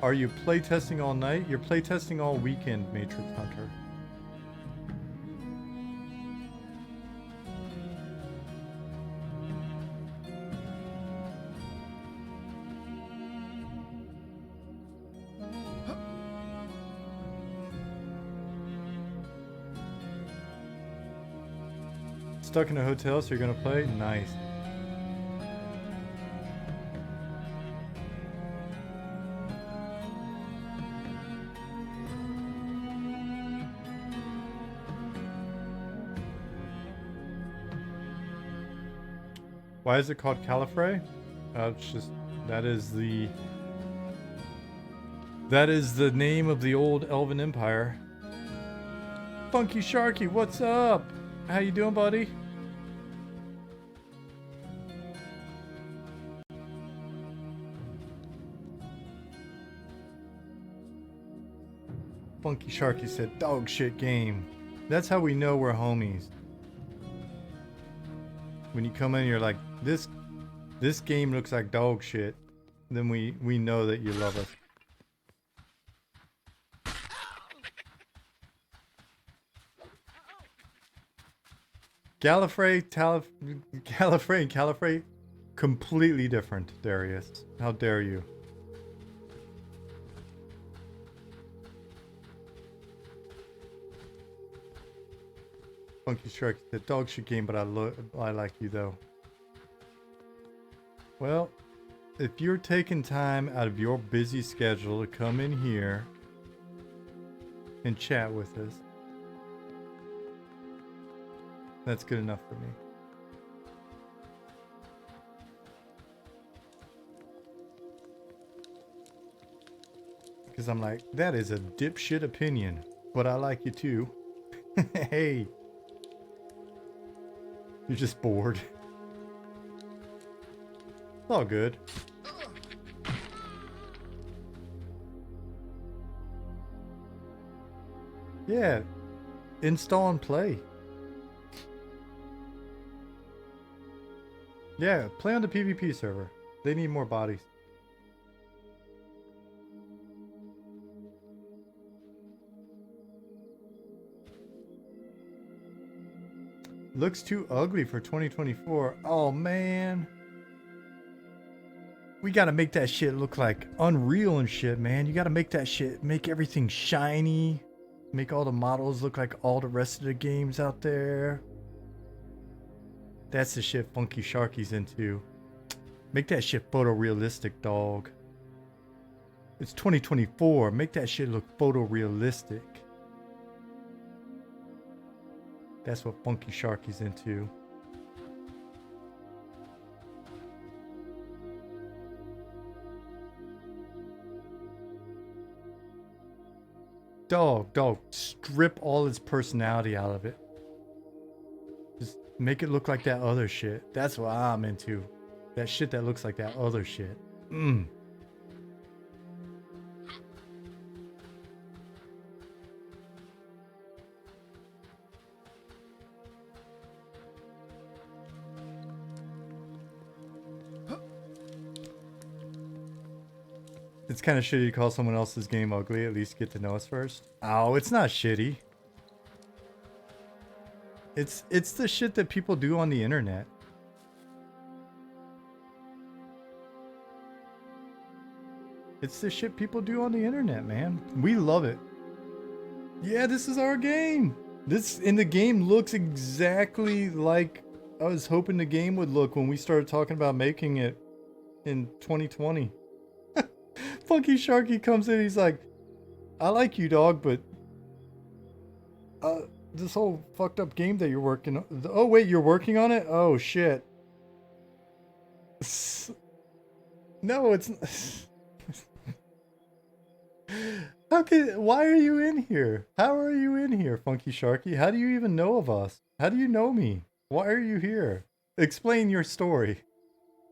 S1: Are you playtesting all night? You're playtesting all weekend, Matrix Hunter. Stuck in a hotel, so you're gonna play? Nice. Why is it called Califrey? It's just that is the name of the old Elven Empire. Funky Sharky, what's up? How you doing, buddy? Funky Sharky said, dog shit game. That's how we know we're homies. When you come in, you're like, this game looks like dog shit. Then we know that you love us. Gallifrey and Califrey, completely different, Darius. How dare you? Funky Shark, the dog shit game, but I like you though. Well, if you're taking time out of your busy schedule to come in here and chat with us, that's good enough for me. Because I'm like, that is a dipshit opinion, but I like you too. Hey. You're just bored. It's all good. Yeah. Install and play. Yeah, play on the PvP server. They need more bodies. Looks too ugly for 2024. Oh man. We gotta make that shit look like Unreal and shit, man. You gotta make that shit, make everything shiny. Make all the models look like all the rest of the games out there. That's the shit Funky Sharky's into. Make that shit photorealistic, dog. It's 2024. Make that shit look photorealistic. That's what Funky Sharky's into. Dog, strip all its personality out of it. Just make it look like that other shit. That's what I'm into. That shit that looks like that other shit. It's kind of shitty to call someone else's game ugly. At least get to know us first. Oh, it's not shitty. It's the shit that people do on the internet. It's the shit people do on the internet, man. We love it. Yeah, this is our game. The game looks exactly like I was hoping the game would look when we started talking about making it in 2020. Funky Sharky comes in, he's like, I like you, dog, but this whole fucked up game that you're working on. Oh wait, you're working on it? Oh shit. No, it's why are you in here? How are you in here, Funky Sharky? How do you even know of us? How do you know me? Why are you here? Explain your story.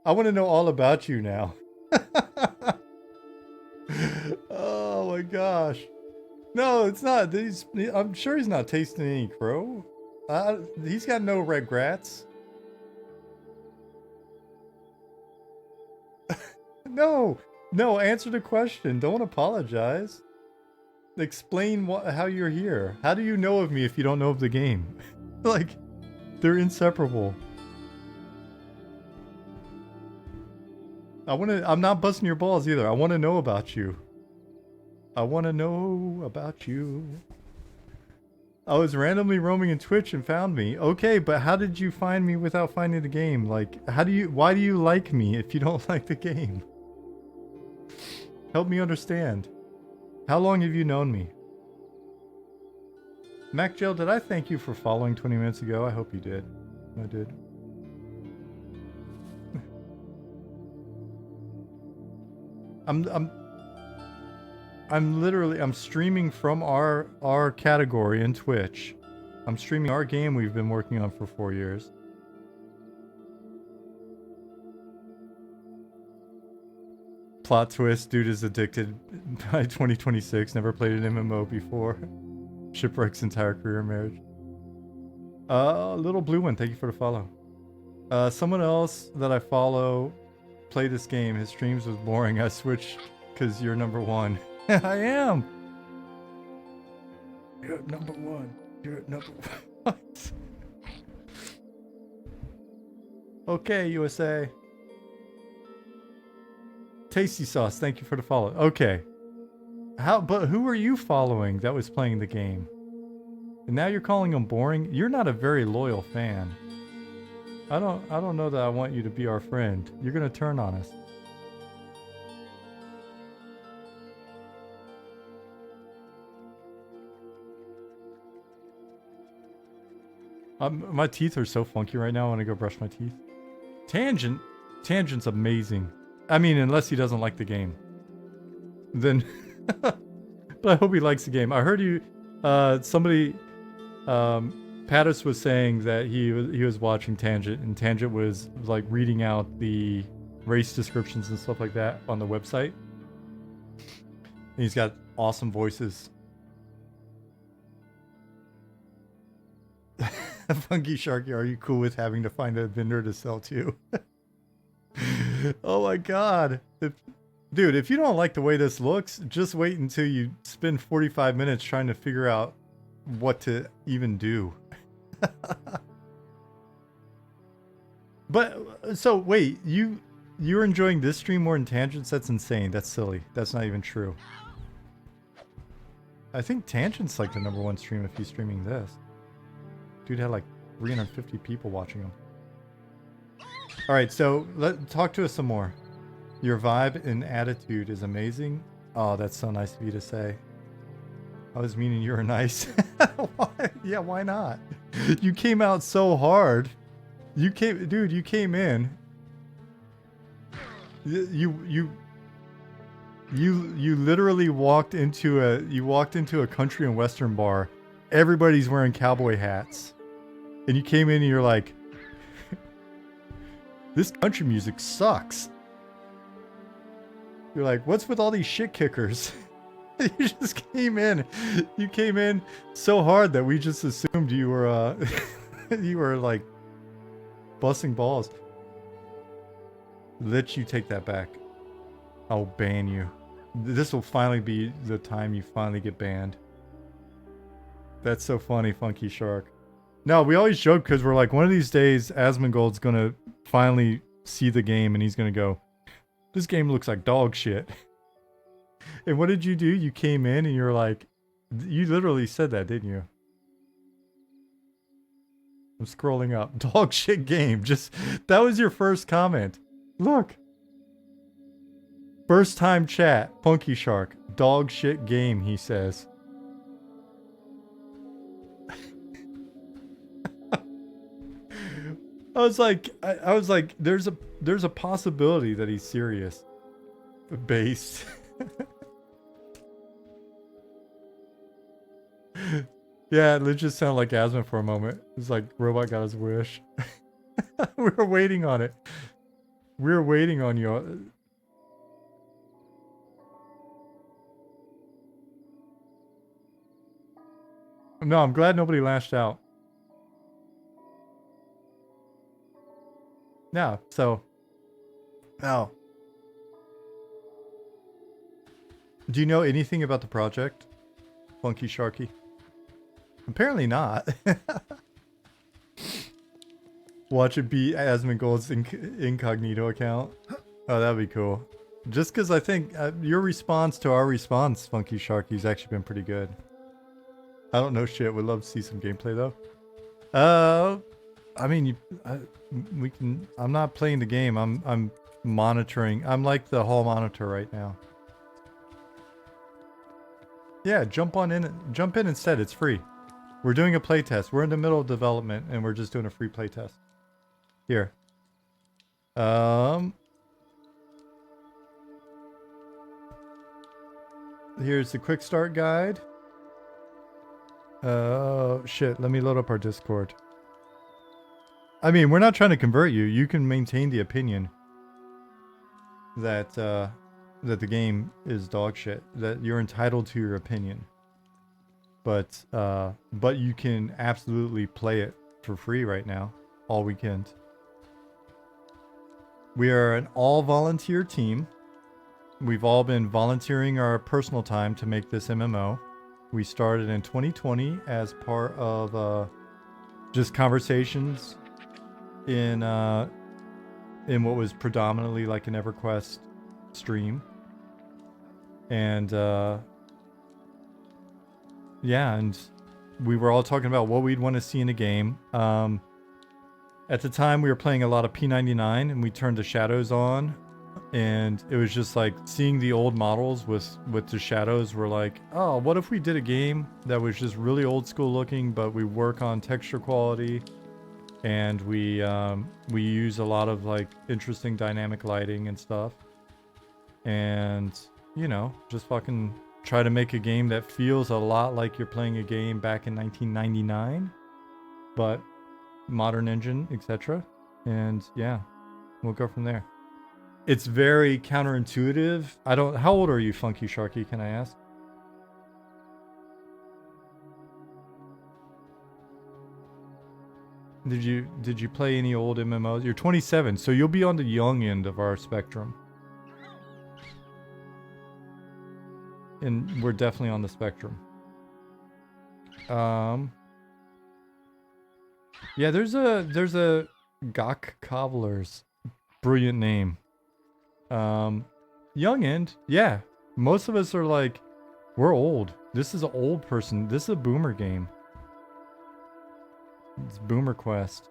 S1: I want to know all about you now. Oh my gosh. No, it's not. I'm sure he's not tasting any crow. He's got no regrets. No, no, answer the question. Don't apologize. Explain how you're here. How do you know of me if you don't know of the game? Like, they're inseparable. I'm not busting your balls either. I want to know about you. I want to know about you. I was randomly roaming in Twitch and found me. Okay, but how did you find me without finding the game? Like, why do you like me if you don't like the game? Help me understand. How long have you known me? Mac Jill, did I thank you for following 20 minutes ago? I hope you did. I did. I'm streaming from our category in Twitch. I'm streaming our game we've been working on for 4 years. Plot twist, dude is addicted by 2026, never played an MMO before. Shipwreck's entire career in marriage. Little blue one, thank you for the follow. Someone else that I follow played this game. His streams was boring. I switched because you're number one. I am. You're number one. You're number one. Okay, USA. Tasty Sauce, thank you for the follow. Okay. But who are you following that was playing the game? And now you're calling them boring? You're not a very loyal fan. I don't know that I want you to be our friend. You're gonna turn on us. My teeth are so funky right now. I want to go brush my teeth. Tangent's amazing. I mean, unless he doesn't like the game. Then... But I hope he likes the game. I heard you... somebody... Pattis was saying that he was watching Tangent, and Tangent was, like, reading out the race descriptions and stuff like that on the website. And he's got awesome voices. Funky Sharky, are you cool with having to find a vendor to sell to? Oh my god. Dude, if you don't like the way this looks, just wait until you spend 45 minutes trying to figure out what to even do. But, so wait, you're enjoying this stream more than Tangents? That's insane. That's silly. That's not even true. I think Tangent's like the #1 stream if he's streaming this. Dude had like 350 people watching him. Alright, so talk to us some more. Your vibe and attitude is amazing. Oh, that's so nice of you to say. I was meaning you were nice. Why? Yeah, why not? You came out so hard. Dude, you came in. You literally walked into a country and western bar. Everybody's wearing cowboy hats. And you came in and you're like, this country music sucks. You're like, what's with all these shit kickers? You just came in. You came in so hard that we just assumed you were you were like busting balls. Let you take that back. I'll ban you. This will finally be the time you finally get banned. That's so funny, Funky Shark. No, we always joke because we're like, one of these days, Asmongold's gonna finally see the game and he's gonna go, this game looks like dog shit. And what did you do? You came in and you're like, you literally said that, didn't you? I'm scrolling up. Dog shit game. That was your first comment. Look. First time chat. Funky Shark. Dog shit game, he says. I was like, there's a possibility that he's serious. Based. Yeah, it just sounded like Asma for a moment. It's like robot got his wish. We were waiting on it. We were waiting on you. No, I'm glad nobody lashed out. Yeah, so. Oh. Do you know anything about the project, Funky Sharky? Apparently not. Watch it be Asmongold's incognito account. Oh, that'd be cool. Just because I think your response to our response, Funky Sharky's actually been pretty good. I don't know shit. Would love to see some gameplay though. I mean, we can. I'm not playing the game. I'm monitoring. I'm like the hall monitor right now. Yeah, jump in instead. It's free. We're doing a playtest. We're in the middle of development and we're just doing a free playtest. Here. Here's the quick start guide. Oh shit, let me load up our Discord. I mean, we're not trying to convert you. You can maintain the opinion that that the game is dog shit. That you're entitled to your opinion. But you can absolutely play it for free right now, all weekend. We are an all-volunteer team. We've all been volunteering our personal time to make this MMO. We started in 2020 as part of just conversations in what was predominantly like an EverQuest stream. And yeah, and we were all talking about what we'd want to see in a game. At the time, we were playing a lot of P99, and we turned the shadows on, and it was just like seeing the old models with the shadows. We're like, oh, what if we did a game that was just really old school looking, but we work on texture quality, and we use a lot of like interesting dynamic lighting and stuff, and you know, just fucking try to make a game that feels a lot like you're playing a game back in 1999, but modern engine, etc. And yeah, we'll go from there. It's very counterintuitive. How old are you, Funky Sharky, can I ask? Did you play any old MMOs? You're 27, so you'll be on the young end of our spectrum. And we're definitely on the spectrum. Yeah, there's a Gok Cobblers. Brilliant name. Young end. Yeah. Most of us are like, we're old. This is an old person. This is a boomer game. It's Boomer Quest.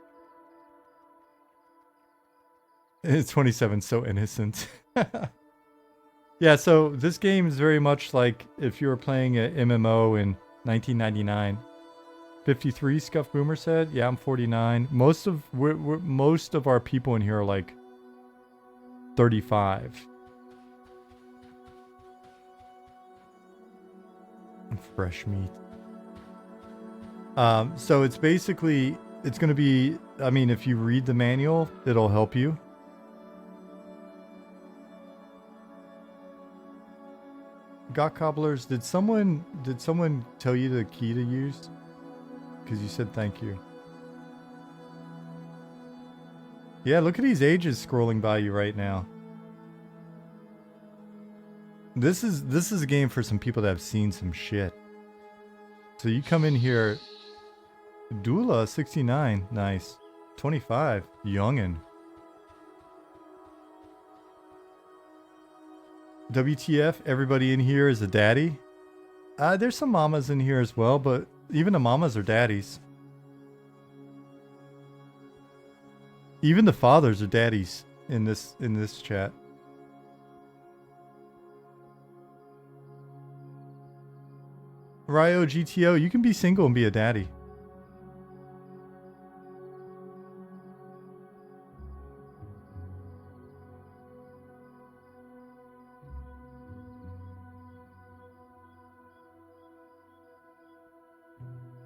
S1: It's 27, so innocent. Yeah, so this game is very much like if you were playing an MMO in 1999. 53, Scuff Boomer said. Yeah, I'm 49. Most of our people in here are like 35. Fresh meat. So it's basically, it's going to be, I mean, if you read the manual, it'll help you. Got Cobblers, did someone tell you the key to use? Because you said thank you. Yeah, look at these ages scrolling by you right now. This is a game for some people that have seen some shit. So you come in here, Dula 69, nice. 25, youngin. WTF, everybody in here is a daddy. There's some mamas in here as well, but even the mamas are daddies. Even the fathers are daddies in this chat. Ryo GTO, you can be single and be a daddy.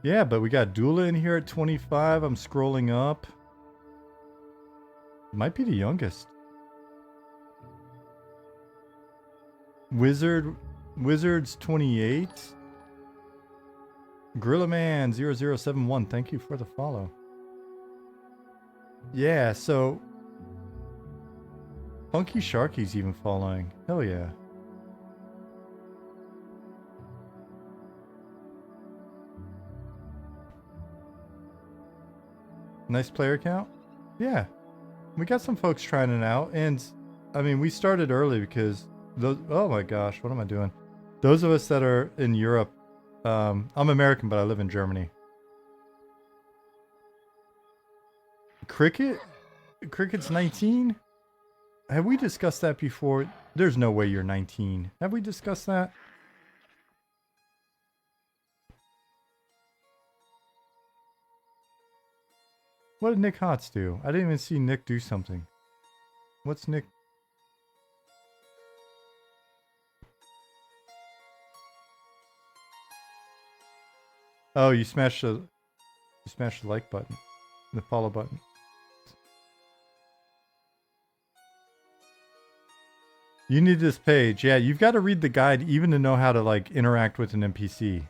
S1: Yeah, but we got Dula in here at 25. I'm scrolling up. Might be the youngest. Wizard's 28. Gorilla Man 0071, thank you for the follow. Yeah, so Funky Sharky's even following. Hell yeah. Nice player count? Yeah. We got some folks trying it out, and I mean, we started early because those, oh my gosh, what am I doing? Those of us that are in Europe, I'm American, but I live in Germany. Cricket's 19? Have we discussed that before? There's no way you're 19. Have we discussed that? What did Nick Hotz do? I didn't even see Nick do something. What's Nick? Oh, you smashed the like button, the follow button. You need this page. Yeah, you've got to read the guide even to know how to like interact with an NPC.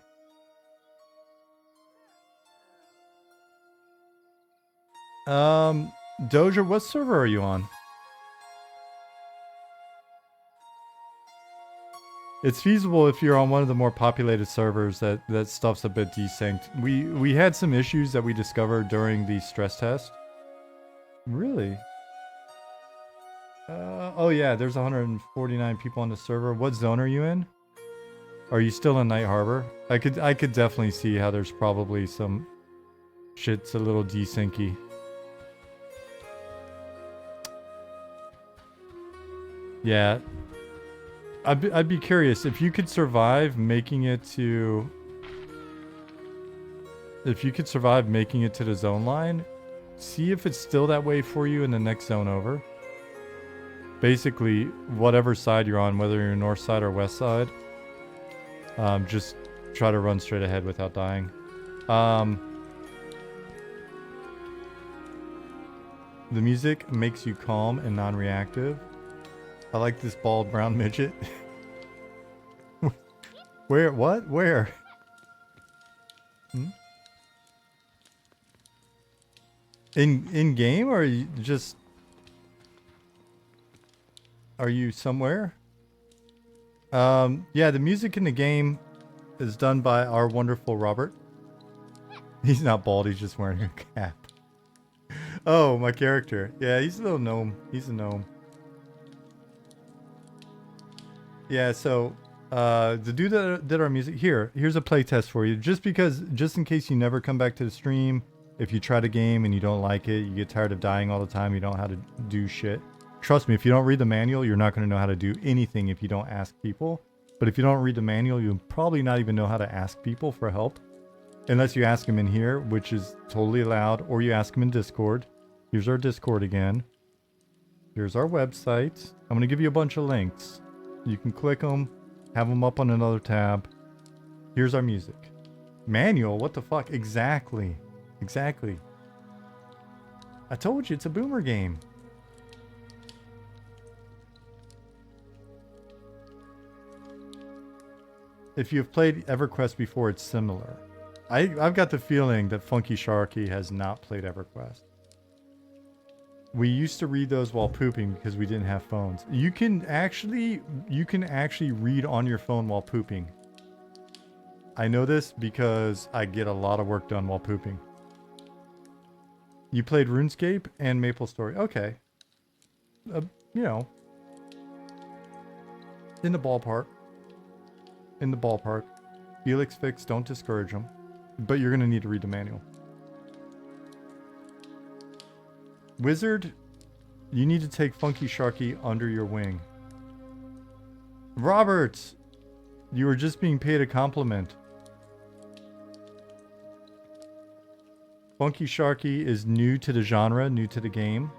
S1: Doja, what server are you on? It's feasible if you're on one of the more populated servers that stuff's a bit desynced. We had some issues that we discovered during the stress test. Really? Oh yeah, there's 149 people on the server. What zone are you in? Are you still in Night Harbor? I could definitely see how there's probably some shit's a little desyncy. Yeah. I'd be curious if you could survive making it to the zone line. See if it's still that way for you in the next zone over. Basically, whatever side you're on, whether you're north side or west side, just try to run straight ahead without dying. The music makes you calm and non-reactive. I like this bald brown midget. Where? What? Where? Hmm? In game, or are you just? Are you somewhere? Yeah, the music in the game is done by our wonderful Robert. He's not bald. He's just wearing a cap. Oh, my character. Yeah, he's a little gnome. He's a gnome. Yeah, so the dude that did our music, here's a playtest for you. Just in case you never come back to the stream, if you try the game and you don't like it, you get tired of dying all the time, you don't know how to do shit. Trust me, if you don't read the manual, you're not going to know how to do anything if you don't ask people. But if you don't read the manual, you'll probably not even know how to ask people for help. Unless you ask them in here, which is totally allowed, or you ask them in Discord. Here's our Discord again. Here's our website. I'm going to give you a bunch of links. You can click them, have them up on another tab. Here's our music. Manual? What the fuck? Exactly. Exactly. I told you, it's a boomer game. If you've played EverQuest before, it's similar. I've got the feeling that Funky Sharky has not played EverQuest. We used to read those while pooping because we didn't have phones. You can actually read on your phone while pooping. I know this because I get a lot of work done while pooping. You played RuneScape and MapleStory. Okay. You know. In the ballpark. In the ballpark. Felix Fix, don't discourage them. But you're going to need to read the manual. Wizard, you need to take Funky Sharky under your wing. Robert, you were just being paid a compliment. Funky Sharky is new to the genre, new to the game.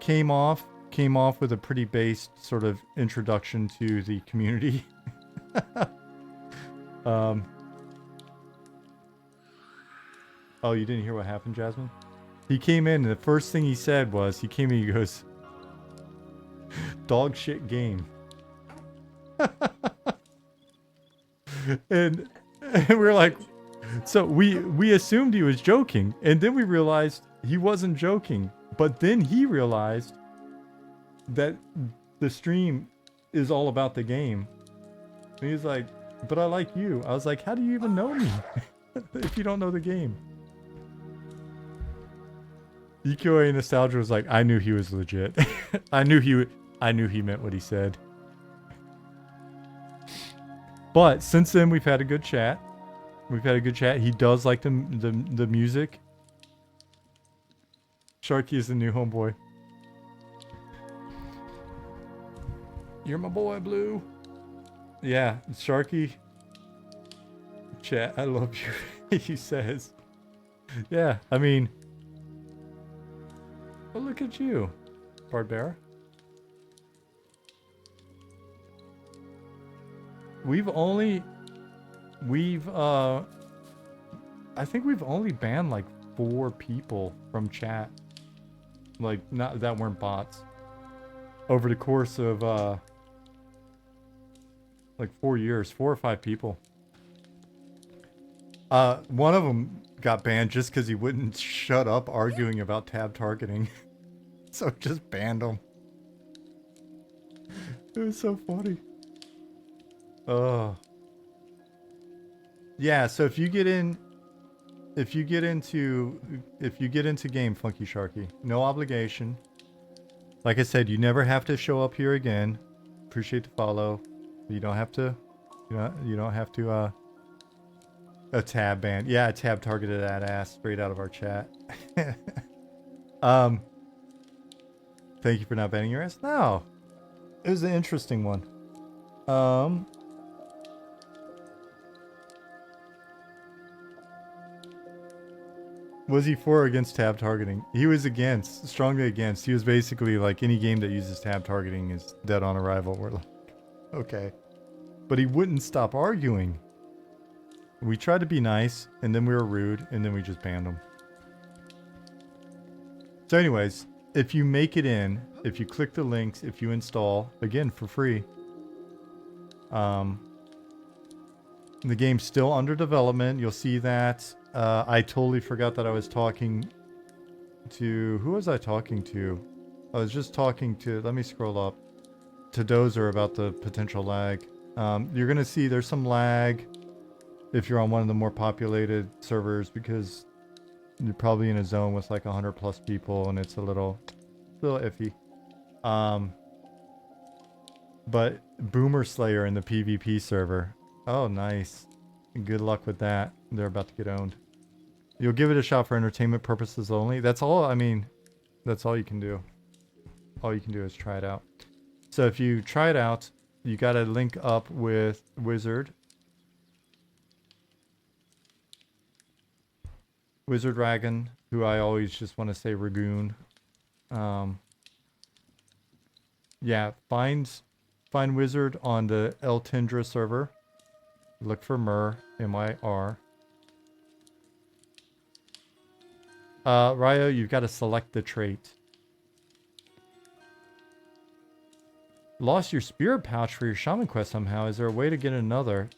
S1: Came off with a pretty based sort of introduction to the community. Oh, you didn't hear what happened, Jasmine? He came in and the first thing he said was, he goes, dog shit game. and we're like, So we assumed he was joking, and then we realized he wasn't joking. But then he realized that the stream is all about the game. And he's like, but I like you. I was like, how do you even know me if you don't know the game? EQA Nostalgia was like, I knew he was legit. I knew he meant what he said. But since then, we've had a good chat. He does like the music. Sharky is the new homeboy. You're my boy, Blue. Yeah, Sharky. Chat, I love you. He says. Yeah, I mean. Well, look at you, Barbara. I think we've only banned like 4 people from chat. Like, not that weren't bots. Over the course of like 4 years, 4 or 5 people. One of them got banned just because he wouldn't shut up arguing about tab targeting. So just banned him. It was so funny. Yeah, so if you get into game, Funky Sharky, no obligation. Like I said, you never have to show up here again. Appreciate the follow. You don't have to a tab ban. Yeah, a tab targeted that ass straight out of our chat. Thank you for not banning your ass. No. It was an interesting one. Was he for or against tab targeting? He was against, strongly against. He was basically like, any game that uses tab targeting is dead on arrival. We're like, okay. But he wouldn't stop arguing. We tried to be nice, and then we were rude, and then we just banned him. So anyways, if you make it in, if you click the links, if you install, again, for free, the game's still under development. You'll see that. I totally forgot that I was talking to... Who was I talking to? I was just talking to... Let me scroll up. To Dozer about the potential lag. You're going to see there's some lag if you're on one of the more populated servers, because you're probably in a zone with like 100 plus people and it's a little iffy. But Boomer Slayer in the PvP server. Oh, nice. Good luck with that. They're about to get owned. You'll give it a shot for entertainment purposes only. That's all, I mean, that's all you can do. All you can do is try it out. So if you try it out, you got to link up with Wizard. Wizard Dragon, who I always just want to say Ragoon. Yeah, find Wizard on the El Tindra server. Look for Myr, M-Y-R. Ryo, you've got to select the trait. Lost your spirit pouch for your shaman quest somehow. Is there a way to get another?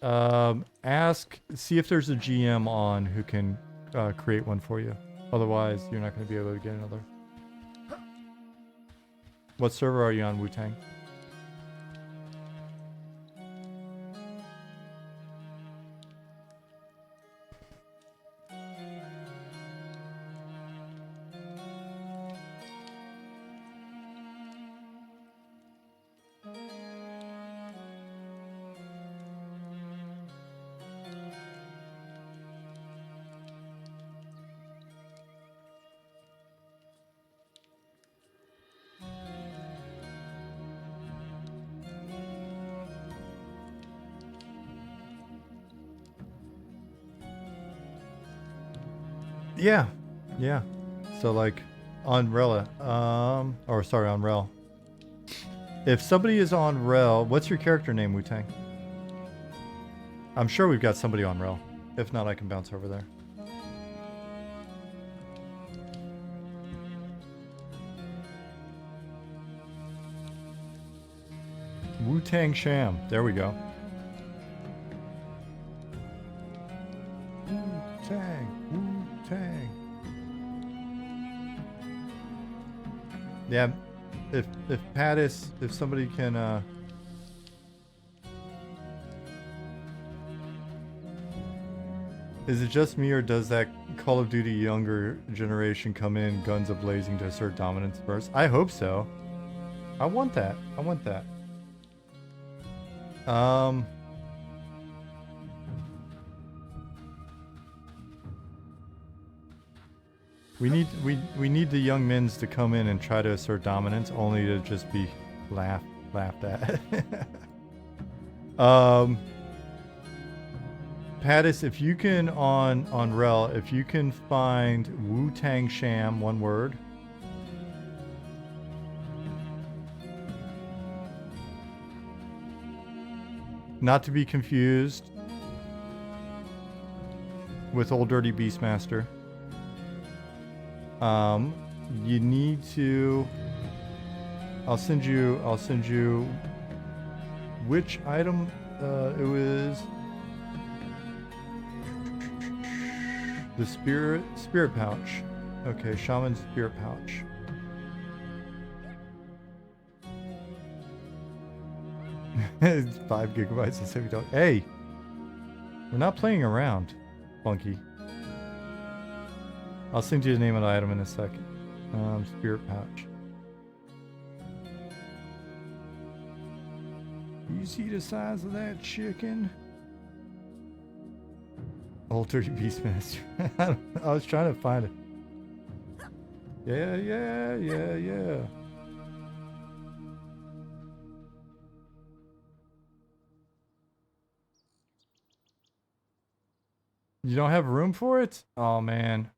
S1: See if there's a GM on who can create one for you. Otherwise, you're not going to be able to get another. What server are you on, Wu-Tang? Yeah. So like on Rel, on Rel. If somebody is on Rel, what's your character name, Wu-Tang? I'm sure we've got somebody on Rel. If not, I can bounce over there. Wu-Tang Sham. There we go. Yeah, if Pattis, if somebody can is it just me, or does that Call of Duty younger generation come in guns a-blazing to assert dominance first? I hope so. I want that. I want that. We need the young mins to come in and try to assert dominance, only to just be laughed at. Pattis, if you can on Rel, if you can find Wu-Tang Sham, one word. Not to be confused with Old Dirty Beastmaster. You need to. I'll send you. Which item? It was the spirit pouch. Okay, Shaman's spirit pouch. It's 5 gigabytes of $70. Hey, we're not playing around, Funky. I'll send you the name of the item in a second. Spirit pouch. You see the size of that chicken? Old Dirty Beastmaster. I was trying to find it. Yeah. You don't have room for it? Oh, man.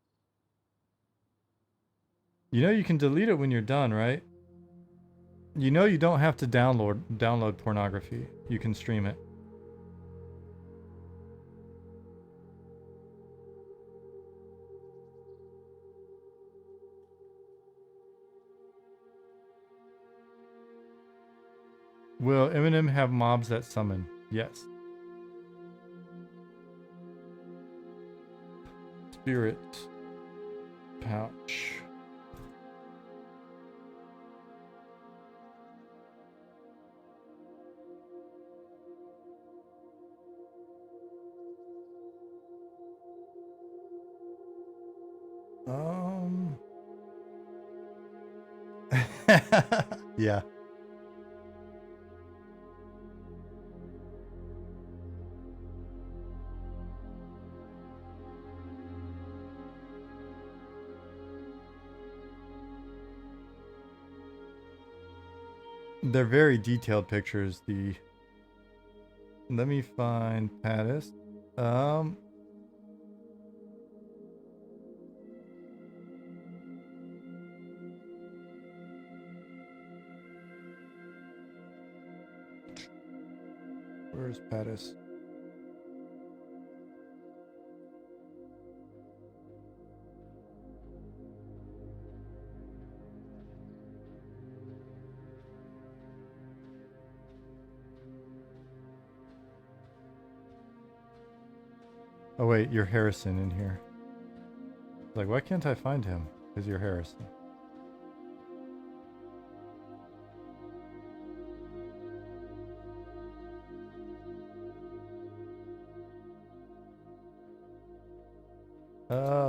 S1: You know you can delete it when you're done, right? You know you don't have to download pornography. You can stream it. Will Eminem have mobs that summon? Yes. Spirit pouch. Yeah. They're very detailed pictures. Let me find Pattis. Where's Pattis? Oh wait, you're Harrison in here. Like, why can't I find him? Because you're Harrison.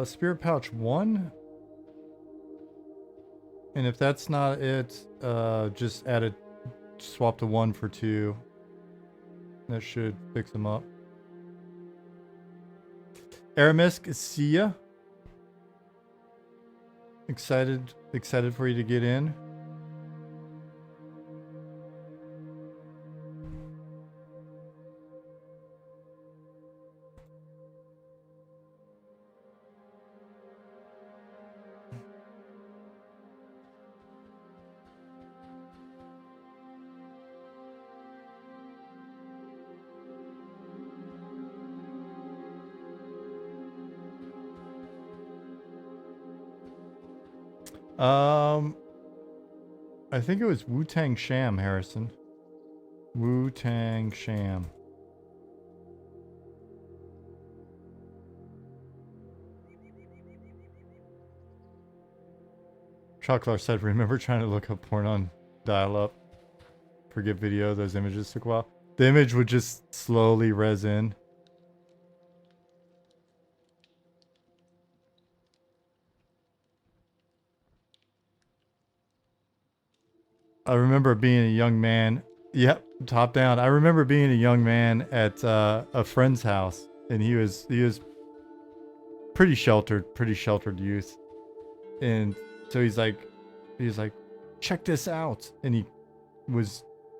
S1: Spirit pouch 1. And if that's not it, just swap to 1 for 2. That should fix them up. Aramisk, see ya. Excited for you to get in. I think it was Wu-Tang Sham, Harrison. Wu-Tang Sham. Chocolate said, remember trying to look up porn on dial-up? Forget video, those images took a while. The image would just slowly res in. I remember being a young man. Yep, top down. I remember being a young man at a friend's house, and he was pretty sheltered youth. And so he's like, check this out. And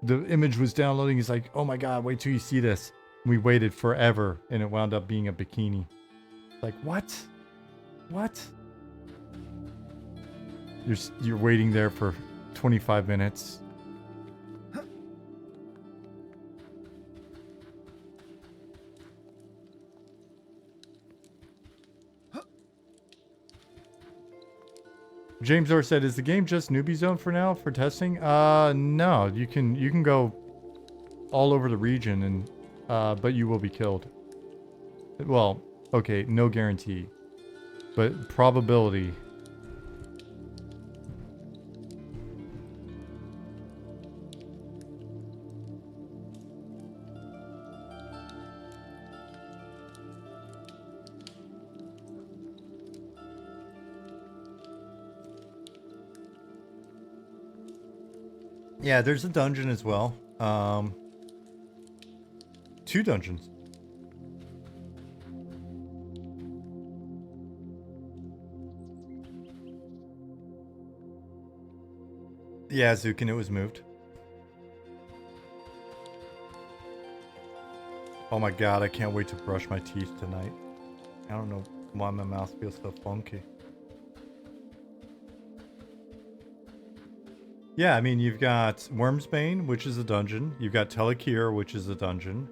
S1: the image was downloading. He's like, oh my God, wait till you see this. We waited forever, and it wound up being a bikini. Like, what? What? You're waiting there for 25 minutes. James Orr said, is the game just newbie zone for now for testing? No, you can go all over the region, and but you will be killed. Well, okay, no guarantee, but probability. Yeah, there's a dungeon as well. 2 dungeons. Yeah, Zukin, it was moved. Oh my God, I can't wait to brush my teeth tonight. I don't know why my mouth feels so funky. Yeah, I mean, you've got Wormsbane, which is a dungeon. You've got Telekir, which is a dungeon.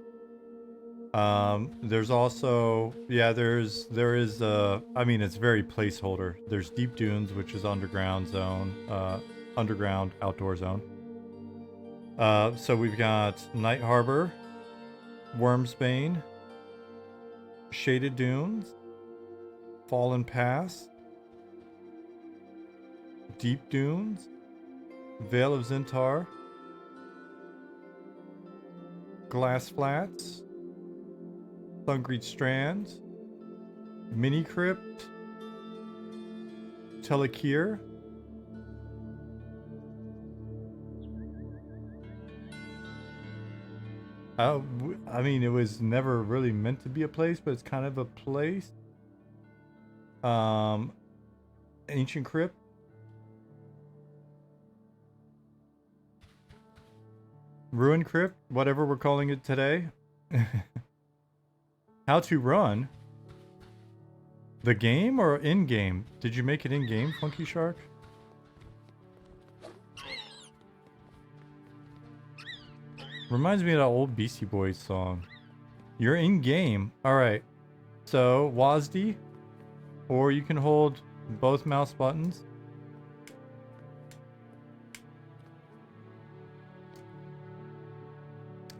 S1: There's also, yeah, there is, I mean, it's very placeholder. There's Deep Dunes, which is underground zone, underground outdoor zone. So we've got Night Harbor, Wormsbane, Shaded Dunes, Fallen Pass, Deep Dunes, Vale of Zintar, Glass Flats, Thungreed Strands, Mini Crypt, Telekir, I mean, it was never really meant to be a place, but it's kind of a place. Ancient Crypt, Ruin Crypt, whatever we're calling it today. How to run? The game or in-game? Did you make it in-game, Funky Shark? Reminds me of that old Beastie Boys song. You're in-game. Alright. So, WASD. Or you can hold both mouse buttons.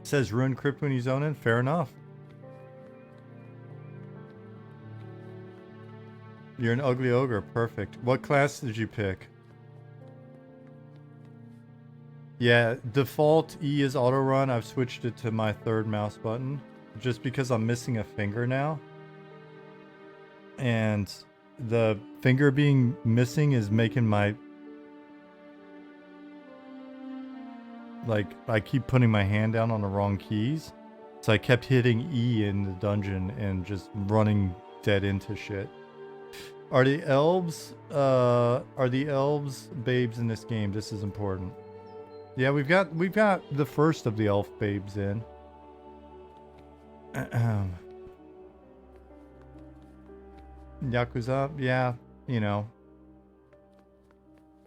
S1: Says Ruin Crypt when you zone in. Fair enough. You're an ugly ogre. Perfect. What class did you pick? Yeah, default E is auto run. I've switched it to my 3rd mouse button just because I'm missing a finger now. And the finger being missing is making my... Like, I keep putting my hand down on the wrong keys. So I kept hitting E in the dungeon and just running dead into shit. Are the elves babes in this game? This is important. Yeah, we've got the first of the elf babes in. Yakuza, yeah, you know.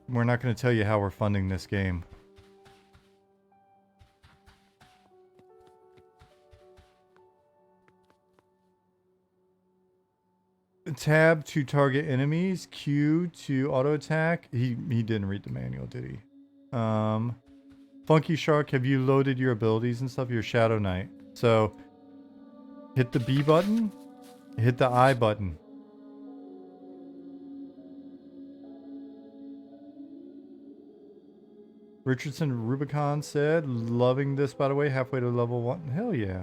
S1: We're not going to tell you how we're funding this game. Tab to target enemies, Q to auto attack. He didn't read the manual, did he? Funky Shark, have you loaded your abilities and stuff? Your Shadow Knight. So hit the B button, hit the I button. Richardson Rubicon said, loving this, by the way, halfway to level 1. Hell yeah.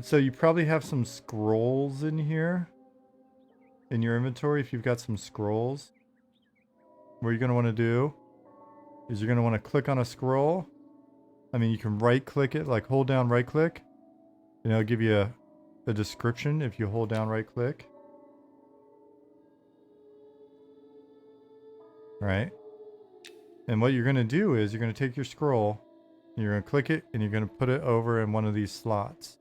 S1: So you probably have some scrolls in here in your inventory. If you've got some scrolls, what you're going to want to do is you're going to want to click on a scroll. I mean, you can right click it, like hold down right click, and it'll give you a description if you hold down right click. Right? And what you're going to do is you're going to take your scroll, and you're going to click it, and you're going to put it over in one of these slots.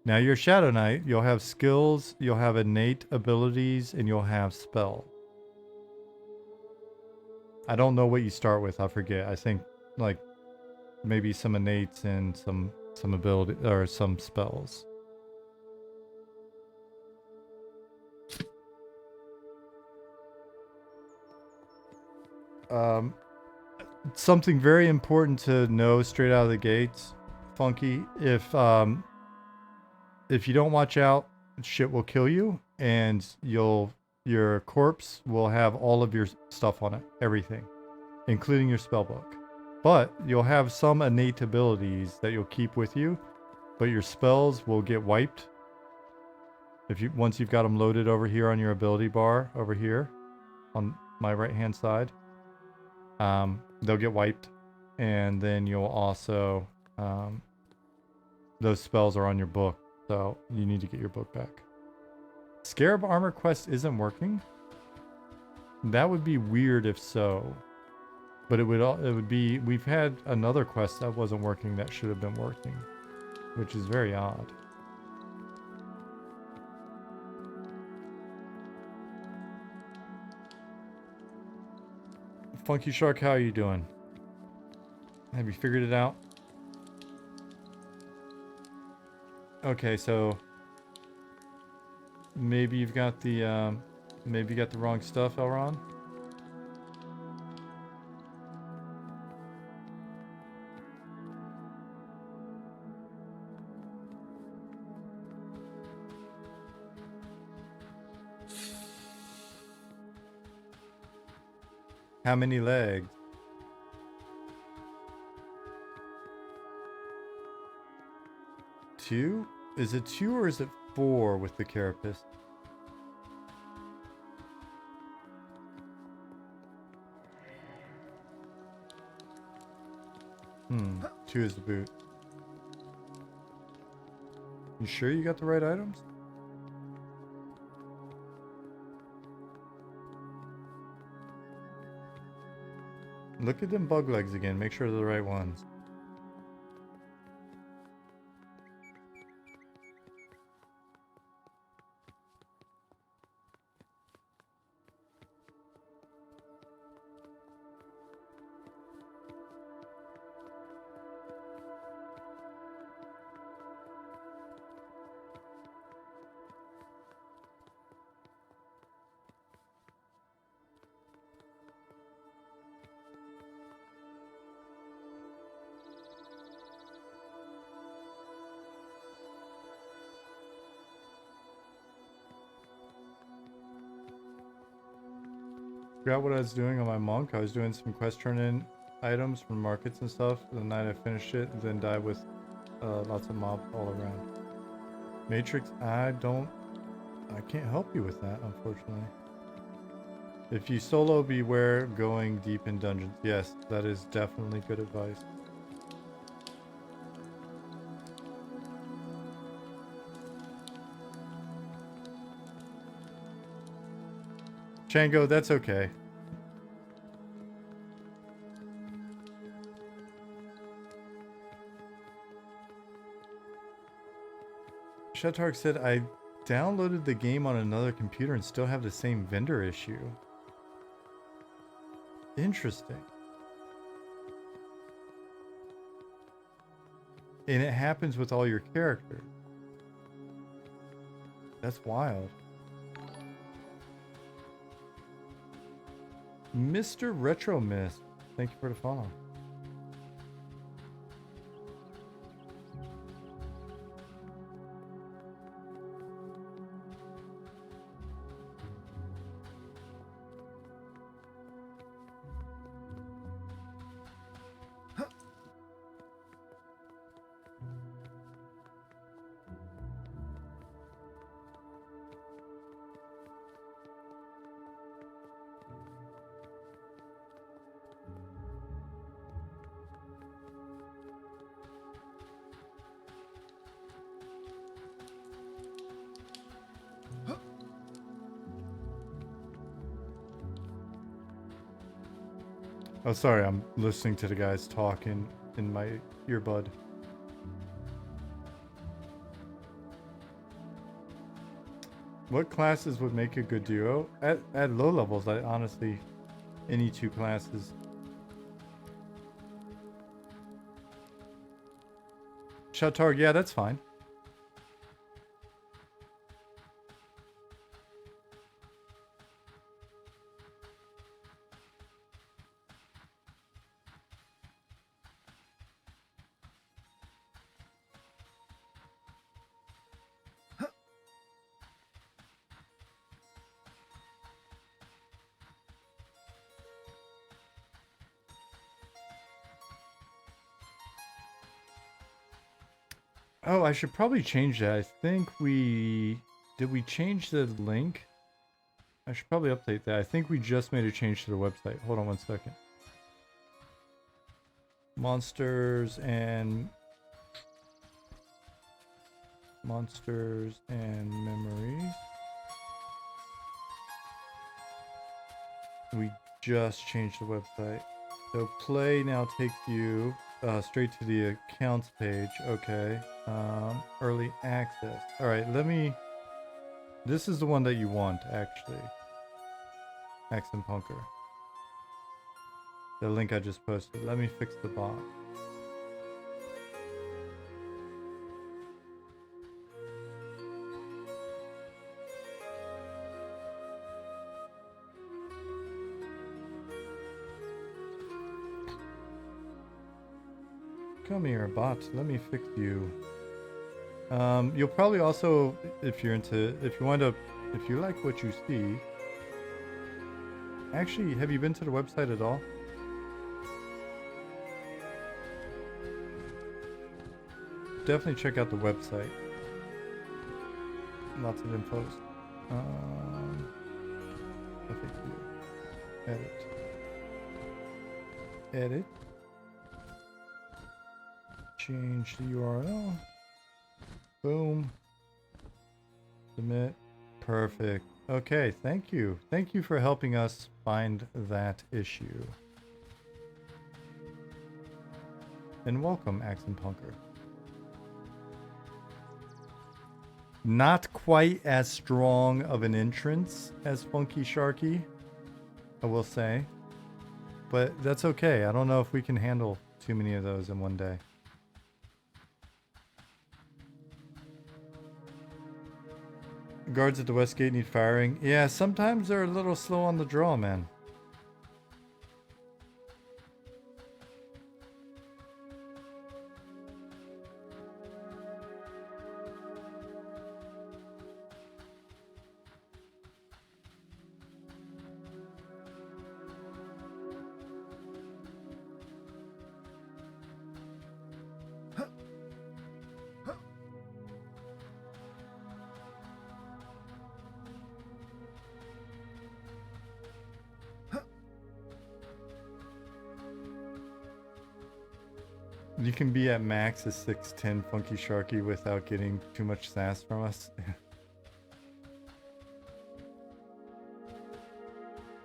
S1: Now you're Shadow Knight, you'll have skills, you'll have innate abilities, and you'll have spell. I don't know what you start with, I forget. I think like maybe some innates and some ability or some spells. Something very important to know straight out of the gates, Funky, if you don't watch out, shit will kill you, and your corpse will have all of your stuff on it, everything, including your spellbook. But you'll have some innate abilities that you'll keep with you, but your spells will get wiped. Once you've got them loaded over here on your ability bar over here, on my right hand side, they'll get wiped, and then you'll also those spells are on your book. So you need to get your book back. Scarab Armor quest isn't working? That would be weird if so. But it would be, we've had another quest that wasn't working that should have been working, which is very odd. Funky Shark, how are you doing? Have you figured it out? Okay, so maybe you've got the wrong stuff, Elron. How many legs? 2? Is it 2 or is it 4 with the carapace? Hmm, 2 is the boot. You sure you got the right items? Look at them bug legs again, make sure they're the right ones. Forgot what I was doing on my monk. I was doing some quest turn-in items from markets and stuff. The night I finished it, and then died with lots of mobs all around. Matrix, I can't help you with that, unfortunately. If you solo, beware going deep in dungeons. Yes, that is definitely good advice. Chango, that's okay. Shatark said, I downloaded the game on another computer and still have the same vendor issue. Interesting. And it happens with all your characters. That's wild. Mr. Retro Mist, thank you for the follow. Oh, sorry, I'm listening to the guys talking in my earbud. What classes would make a good duo? At low levels, I honestly, any two classes. Shatarg, yeah, that's fine. Oh, I should probably change that. I think did we change the link? I should probably update that. I think we just made a change to the website. Hold on one second. Monsters and memories. We just changed the website. So play now takes you straight to the accounts page. Okay. Early access. All right, this is the one that you want, actually. Accent Punker. The link I just posted. Let me fix the bot. Come here, bot. Let me fix you. You'll probably also, if you like what you see. Actually, have you been to the website at all? Definitely check out the website. Lots of infos. Edit. Edit. Change the URL. Boom. Submit. Perfect. Okay, thank you. Thank you for helping us find that issue. And welcome, Accent Punker. Not quite as strong of an entrance as Funky Sharky, I will say. But that's okay. I don't know if we can handle too many of those in one day. Guards at the West Gate need firing. Yeah, sometimes they're a little slow on the draw, man. You can be at max a 6'10" Funky Sharky without getting too much sass from us.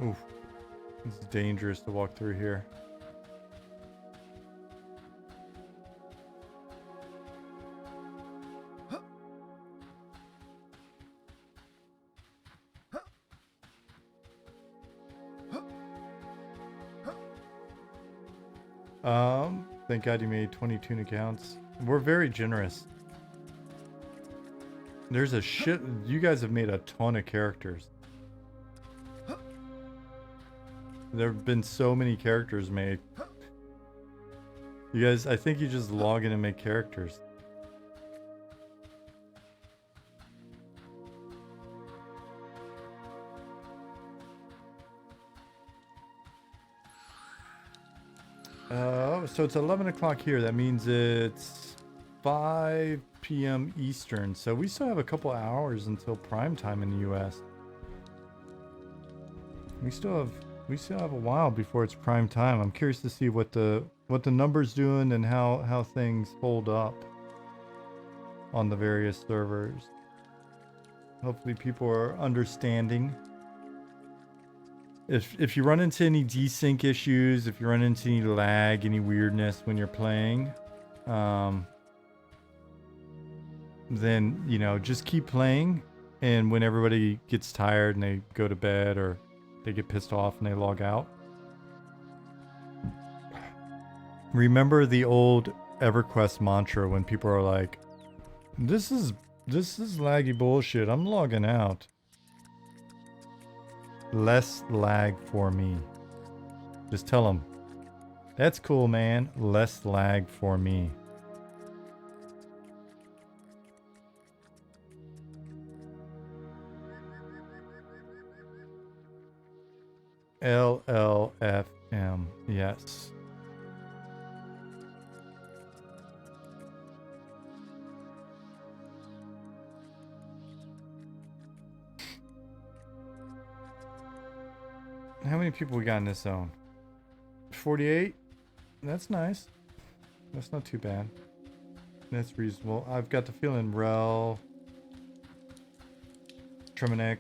S1: Oof. It's dangerous to walk through here. Thank God you made 22 accounts. We're very generous. There's a shit. You guys have made a ton of characters. There have been so many characters made. You guys, I think you just log in and make characters. So it's 11 o'clock here. That means it's 5 p.m. Eastern. So we still have a couple hours until prime time in the US. We still have a while before it's prime time. I'm curious to see what the numbers doing and how things hold up on the various servers. Hopefully people are understanding. If you run into any desync issues, if you run into any lag, any weirdness when you're playing, then, you know, just keep playing. And when everybody gets tired and they go to bed or they get pissed off and they log out, remember the old EverQuest mantra when people are like, this is laggy bullshit, I'm logging out. Less lag for me. Just tell them, that's cool, man. Less lag for me. LLFM, yes. How many people we got in this zone? 48? That's nice. That's not too bad. That's reasonable. I've got the feeling Rel, Treminax,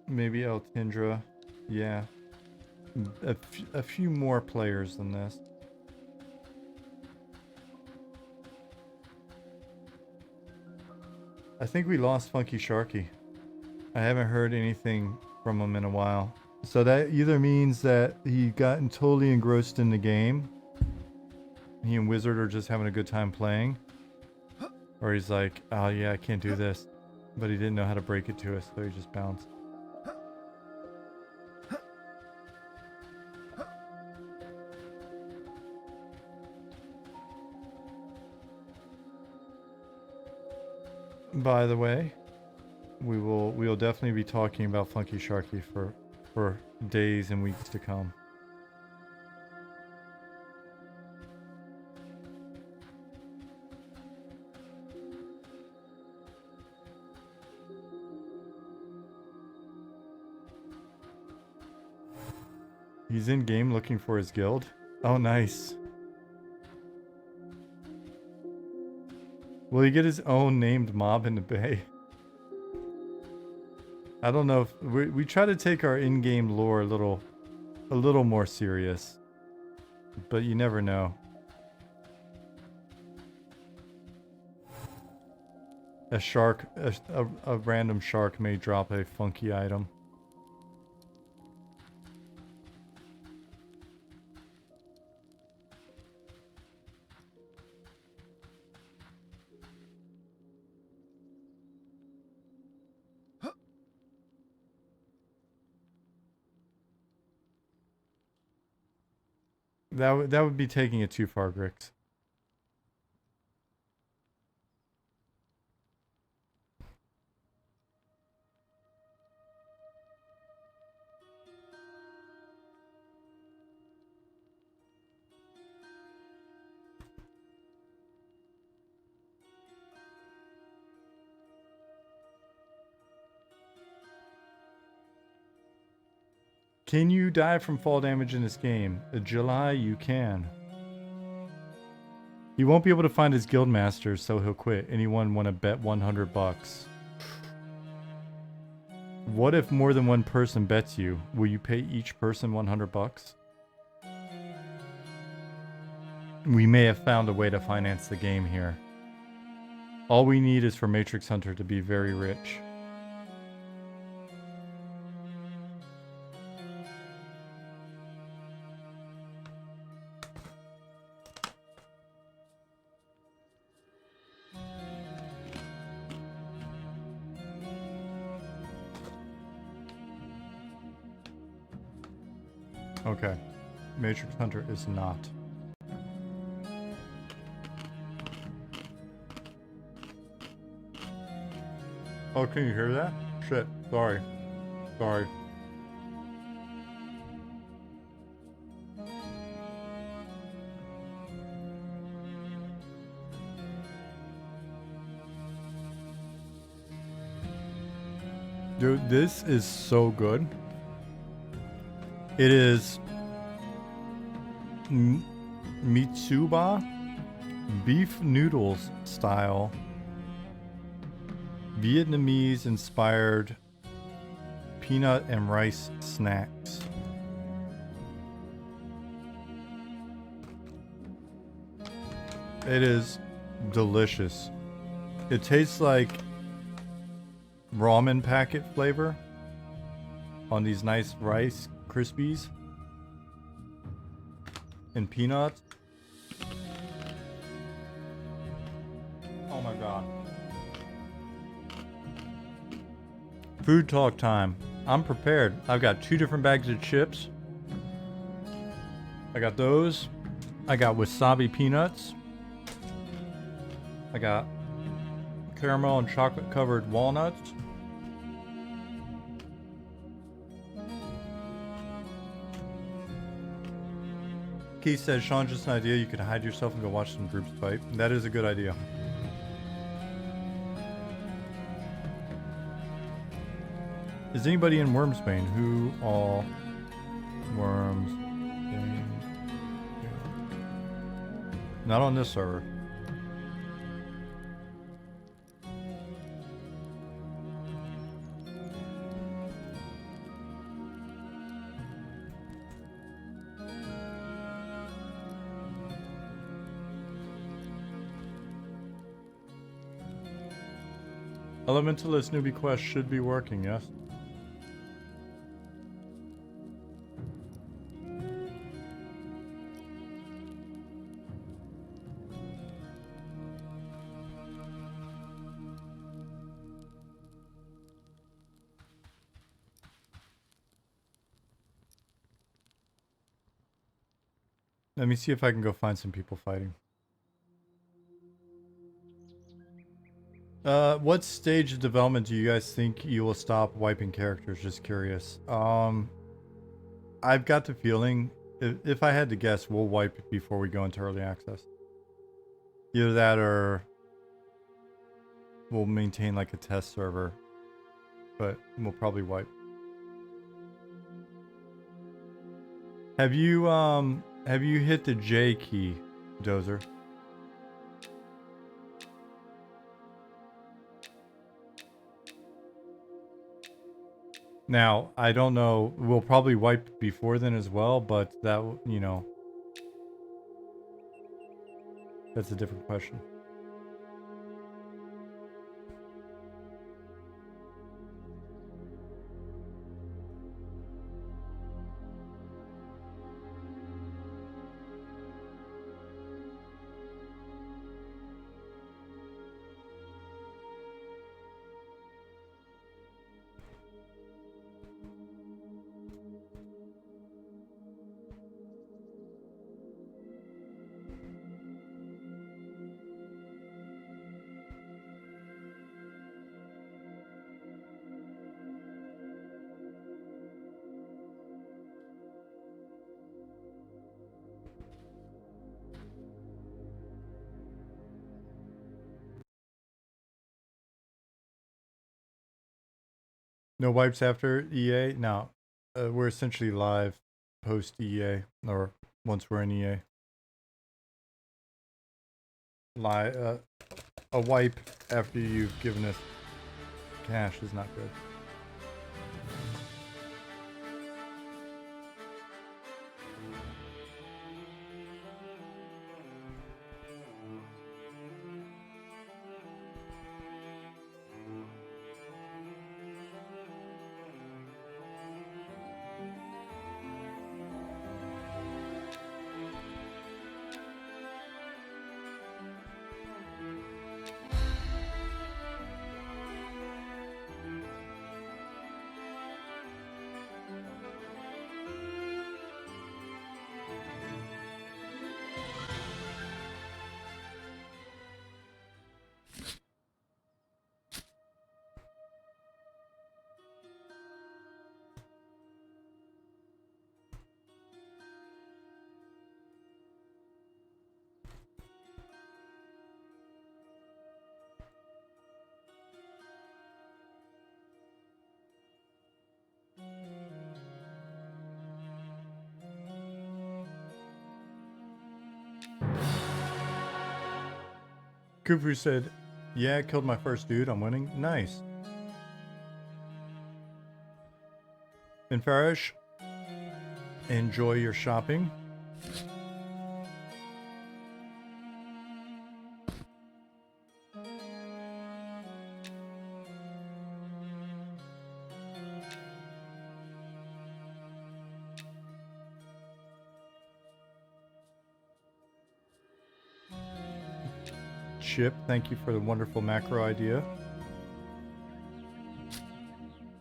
S1: maybe El Tindra. Yeah. A few more players than this. I think we lost Funky Sharky. I haven't heard anything from him in a while. So that either means that he gotten totally engrossed in the game. He and Wizard are just having a good time playing. Or he's like, oh yeah, I can't do this. But he didn't know how to break it to us, so he just bounced. By the way, we'll definitely be talking about Funky Sharky for days and weeks to come. He's in game looking for his guild. Oh, nice. Will he get his own named mob in the bay? I don't know if we try to take our in-game lore a little more serious, but you never know. A random shark may drop a funky item. That would be taking it too far, Grix. Can you die from fall damage in this game? July, you can. He won't be able to find his guild master, so he'll quit. Anyone want to bet 100 bucks? What if more than one person bets you? Will you pay each person 100 bucks? We may have found a way to finance the game here. All we need is for Matrix Hunter to be very rich. Okay. Matrix Hunter is not. Oh, can you hear that? Shit. Sorry. Sorry. Dude, this is so good. It is Mitsuba beef noodles style Vietnamese inspired peanut and rice snacks. It is delicious. It tastes like ramen packet flavor on these nice rice Krispies and peanuts. Oh my god. Food talk time. I'm prepared. I've got 2 different bags of chips. I got those. I got wasabi peanuts. I got caramel and chocolate covered walnuts. Keith says, Sean, just an idea. You could hide yourself and go watch some groups fight. That is a good idea. Is anybody in Wormsbane? Who all Wormsbane? Not on this server. Elementalist newbie quest should be working, yes? Let me see if I can go find some people fighting. What stage of development do you guys think you will stop wiping characters? Just curious. I've got the feeling, if I had to guess, we'll wipe it before we go into early access. Either that or we'll maintain like a test server, but we'll probably wipe. Have you hit the J key, Dozer? Now, I don't know, we'll probably wipe before then as well, but that, you know, that's a different question. No wipes after EA? No. We're essentially live post EA, or once we're in EA. A wipe after you've given us cash is not good. Kufu said, Yeah, I killed my first dude. I'm winning. Nice. And Farish, enjoy your shopping. Chip, thank you for the wonderful macro idea.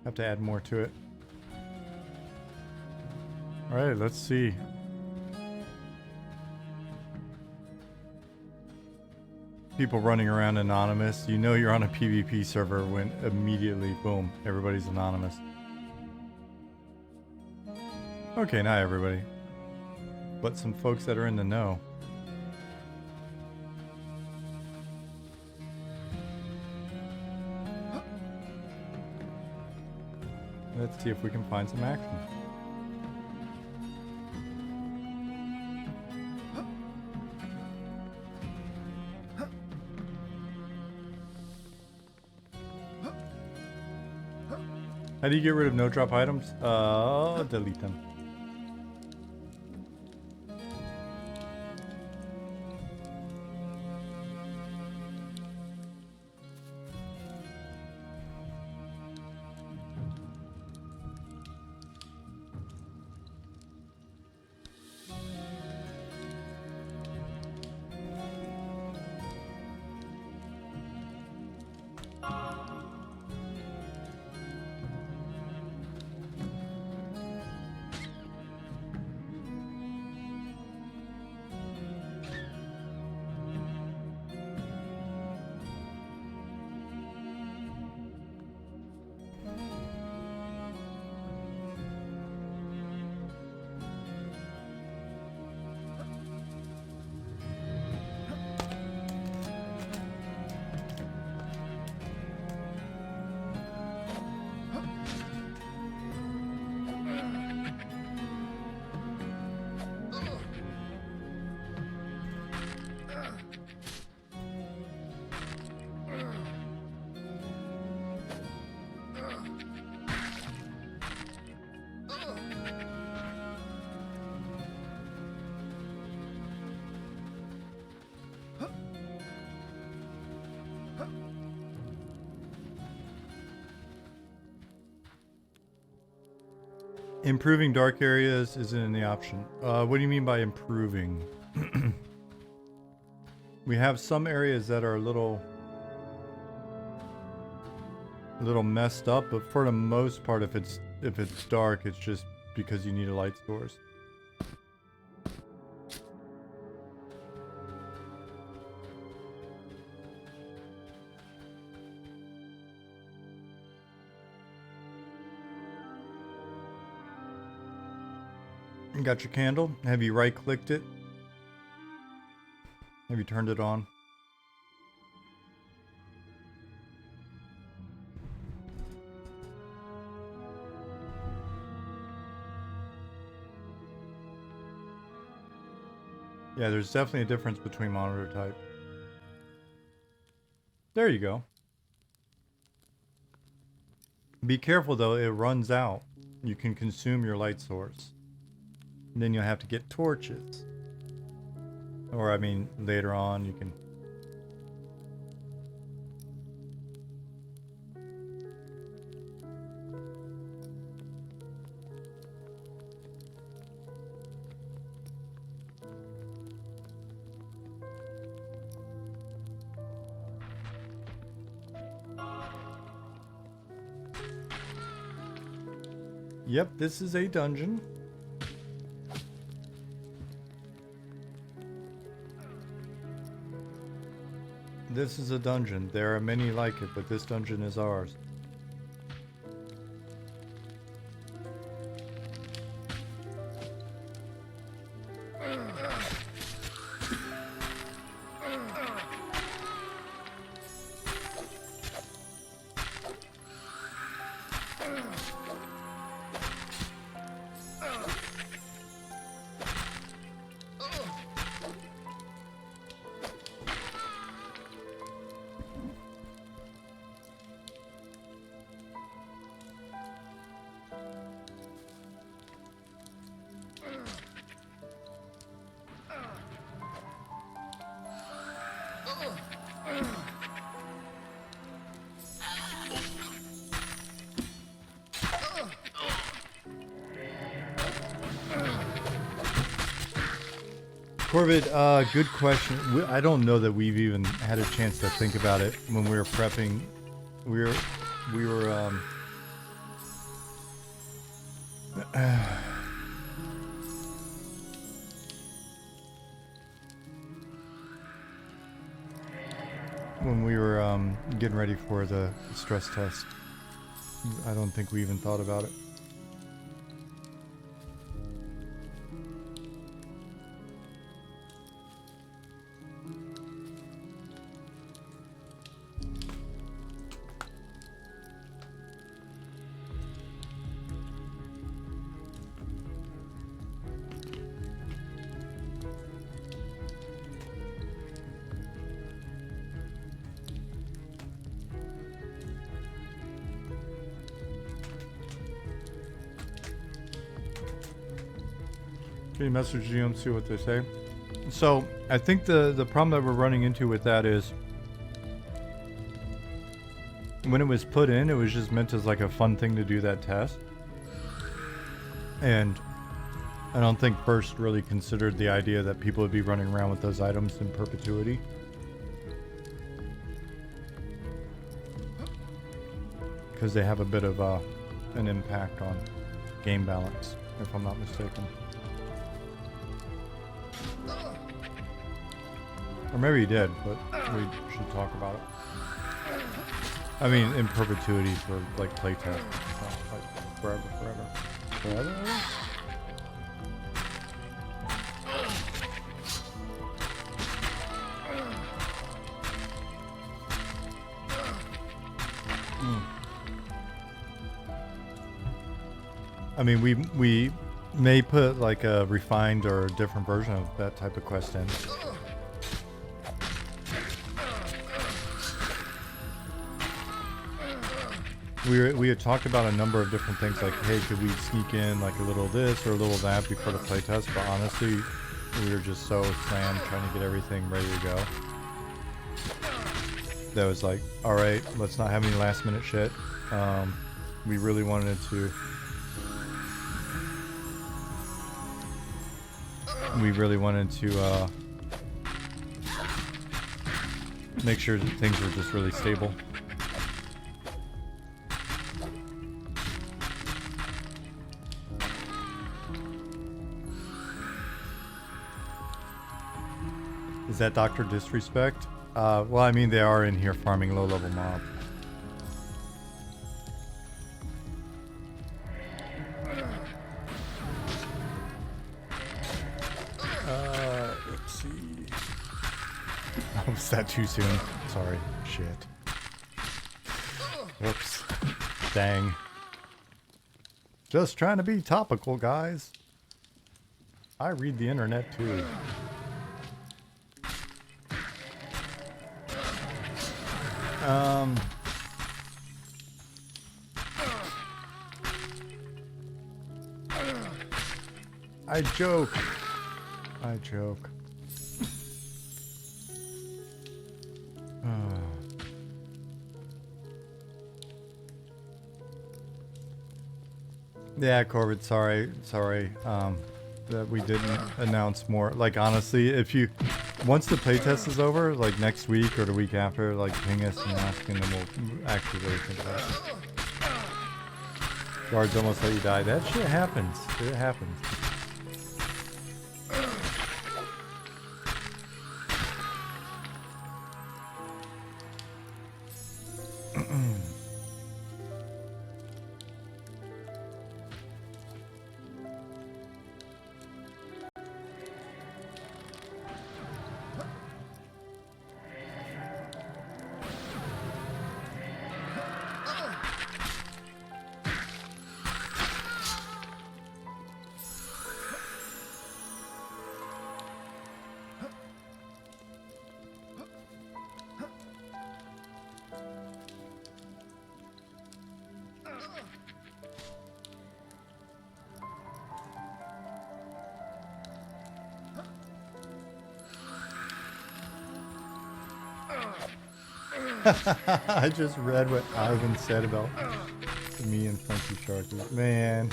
S1: Have to add more to it. Alright, let's see. People running around anonymous. You know you're on a PvP server when immediately, boom, everybody's anonymous. Okay, not everybody. But some folks that are in the know. Let's see if we can find some action. How do you get rid of no drop items? Delete them. Improving dark areas isn't in the option. What do you mean by improving? We have some areas that are a little messed up, but for the most part, if it's dark, it's just because you need a light source. Got your candle? Have you right-clicked it? Have you turned it on? Yeah, there's definitely a difference between monitor type. There you go. Be careful though, it runs out. You can consume your light source. And then you'll have to get torches. Or I mean, later on you can... Yep, this is a dungeon. This is a dungeon. There are many like it, but this dungeon is ours. Corbett, good question. I don't know that we've even had a chance to think about it when we were prepping. We were when we were getting ready for the stress test. I don't think we even thought about it. Can you message GM, see what they say? So I think the problem that we're running into with that is when it was put in, it was just meant as like a fun thing to do that test. And I don't think First really considered the idea that people would be running around with those items in perpetuity. Because they have a bit of an impact on game balance, if I'm not mistaken. Or maybe he did, but we should talk about it. I mean, in perpetuity for like playtest, like forever. I mean, we may put like a refined or a different version of that type of quest in. We had talked about a number of different things, like, hey, could we sneak in like a little this or a little that before the playtest? But honestly, we were just so slammed trying to get everything ready to go. That was like, all right, let's not have any last minute shit. We really wanted to. Make sure that things were just really stable. Is that Dr. Disrespect? Well, I mean, they are in here farming low-level mob. Let's see. Oh, was that too soon? Sorry. Shit. Whoops. Dang. Just trying to be topical, guys. I read the internet, too. I joke. Yeah, Corbett, sorry, that we didn't announce more. Like, honestly, if you, once the playtest is over, like next week or the week after, like ping us and ask, and then we'll actually really think about it. Guards almost let you die. That shit happens. It happens. I just read what Ivan said about me and Funky Shark. Man,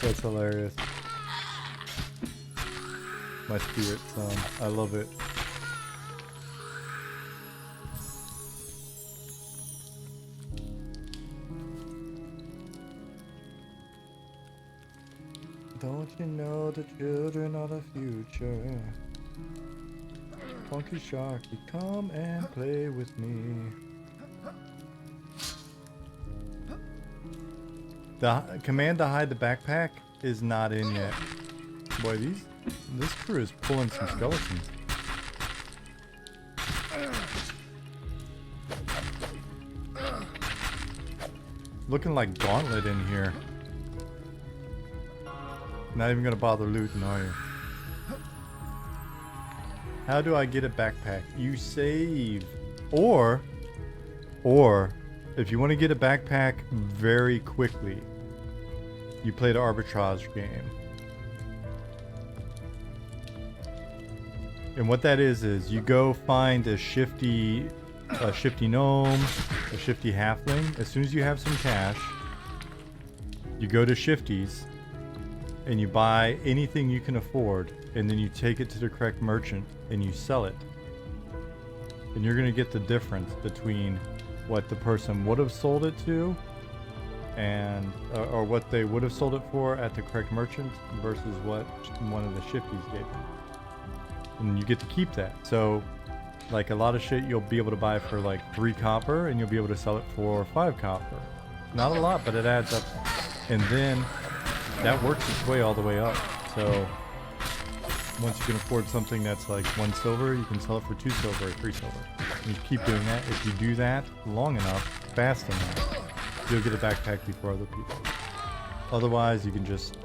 S1: that's hilarious. my spirit son. I love it. Don't you know the children are the future? Funky Sharky, come and play with me. The command to hide the backpack is not in yet. Boy, this crew is pulling some skeletons. Looking like Gauntlet in here. Not even gonna bother looting, are you? How do I get a backpack? You save. Or if you want to get a backpack very quickly, you play the arbitrage game. And what that is you go find a shifty gnome, a shifty halfling. As soon as you have some cash, you go to Shifties and you buy anything you can afford, and then you take it to the correct merchant and you sell it. And you're gonna get the difference between what the person would have sold it to and or what they would have sold it for at the correct merchant versus what one of the Shifties gave them. And you get to keep that. So like a lot of shit you'll be able to buy for like 3 copper and you'll be able to sell it for 5 copper. Not a lot, but it adds up. And then that works its way all the way up. So once you can afford something that's like 1 silver, you can sell it for 2 silver or 3 silver. And you keep doing that. If you do that long enough, fast enough, you'll get a backpack before other people. Otherwise, you can just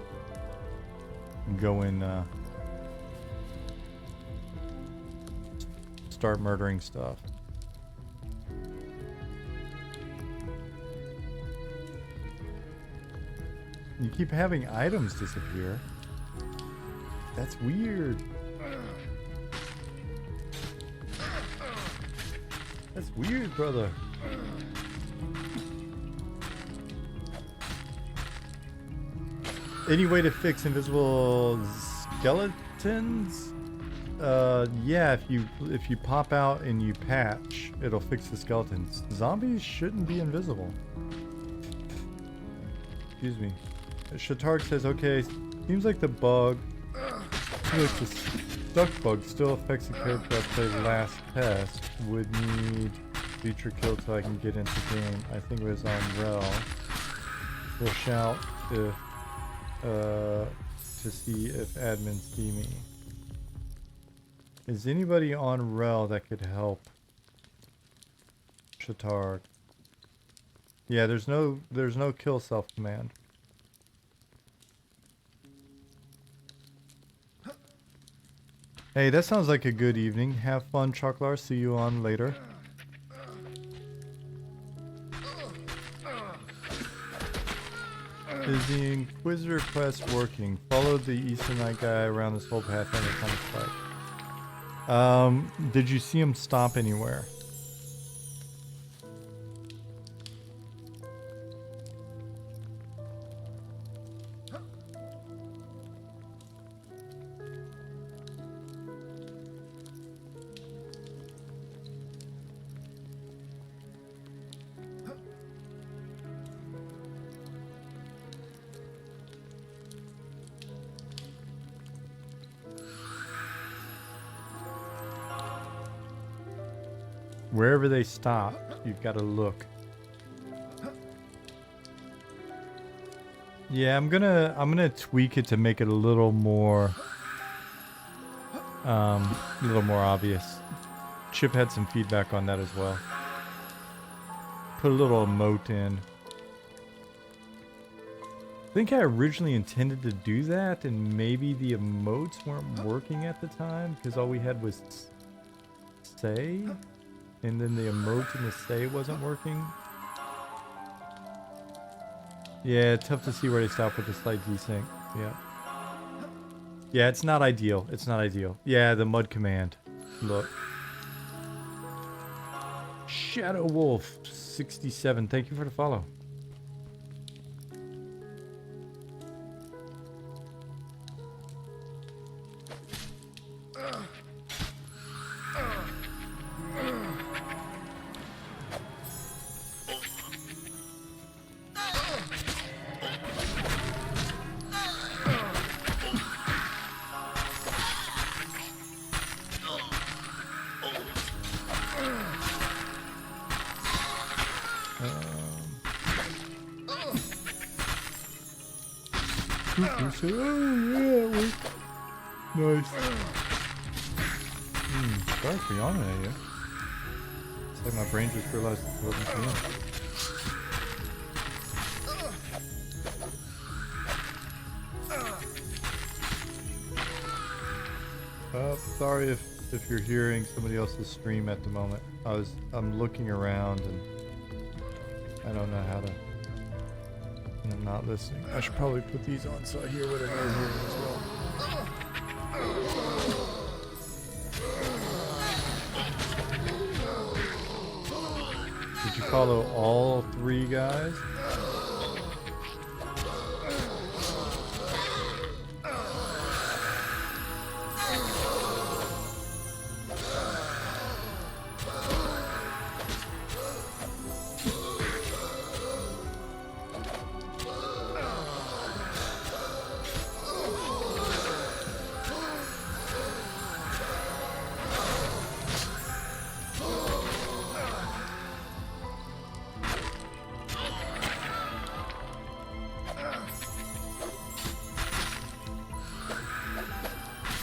S1: go in, start murdering stuff. You keep having items disappear. That's weird. That's weird, brother. Any way to fix invisible skeletons? Yeah, if you pop out and you patch, it'll fix the skeletons. Zombies shouldn't be invisible. Excuse me. Shatark says, okay, seems like the bug, the stuck bug still affects the character I played last test. Would need feature kill till I can get into game. I think it was on Rel. We'll shout if, to see if admins see me. Is anybody on Rel that could help Shatark? Yeah, there's no kill self command. Hey, that sounds like a good evening. Have fun, Choclar. See you on later. Is the Inquisitor quest working? Followed the Ethanite guy around this whole path and it's on his bike. Did you see him stop anywhere? Wherever they stop, you've got to look. Yeah, I'm gonna tweak it to make it a little more obvious. Chip had some feedback on that as well. Put a little emote in. I think I originally intended to do that, and maybe the emotes weren't working at the time because all we had was say. And then the emote in the say wasn't working. Yeah, tough to see where they stop with the slight desync. Yeah. Yeah, it's not ideal. It's not ideal. Yeah, the mud command. Look. Shadow Wolf 67. Thank you for the follow. Cooper said, oh yeah, it worked. Nice. Sorry for yawning at you. It's like my brain just realized it wasn't PM. Sorry if you're hearing somebody else's stream at the moment. I'm looking around and I don't know how to. And I'm not listening. I should probably put these on so I hear what I'm hearing as well. Did you follow all 3 guys?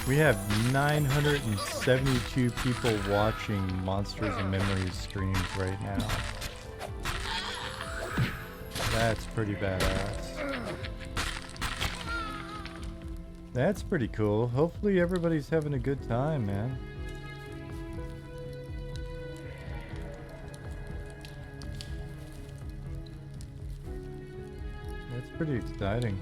S1: We have 972 people watching Monsters and Memories streams right now. That's pretty badass. That's pretty cool. Hopefully everybody's having a good time, man. That's pretty exciting.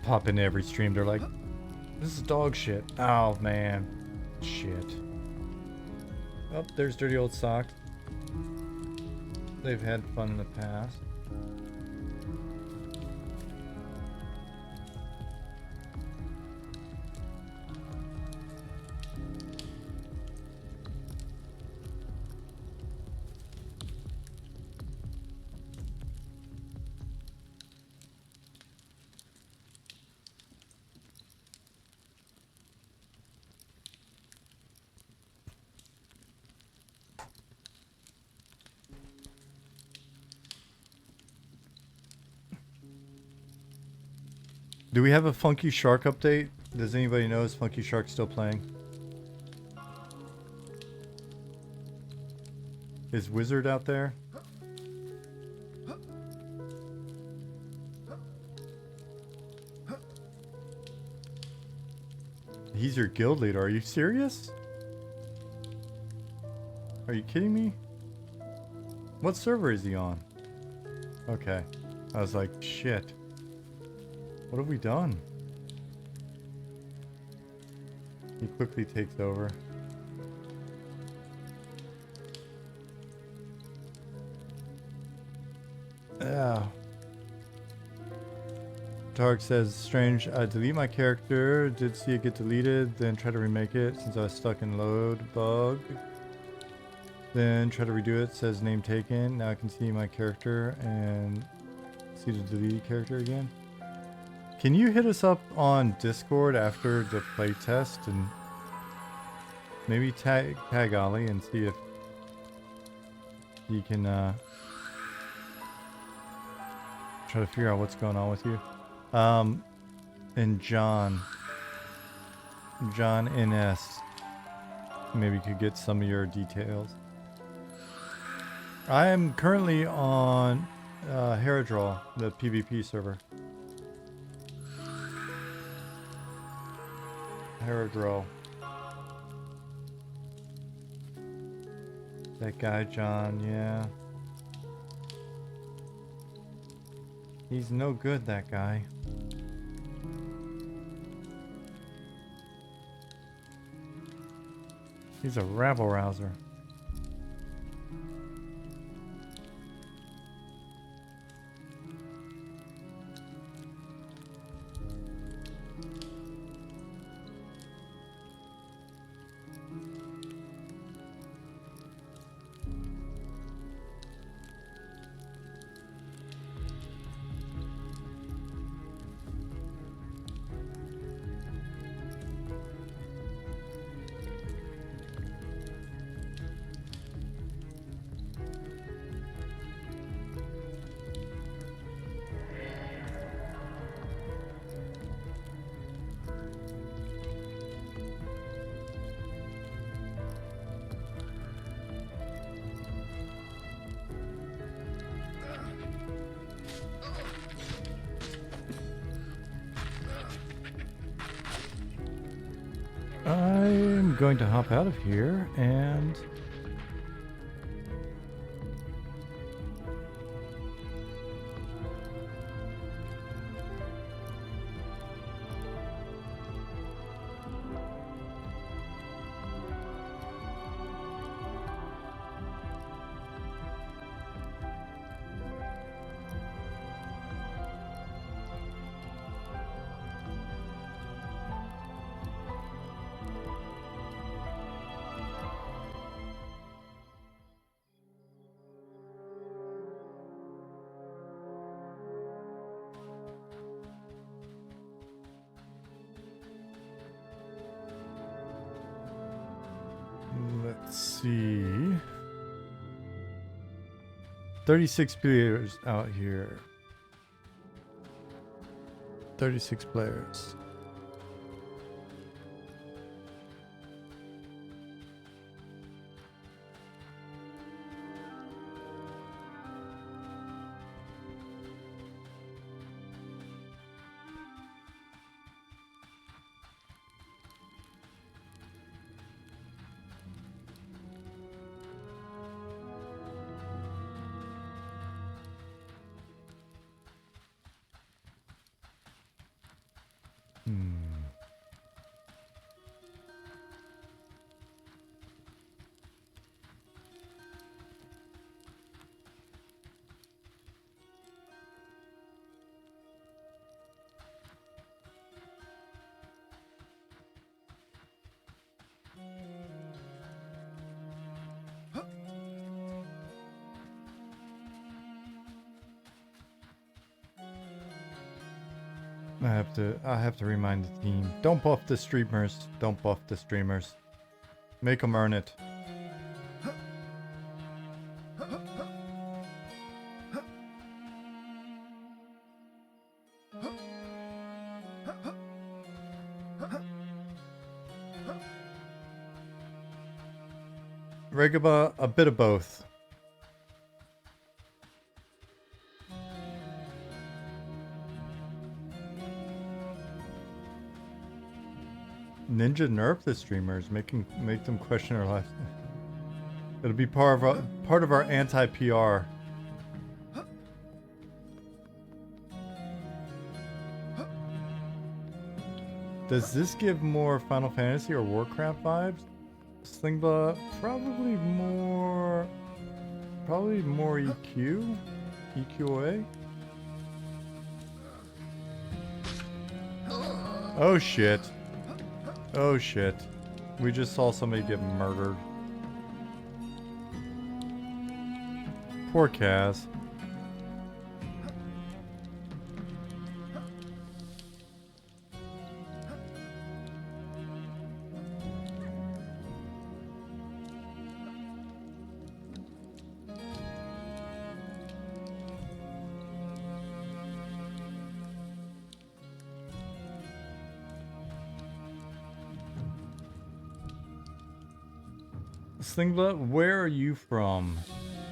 S1: Pop into every stream, they're like, this is dog shit. Oh man, shit. Oh, there's Dirty Old Socks. They've had fun in the past. Do we have a Funky Shark update? Does anybody know, is Funky Shark still playing? Is Wizard out there? He's your guild leader. Are you serious? Are you kidding me? What server is he on? Okay. I was like, shit. What have we done? He quickly takes over. Yeah. Targ says, strange, I delete my character, did see it get deleted, then try to remake it since I was stuck in load bug. Then try to redo it, says name taken. Now I can see my character and see the deleted character again. Can you hit us up on Discord after the playtest and maybe tag Ollie and see if he can try to figure out what's going on with you. And John NS, maybe could get some of your details. I am currently on Heradraw, the PvP server. Heradraw. That guy John, yeah. He's no good, that guy. He's a rabble rouser. I'm going to hop out of here and... Let's see. 36 players out here. 36 players. I have to remind the team. Don't buff the streamers. Don't buff the streamers. Make them earn it. Regaba, a bit of both. Ninja nerf the streamers, make them question our lives. It'll be part of our anti-PR. Does this give more Final Fantasy or Warcraft vibes? Slingba, probably more EQ, EQA. Oh shit. Oh shit. We just saw somebody get murdered. Poor Kaz. Slingblot, where are you from?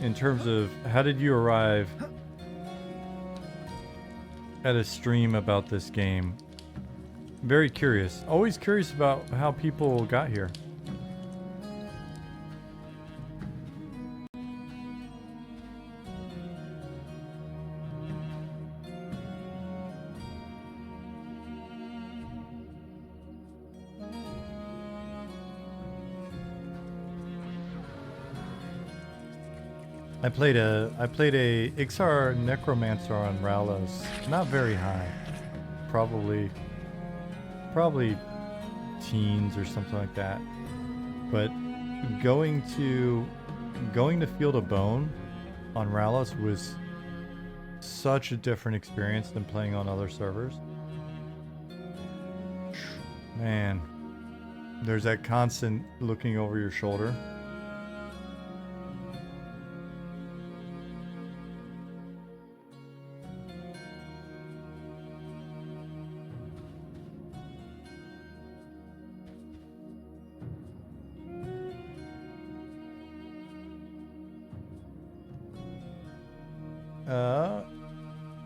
S1: In terms of how did you arrive at a stream about this game? Very curious. Always curious about how people got here. I played a Ixar Necromancer on Ralos. Not very high. Probably teens or something like that. But going to Field of Bone on Ralos was such a different experience than playing on other servers. Man, there's that constant looking over your shoulder.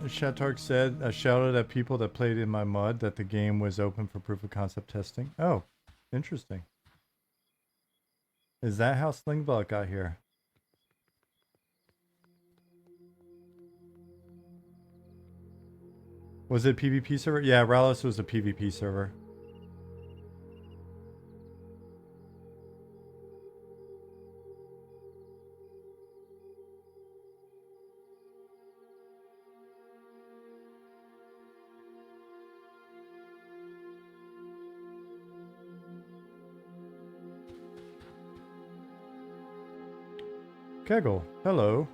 S1: Shatark said, I shouted at people that played in my mud that the game was open for proof of concept testing. Oh, interesting. Is that how Slingbot got here? Was it PvP server? Yeah, Rallis was a PvP server. Kegel, hello.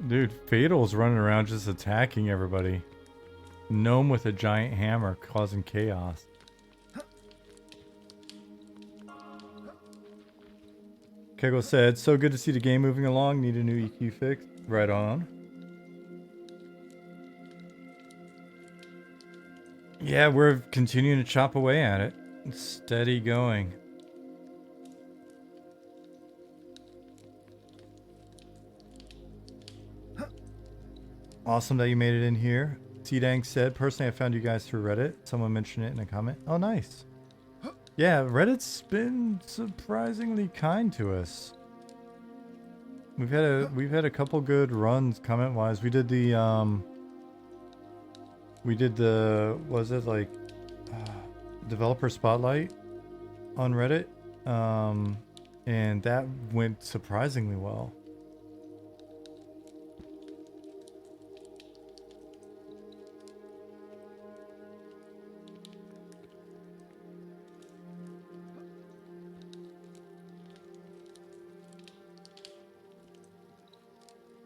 S1: Dude, Fatal's running around just attacking everybody. Gnome with a giant hammer causing chaos. Kegel said, so good to see the game moving along. Need a new EQ fix? Right on. Yeah, we're continuing to chop away at it. Steady going. Awesome that you made it in here. T-Dang said, personally I found you guys through Reddit. Someone mentioned it in a comment. Oh, nice. Yeah, Reddit's been surprisingly kind to us. We've had a couple good runs comment wise. We did the was it like developer spotlight on Reddit, and that went surprisingly well.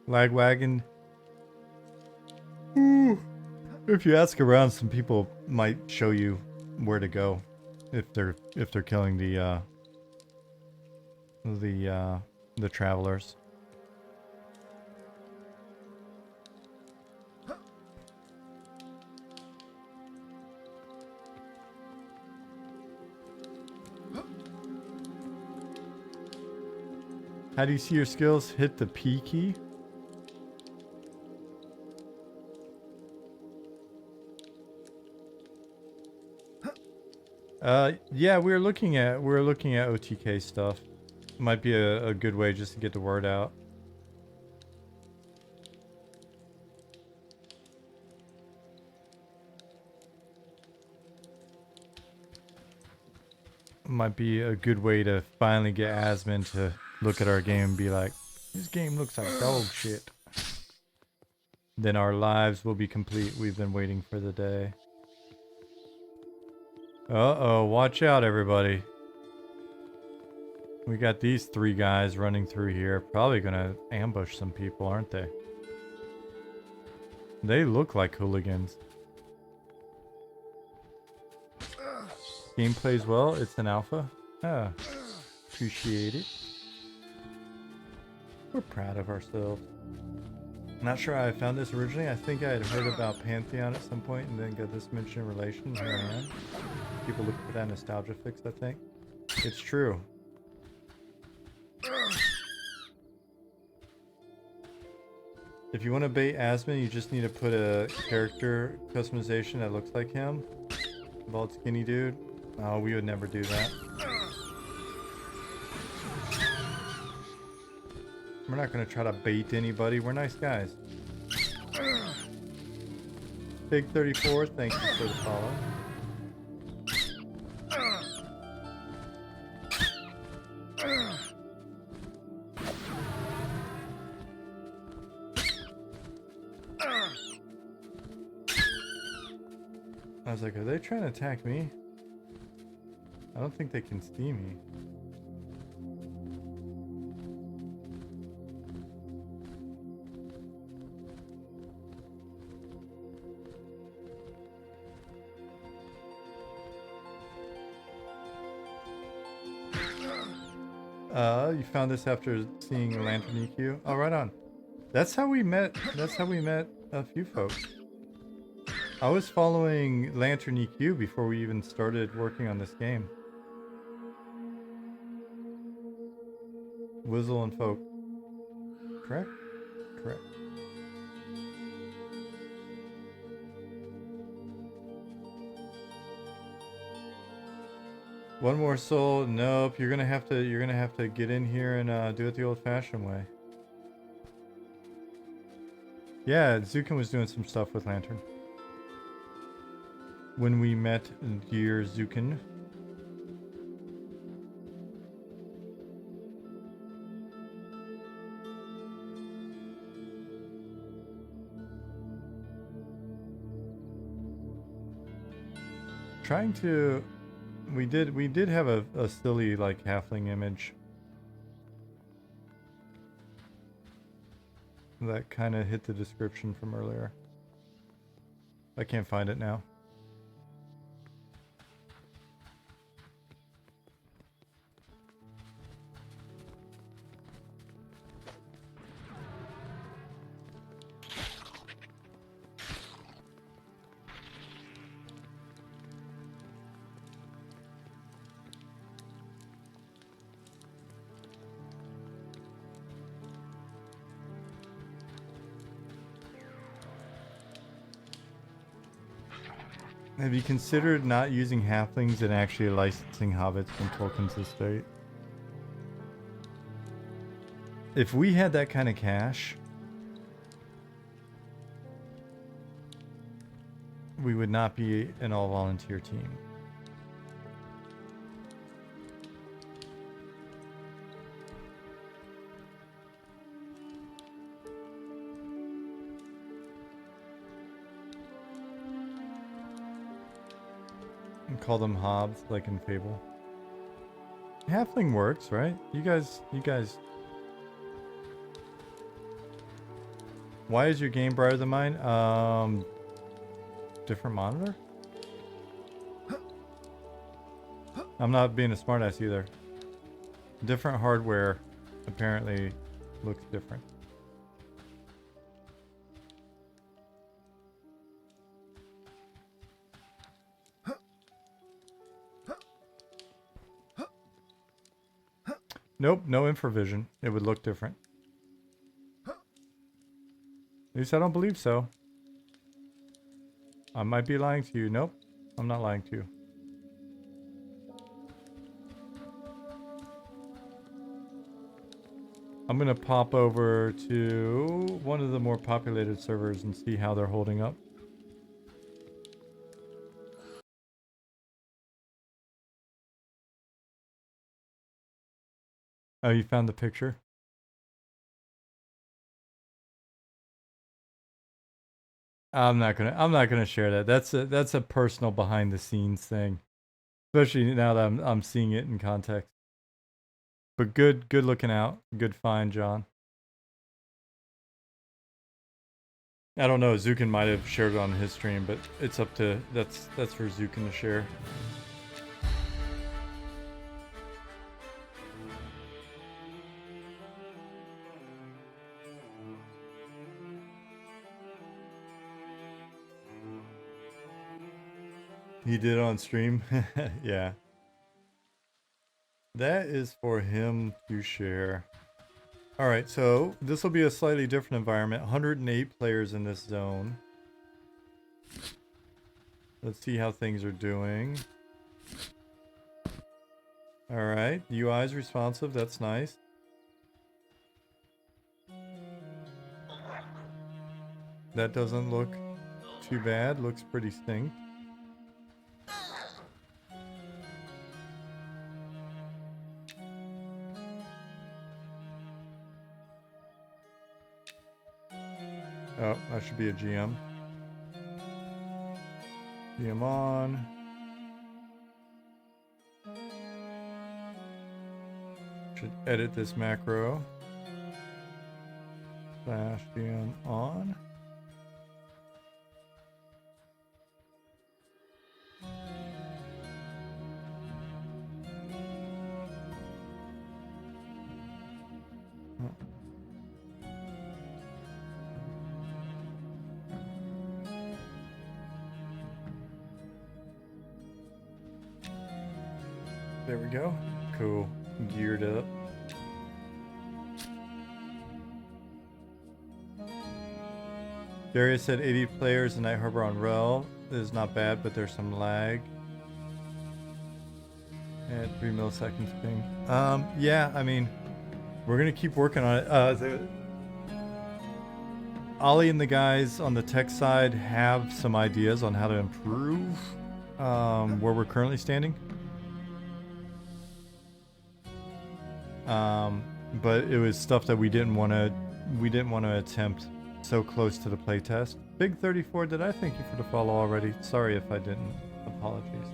S1: Lagwagon. Ooh. If you ask around, some people might show you where to go if they're killing the travelers. How do you see your skills? Hit the P key. Yeah, we're looking at OTK stuff. Might be a good way just to get the word out. Might be a good way to finally get Asmon to look at our game and be like, this game looks like dog shit. Then our lives will be complete. We've been waiting for the day. Uh-oh, watch out everybody. We got these three guys running through here. Probably gonna ambush some people, aren't they? They look like hooligans. Game plays well. It's an alpha. Ah, appreciate it. We're proud of ourselves. Not sure how I found this originally. I think I had heard about Pantheon at some point and then got this mentioned in relation. Here I am. People look for that nostalgia fix, I think. It's true. If you want to bait Asmon, you just need to put a character customization that looks like him. Bald skinny dude. Oh, we would never do that. We're not going to try to bait anybody. We're nice guys. Big 34, thank you for the follow. I was like, are they trying to attack me? I don't think they can see me. You found this after seeing Lantern EQ? Oh, right on. That's how we met. That's how we met a few folks. I was following Lantern EQ before we even started working on this game. Wizzle and Folk. Correct? Correct. One more soul. Nope. You're gonna have to get in here and do it the old-fashioned way. Yeah, Zukin was doing some stuff with Lantern. When we met dear Zukin. Trying to... We did have a silly, like, halfling image. That kind of hit the description from earlier. I can't find it now. Have you considered not using halflings and actually licensing hobbits from Tolkien's estate? If we had that kind of cash, we would not be an all-volunteer team. And call them hobs, like in Fable. Halfling works, right? You guys... Why is your game brighter than mine? Different monitor? I'm not being a smartass either. Different hardware apparently looks different. Nope, no infravision. It would look different. At least I don't believe so. I might be lying to you. Nope, I'm not lying to you. I'm gonna pop over to one of the more populated servers and see how they're holding up. Oh, you found the picture? I'm not gonna share that. That's a personal behind the scenes thing. Especially now that I'm seeing it in context. But good looking out. Good find, John. I don't know, Zukin might have shared it on his stream, but it's up to that's for Zukin to share. He did on stream. Yeah. That is for him to share. Alright, so this will be a slightly different environment. 108 players in this zone. Let's see how things are doing. Alright, UI is responsive. That's nice. That doesn't look too bad. Looks pretty synced. Oh, that should be a GM. GM on. Should edit this macro. Slash GM on. There we go. Cool. Geared up. Darius said 80 players in Night Harbor on Rel is not bad, but there's some lag. At 3 milliseconds ping. Yeah, I mean, we're gonna keep working on it. Ollie and the guys on the tech side have some ideas on how to improve where we're currently standing. But it was stuff that we didn't want to attempt so close to the playtest. Big 34, did I thank you for the follow already? Sorry if I didn't. Apologies.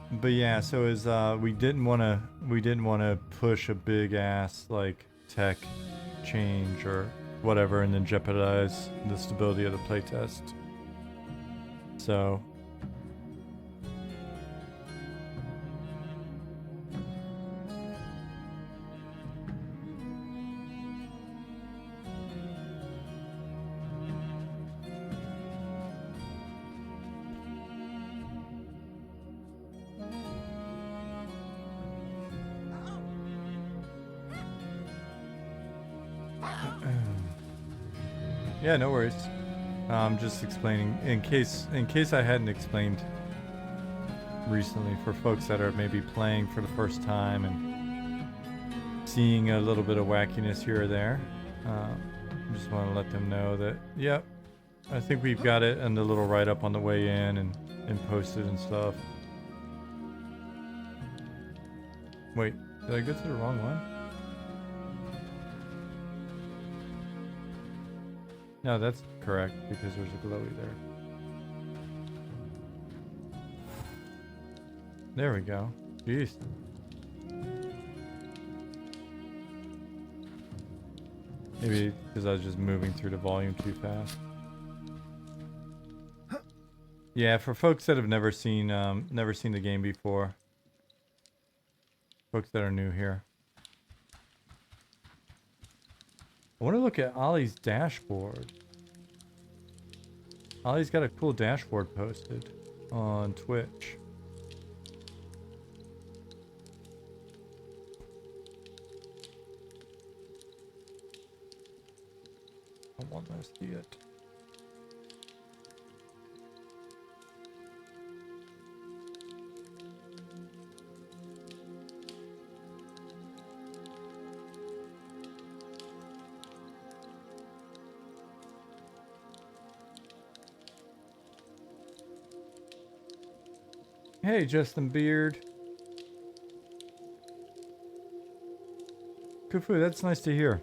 S1: But yeah, so is we didn't want to push a big ass like tech change or whatever and then jeopardize the stability of the playtest. So yeah, no worries. I'm just explaining in case I hadn't explained recently for folks that are maybe playing for the first time and seeing a little bit of wackiness here or there. Just want to let them know that, yep, I think we've got it and the little write-up on the way in and posted and stuff. Wait, did I go to the wrong one? No, that's correct because there's a glowy there. There we go. Jeez. Maybe because I was just moving through the volume too fast. Yeah, for folks that have never seen the game before. Folks that are new here. I want to look at Ollie's dashboard. Ollie's got a cool dashboard posted on Twitch. I want to see it. Hey, Justin Beard. Kufu, that's nice to hear.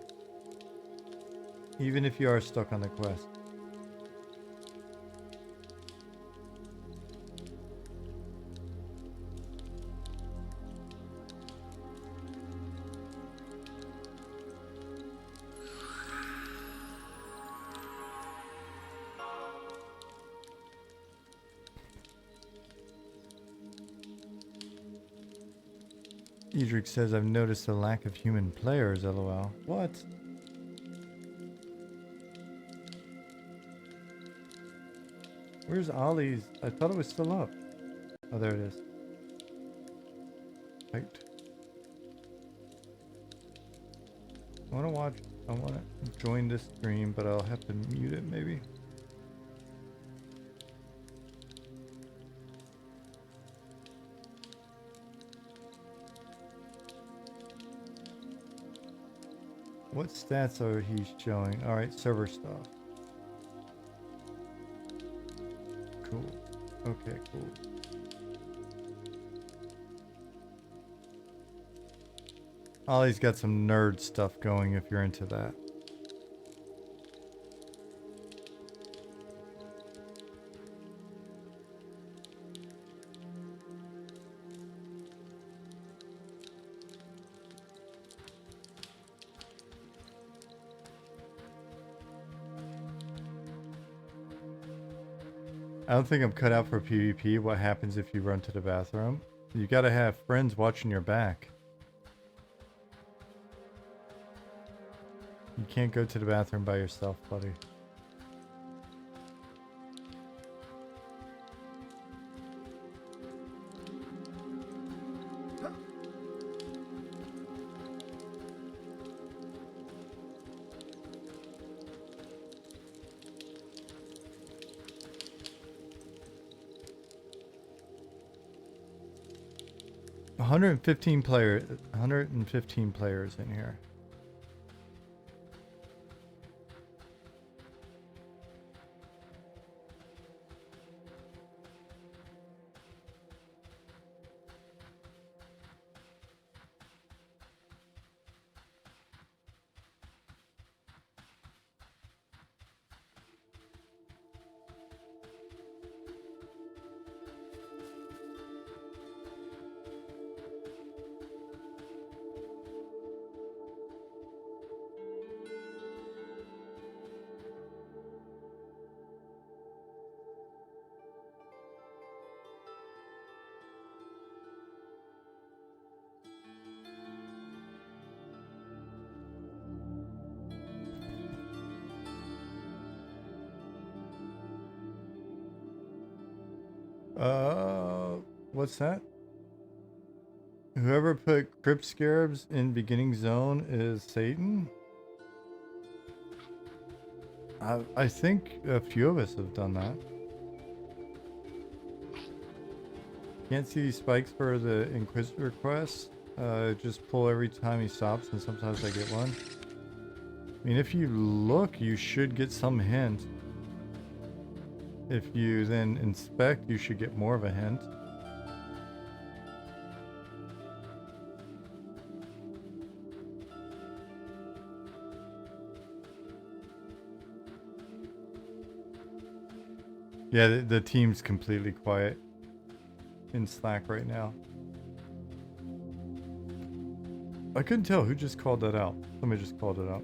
S1: Even if you are stuck on the quest. Edric says, I've noticed a lack of human players, lol. What? Where's Ollie's? I thought it was still up. Oh, there it is. Right. I want to join this stream, but I'll have to mute it maybe. What stats are he showing? Alright, server stuff. Cool. Okay, cool. Ollie's got some nerd stuff going if you're into that. I don't think I'm cut out for PvP. What happens if you run to the bathroom? You gotta have friends watching your back. You can't go to the bathroom by yourself, buddy. 115 players in here. What's that? Whoever put crypt scarabs in beginning zone is Satan? I think a few of us have done that. Can't see these spikes for the Inquisitor quest. Just pull every time he stops, and sometimes I get one. I mean, if you look, you should get some hint. If you then inspect, you should get more of a hint. Yeah, the team's completely quiet in Slack right now. I couldn't tell who just called that out. Somebody just called it out.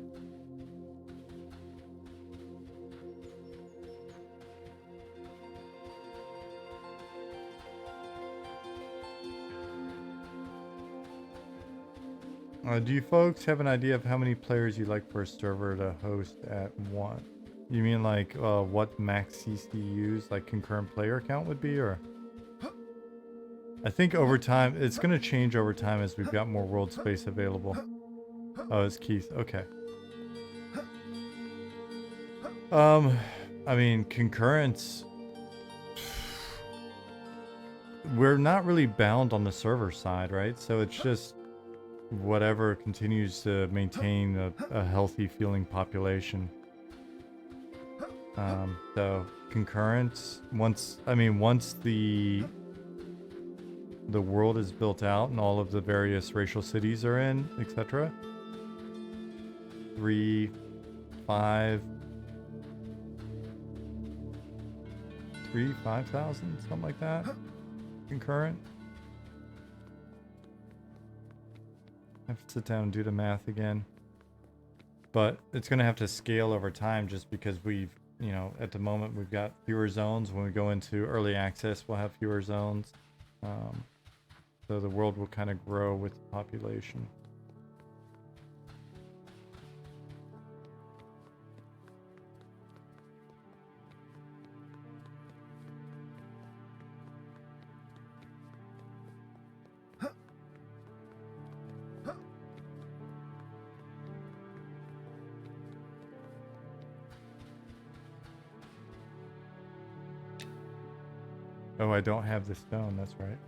S1: Do you folks have an idea of how many players you'd like for a server to host at one? You mean like what max CCUs, like concurrent player count would be, or? I think over time, it's going to change over time as we've got more world space available. Oh, it's Keith. Okay. I mean, concurrence, we're not really bound on the server side, right? So it's just whatever continues to maintain a healthy feeling population. So concurrence, once the world is built out and all of the various racial cities are in, etc. 3, 5, 5,000, something like that. Concurrent. I have to sit down and do the math again. But it's going to have to scale over time just because we've, you know, at the moment we've got fewer zones. When we go into early access, we'll have fewer zones. So the world will kind of grow with the population. Oh, I don't have the stone, that's right.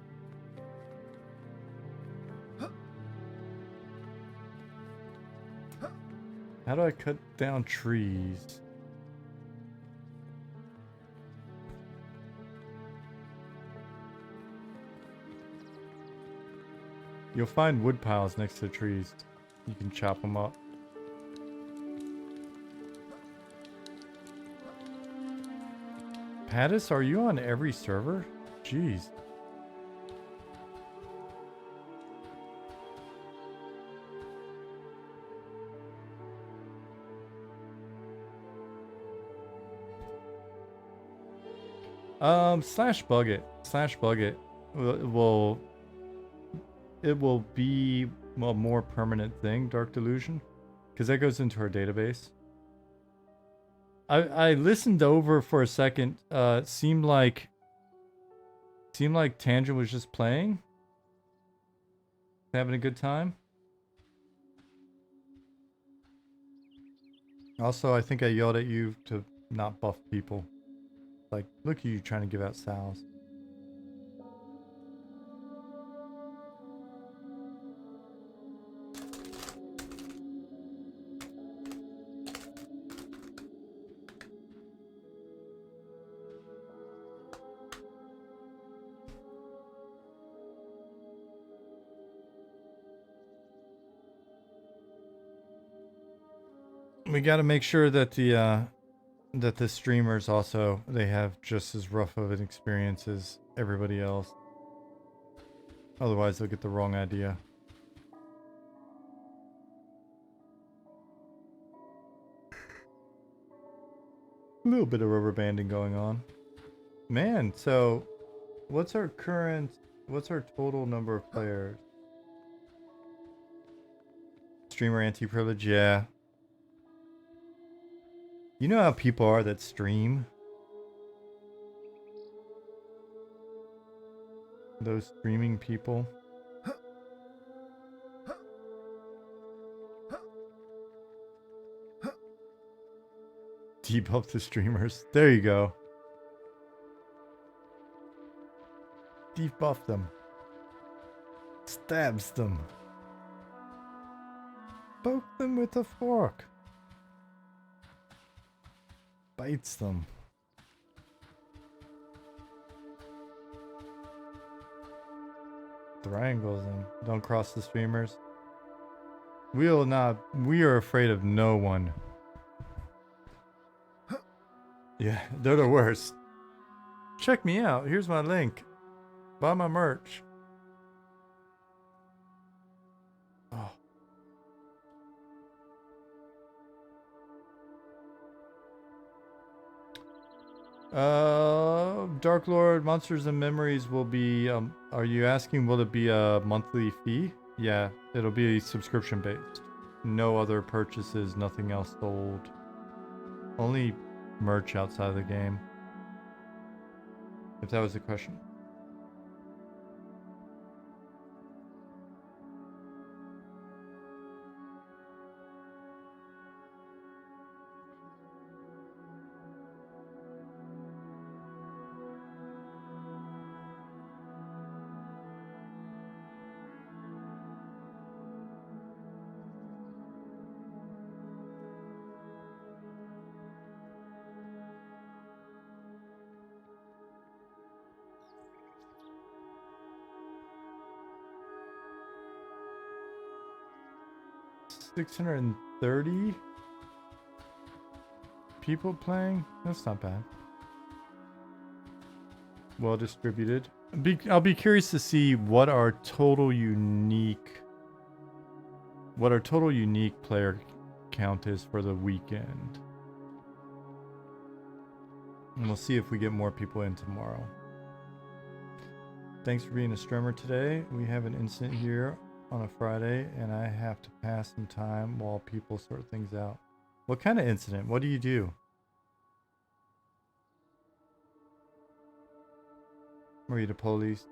S1: How do I cut down trees? You'll find wood piles next to trees. You can chop them up. Pattis, are you on every server? Jeez. Slash bug it will be a more permanent thing, Dark Delusion, because that goes into our database. I listened over for a second. Seemed like Tangent was just playing, having a good time. Also, I think I yelled at you to not buff people. Like, look at you trying to give out sows. We got to make sure that the streamers also, they have just as rough of an experience as everybody else. Otherwise, they'll get the wrong idea. A little bit of rubber banding going on. Man, so what's our total number of players? Streamer anti-privilege, yeah. You know how people are that stream? Those streaming people. Debuff the streamers. There you go. Debuff them. Stabs them. Poke them with a fork. Bites them. Triangles them. Don't cross the streamers. We are afraid of no one. Yeah, they're the worst. Check me out. Here's my link. Buy my merch. Dark Lord, Monsters and Memories will be, are you asking will it be a monthly fee? Yeah, it'll be subscription based. No other purchases, nothing else sold. Only merch outside of the game. If that was the question. $630 people playing? That's not bad. Well distributed. I'll be curious to see what our total unique player count is for the weekend. And we'll see if we get more people in tomorrow. Thanks for being a streamer today. We have an incident here on a Friday, and I have to pass some time while people sort things out. What kind of incident? What do you do? Are you the police?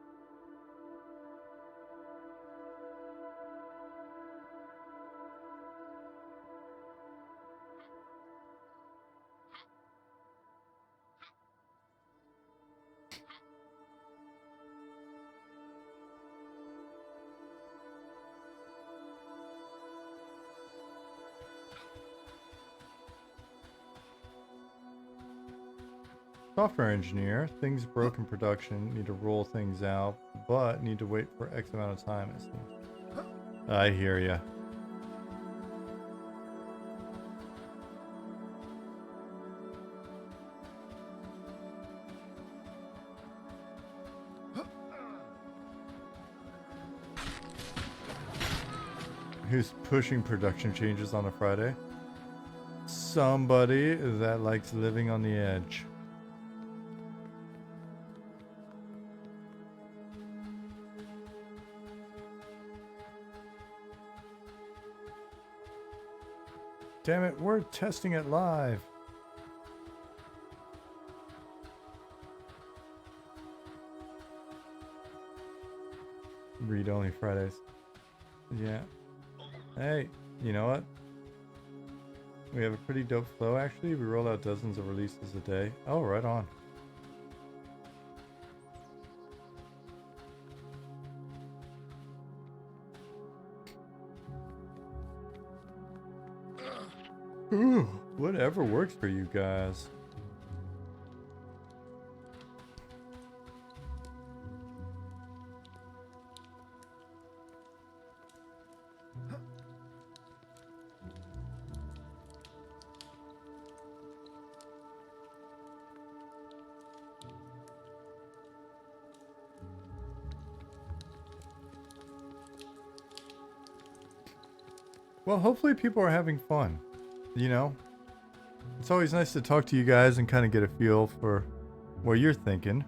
S1: Software engineer. Things broke in production. Need to roll things out, but need to wait for X amount of time, it seems. I hear ya. Who's pushing production changes on a Friday? Somebody that likes living on the edge. Damn it, we're testing it live. Read only Fridays. Yeah. Hey, you know what? We have a pretty dope flow actually. We roll out dozens of releases a day. Oh, right on. Ooh, whatever works for you guys. Well, hopefully people are having fun. You know, it's always nice to talk to you guys and kind of get a feel for what you're thinking.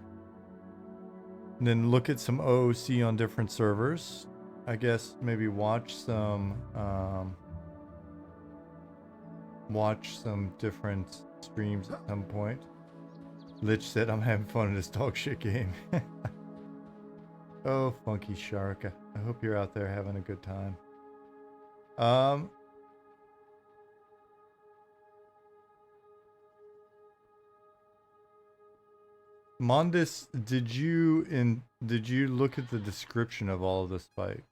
S1: And then look at some OOC on different servers. I guess maybe watch some different streams at some point. Lich said, I'm having fun in this dog shit game. Oh, Funky Shark. I hope you're out there having a good time. Mondis, did you look at the description of all of this fight?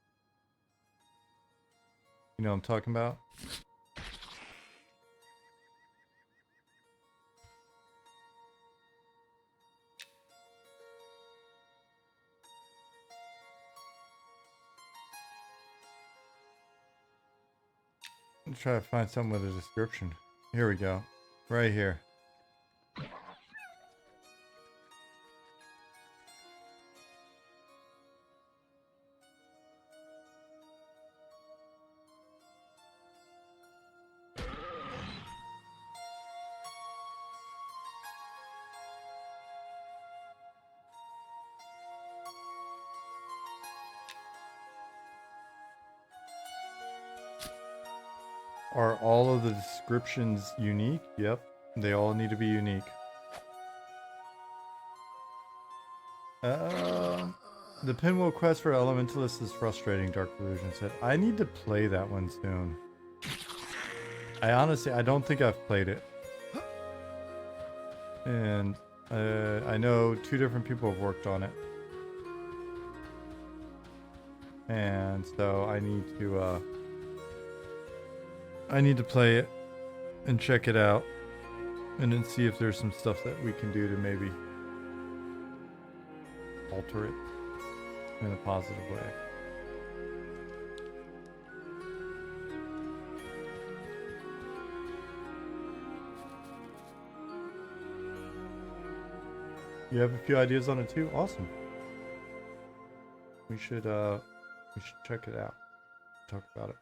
S1: You know what I'm talking about? I'm trying to find something with a description. Here we go. Right here. Are all of the descriptions unique? Yep. They all need to be unique. The pinwheel quest for Elementalist is frustrating, Dark Delusion said. I need to play that one soon. I don't think I've played it. And I know 2 different people have worked on it. And so I need to play it and check it out and then see if there's some stuff that we can do to maybe alter it in a positive way. You have a few ideas on it too? Awesome. We should check it out. Talk about it.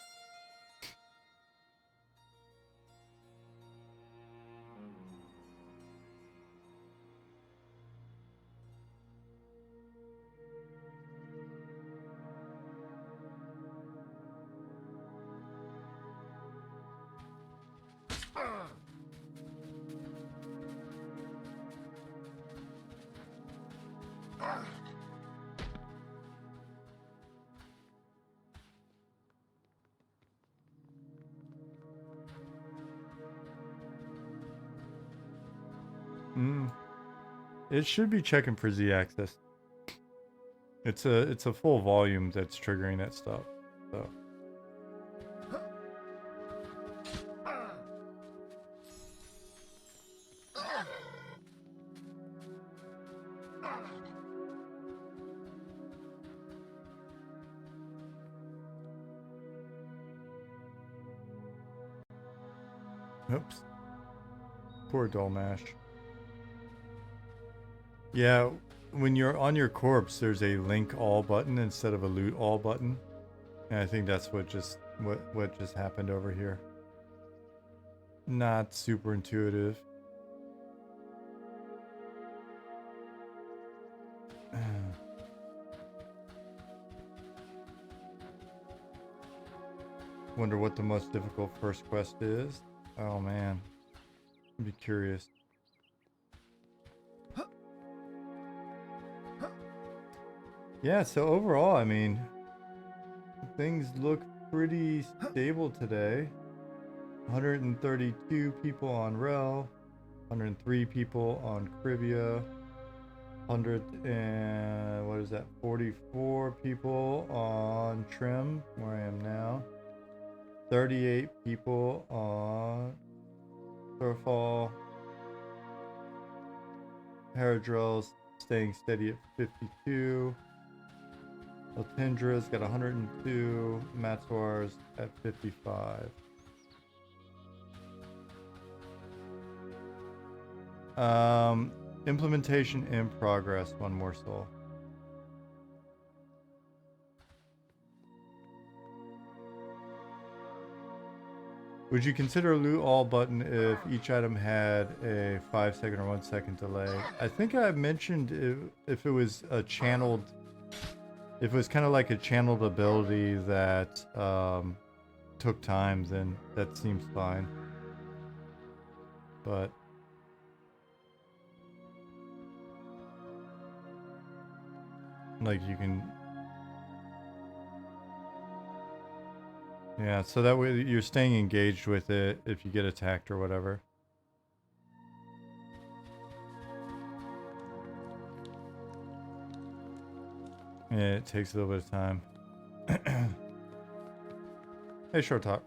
S1: It should be checking for Z-axis. It's a full volume that's triggering that stuff. So. Oops. Poor Dolmash. Yeah, when you're on your corpse, there's a link all button instead of a loot all button. And I think that's what just happened over here. Not super intuitive. Wonder what the most difficult first quest is. Oh man. I'd be curious. Yeah, so overall, I mean, things look pretty stable today. 132 people on Rel, 103 people on Cribia, 44 people on Trim, where I am now, 38 people on Surfall, Haradrill's staying steady at 52. Altindra's got 102, Matsuar's at 55. Implementation in progress, one more soul. Would you consider a loot all button if each item had a 5-second or 1-second delay? I think I mentioned if it was a channeled, if it was kind of like a channeled ability that took time, then that seems fine. But like you can, yeah, so that way you're staying engaged with it if you get attacked or whatever. Yeah, it takes a little bit of time. Hey, short talk.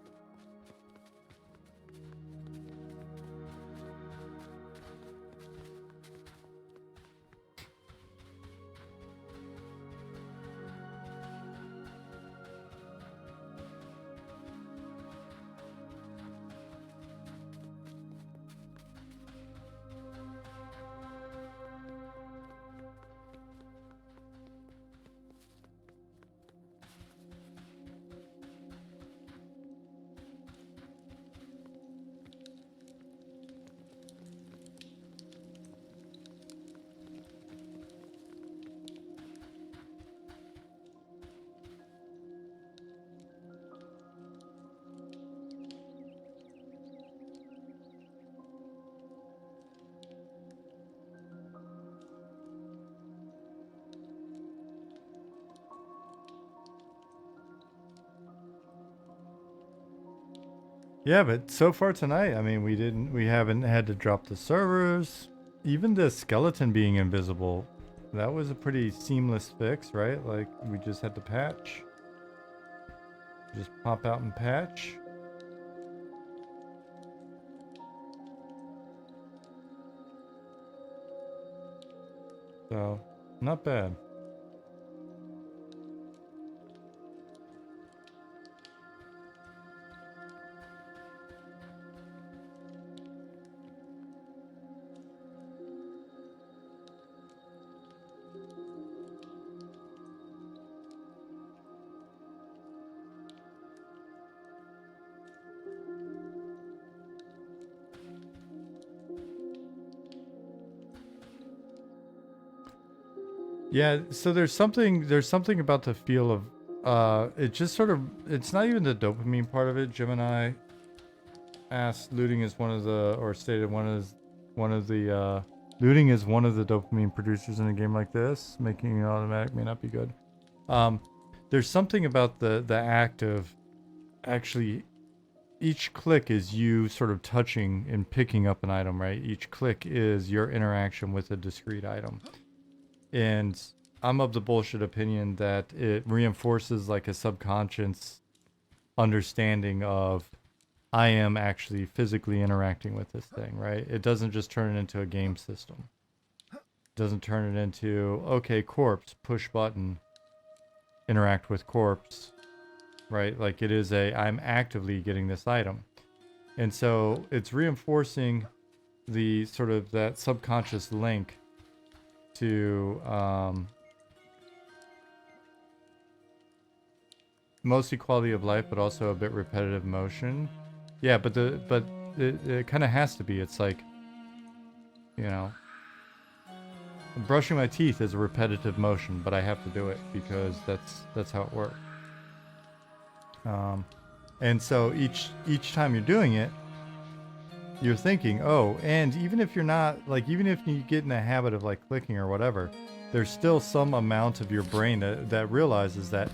S1: Yeah, but so far tonight, I mean, we haven't had to drop the servers. Even the skeleton being invisible, that was a pretty seamless fix, right? Like, we just had to patch. Just pop out and patch. So, not bad. Yeah, so there's something about the feel of it just sort of, it's not even the dopamine part of it. Gemini asked looting is one of the, or stated one of the looting is one of the dopamine producers in a game like this. Making it automatic may not be good. There's something about the act of actually each click is you sort of touching and picking up an item, right? Each click is your interaction with a discrete item. And I'm of the bullshit opinion that it reinforces like a subconscious understanding of I am actually physically interacting with this thing, right? It doesn't just turn it into a game system. It doesn't turn it into, okay, corpse, push button, interact with corpse, right? Like it is I'm actively getting this item. And so it's reinforcing the sort of that subconscious link to mostly quality of life, but also a bit repetitive motion. Yeah, but it kind of has to be. It's like, you know, brushing my teeth is a repetitive motion, but I have to do it because that's how it works. And so each time you're doing it, you're thinking, oh, and even if you're not, like, even if you get in a habit of like clicking or whatever, there's still some amount of your brain that realizes that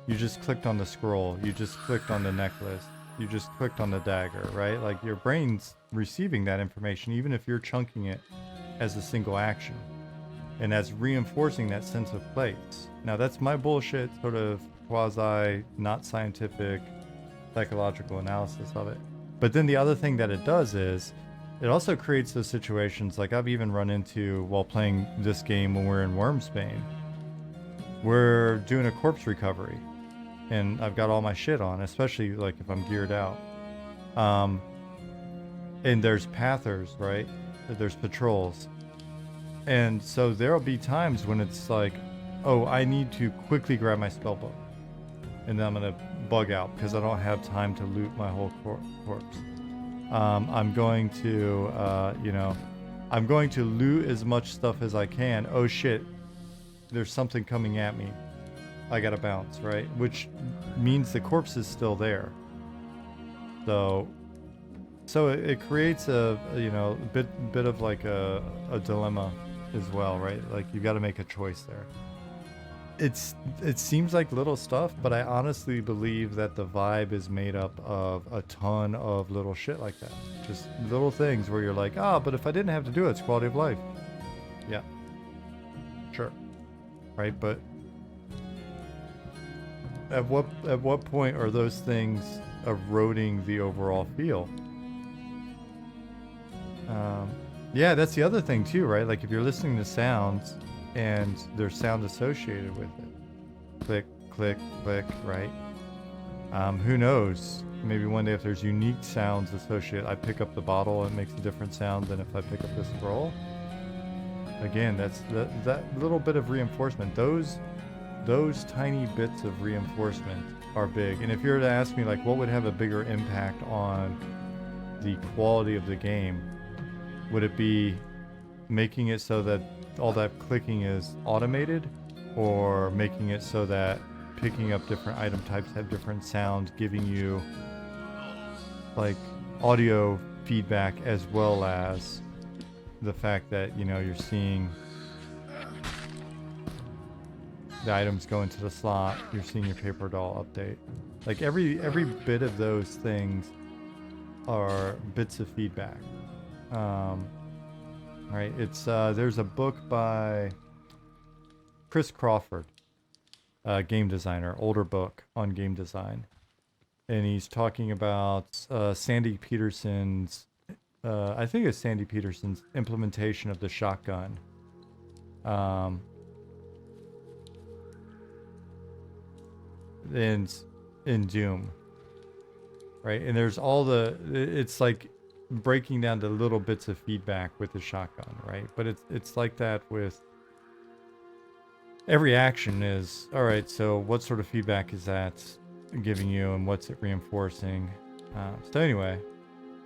S1: you just clicked on the scroll, you just clicked on the necklace, you just clicked on the dagger, right? Like your brain's receiving that information, even if you're chunking it as a single action. And that's reinforcing that sense of place. Now that's my bullshit sort of quasi, not scientific, psychological analysis of it. But then the other thing that it does is it also creates those situations like I've even run into while playing this game when we're in Wormsbane. We're doing a corpse recovery and I've got all my shit on, especially like if I'm geared out. And there's pathers, right? There's patrols. And so there'll be times when it's like, oh, I need to quickly grab my spellbook. and then I'm gonna bug out because I don't have time to loot my whole corpse. I'm going to, you know, I'm going to loot as much stuff as I can. Oh shit, there's something coming at me. I gotta bounce, right? Which means the corpse is still there. So it creates a, you know, bit of like a dilemma as well, right? Like you got to make a choice there. It seems like little stuff, but I honestly believe that the vibe is made up of a ton of little shit like that. Just little things where you're like, ah, but if I didn't have to do it, it's quality of life. Yeah, sure, right? But at what point are those things eroding the overall feel? Yeah, that's the other thing too, right? Like if you're listening to sounds and there's sound associated with it, click, click, click, right? Who knows? Maybe one day if there's unique sounds associated, I pick up the bottle, it makes a different sound than if I pick up the scroll. Again, that's that little bit of reinforcement. Those tiny bits of reinforcement are big. And if you were to ask me like what would have a bigger impact on the quality of the game, would it be making it so that all that clicking is automated, or making it so that picking up different item types have different sounds, giving you like audio feedback as well as the fact that, you know, you're seeing the items go into the slot, you're seeing your paper doll update. Like every bit of those things are bits of feedback. Right, it's there's a book by Chris Crawford, game designer, older book on game design, and he's talking about Sandy Peterson's, I think it's Sandy Peterson's implementation of the shotgun. In Doom, right? And there's all it's like breaking down to little bits of feedback with the shotgun, right? But it's like that with every action is, all right, so what sort of feedback is that giving you and what's it reinforcing? So anyway,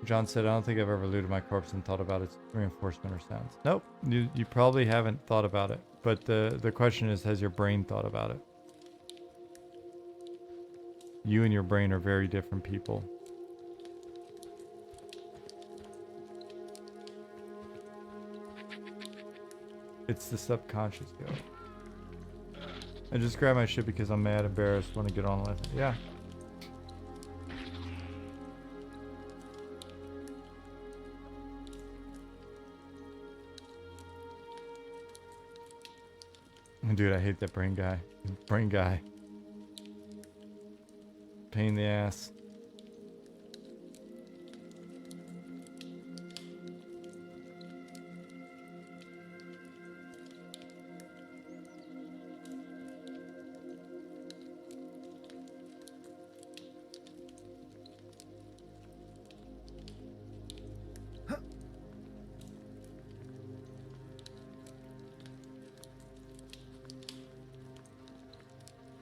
S1: John said, I don't think I've ever looted my corpse and thought about its reinforcement or sounds. Nope, you probably haven't thought about it. But the question is, has your brain thought about it? You and your brain are very different people. It's the subconscious, yo. I just grab my shit because I'm mad, embarrassed, want to get on with it. Yeah. Dude, I hate that brain guy. Brain guy. Pain in the ass.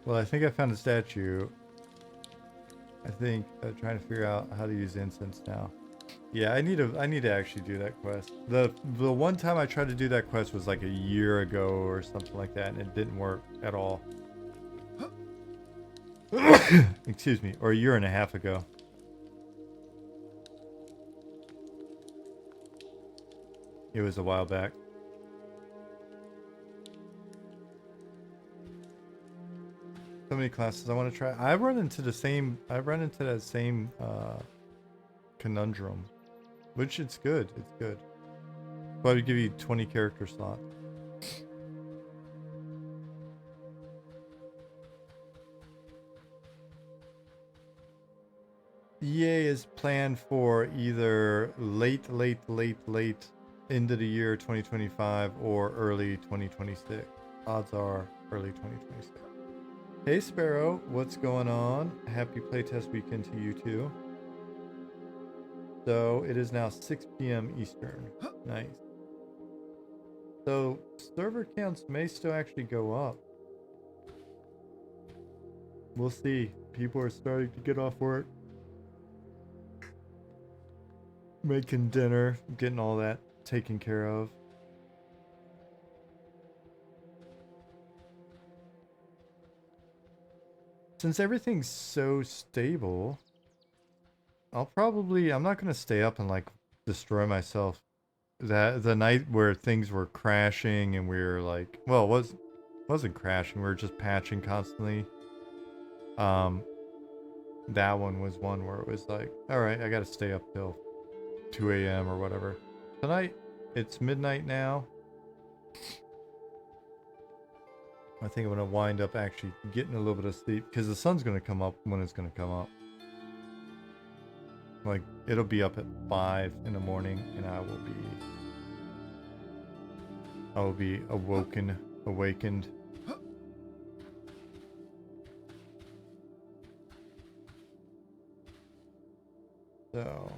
S1: Well, I think I found a statue. I think trying to figure out how to use incense now. Yeah, I need to actually do that quest. The one time I tried to do that quest was like a year ago or something like that, and it didn't work at all. Excuse me, or a year and a half ago. It was a while back. So many classes I want to try. I run into that same conundrum, which it's good. It's good. But I would give you 20 character slots. EA is planned for either late end of the year 2025 or early 2026. Odds are early 2026. Hey Sparrow, what's going on? Happy playtest weekend to you too. So it is now 6 p.m. Eastern. Nice. So server counts may still actually go up. We'll see. People are starting to get off work. Making dinner, getting all that taken care of. Since everything's so stable, I'm not gonna stay up and like destroy myself. That the night where things were crashing and we were like, well, wasn't crashing, we were just patching constantly. That one was one where it was like, all right, I gotta stay up till 2 a.m. or whatever. Tonight, it's midnight now. I think I'm gonna wind up actually getting a little bit of sleep because the sun's gonna come up when it's gonna come up. Like, it'll be up at 5 in the morning and I will be awakened. So,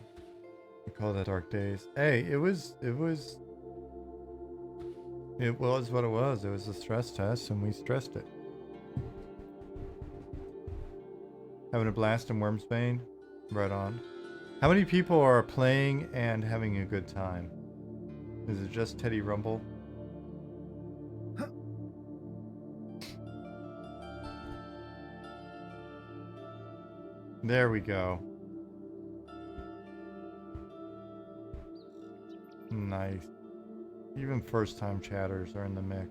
S1: we call that dark days. Hey, it was what it was. It was a stress test and we stressed it. Having a blast in Wormsbane? Right on. How many people are playing and having a good time? Is it just Teddy Rumble? There we go. Nice. Even first-time chatters are in the mix.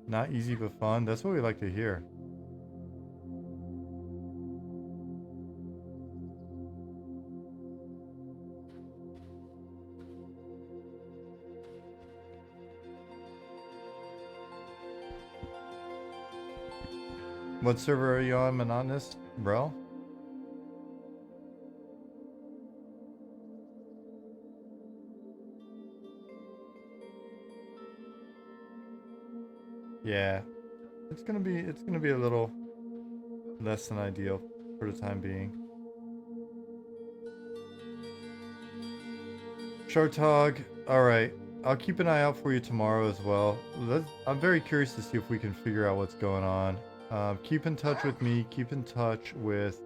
S1: Not easy but fun. That's what we like to hear. What server are you on, Monotonous, bro? Yeah. It's gonna be a little less than ideal for the time being. Shortog, alright. I'll keep an eye out for you tomorrow as well. I'm very curious to see if we can figure out what's going on. Keep in touch with me, keep in touch with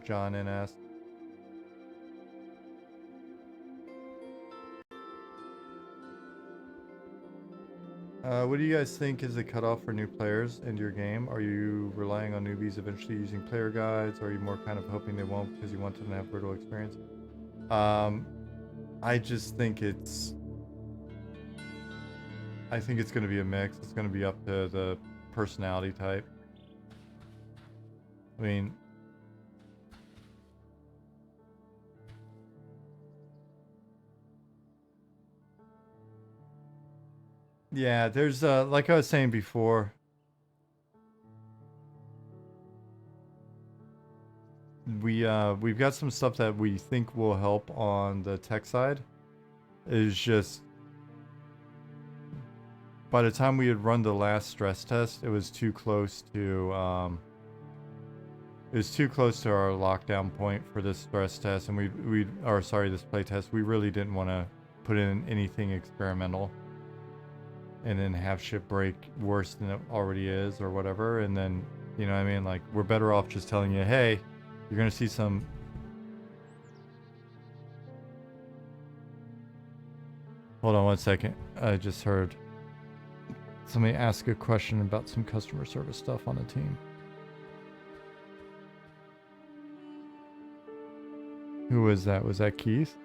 S1: John NS. What do you guys think is the cutoff for new players into your game? Are you relying on newbies eventually using player guides, or are you more kind of hoping they won't because you want them to have brutal experience? I just think I think it's going to be a mix. It's going to be up to the personality type. I mean, yeah, there's like I was saying before, we've got some stuff that we think will help on the tech side. It's just by the time we had run the last stress test, it was too close to our lockdown point for this stress test, and this play test. We really didn't want to put in anything experimental and then have shit break worse than it already is or whatever. And then, you know what I mean? Like, we're better off just telling you, hey, you're gonna see some. Hold on one second. I just heard somebody ask a question about some customer service stuff on the team. Who was that? Was that Keith?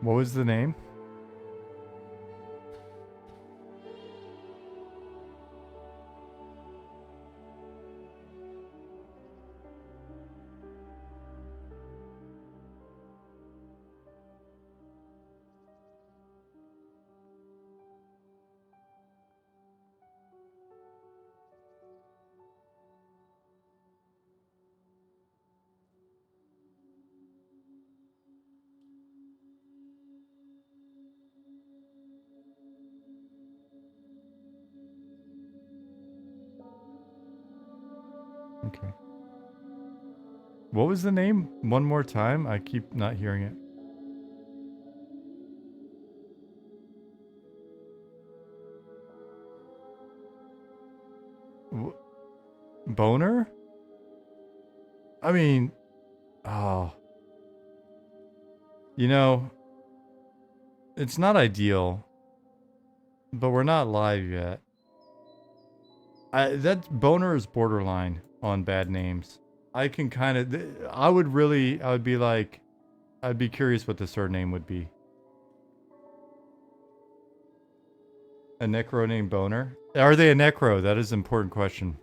S1: What was the name? Okay. What was the name? One more time? I keep not hearing it. Boner? I mean, oh. You know, it's not ideal, but we're not live yet. That Boner is borderline on bad names. I can kind of, I would be like, I'd be curious what the surname would be. A necro named Boner? Are they a necro? That is an important question.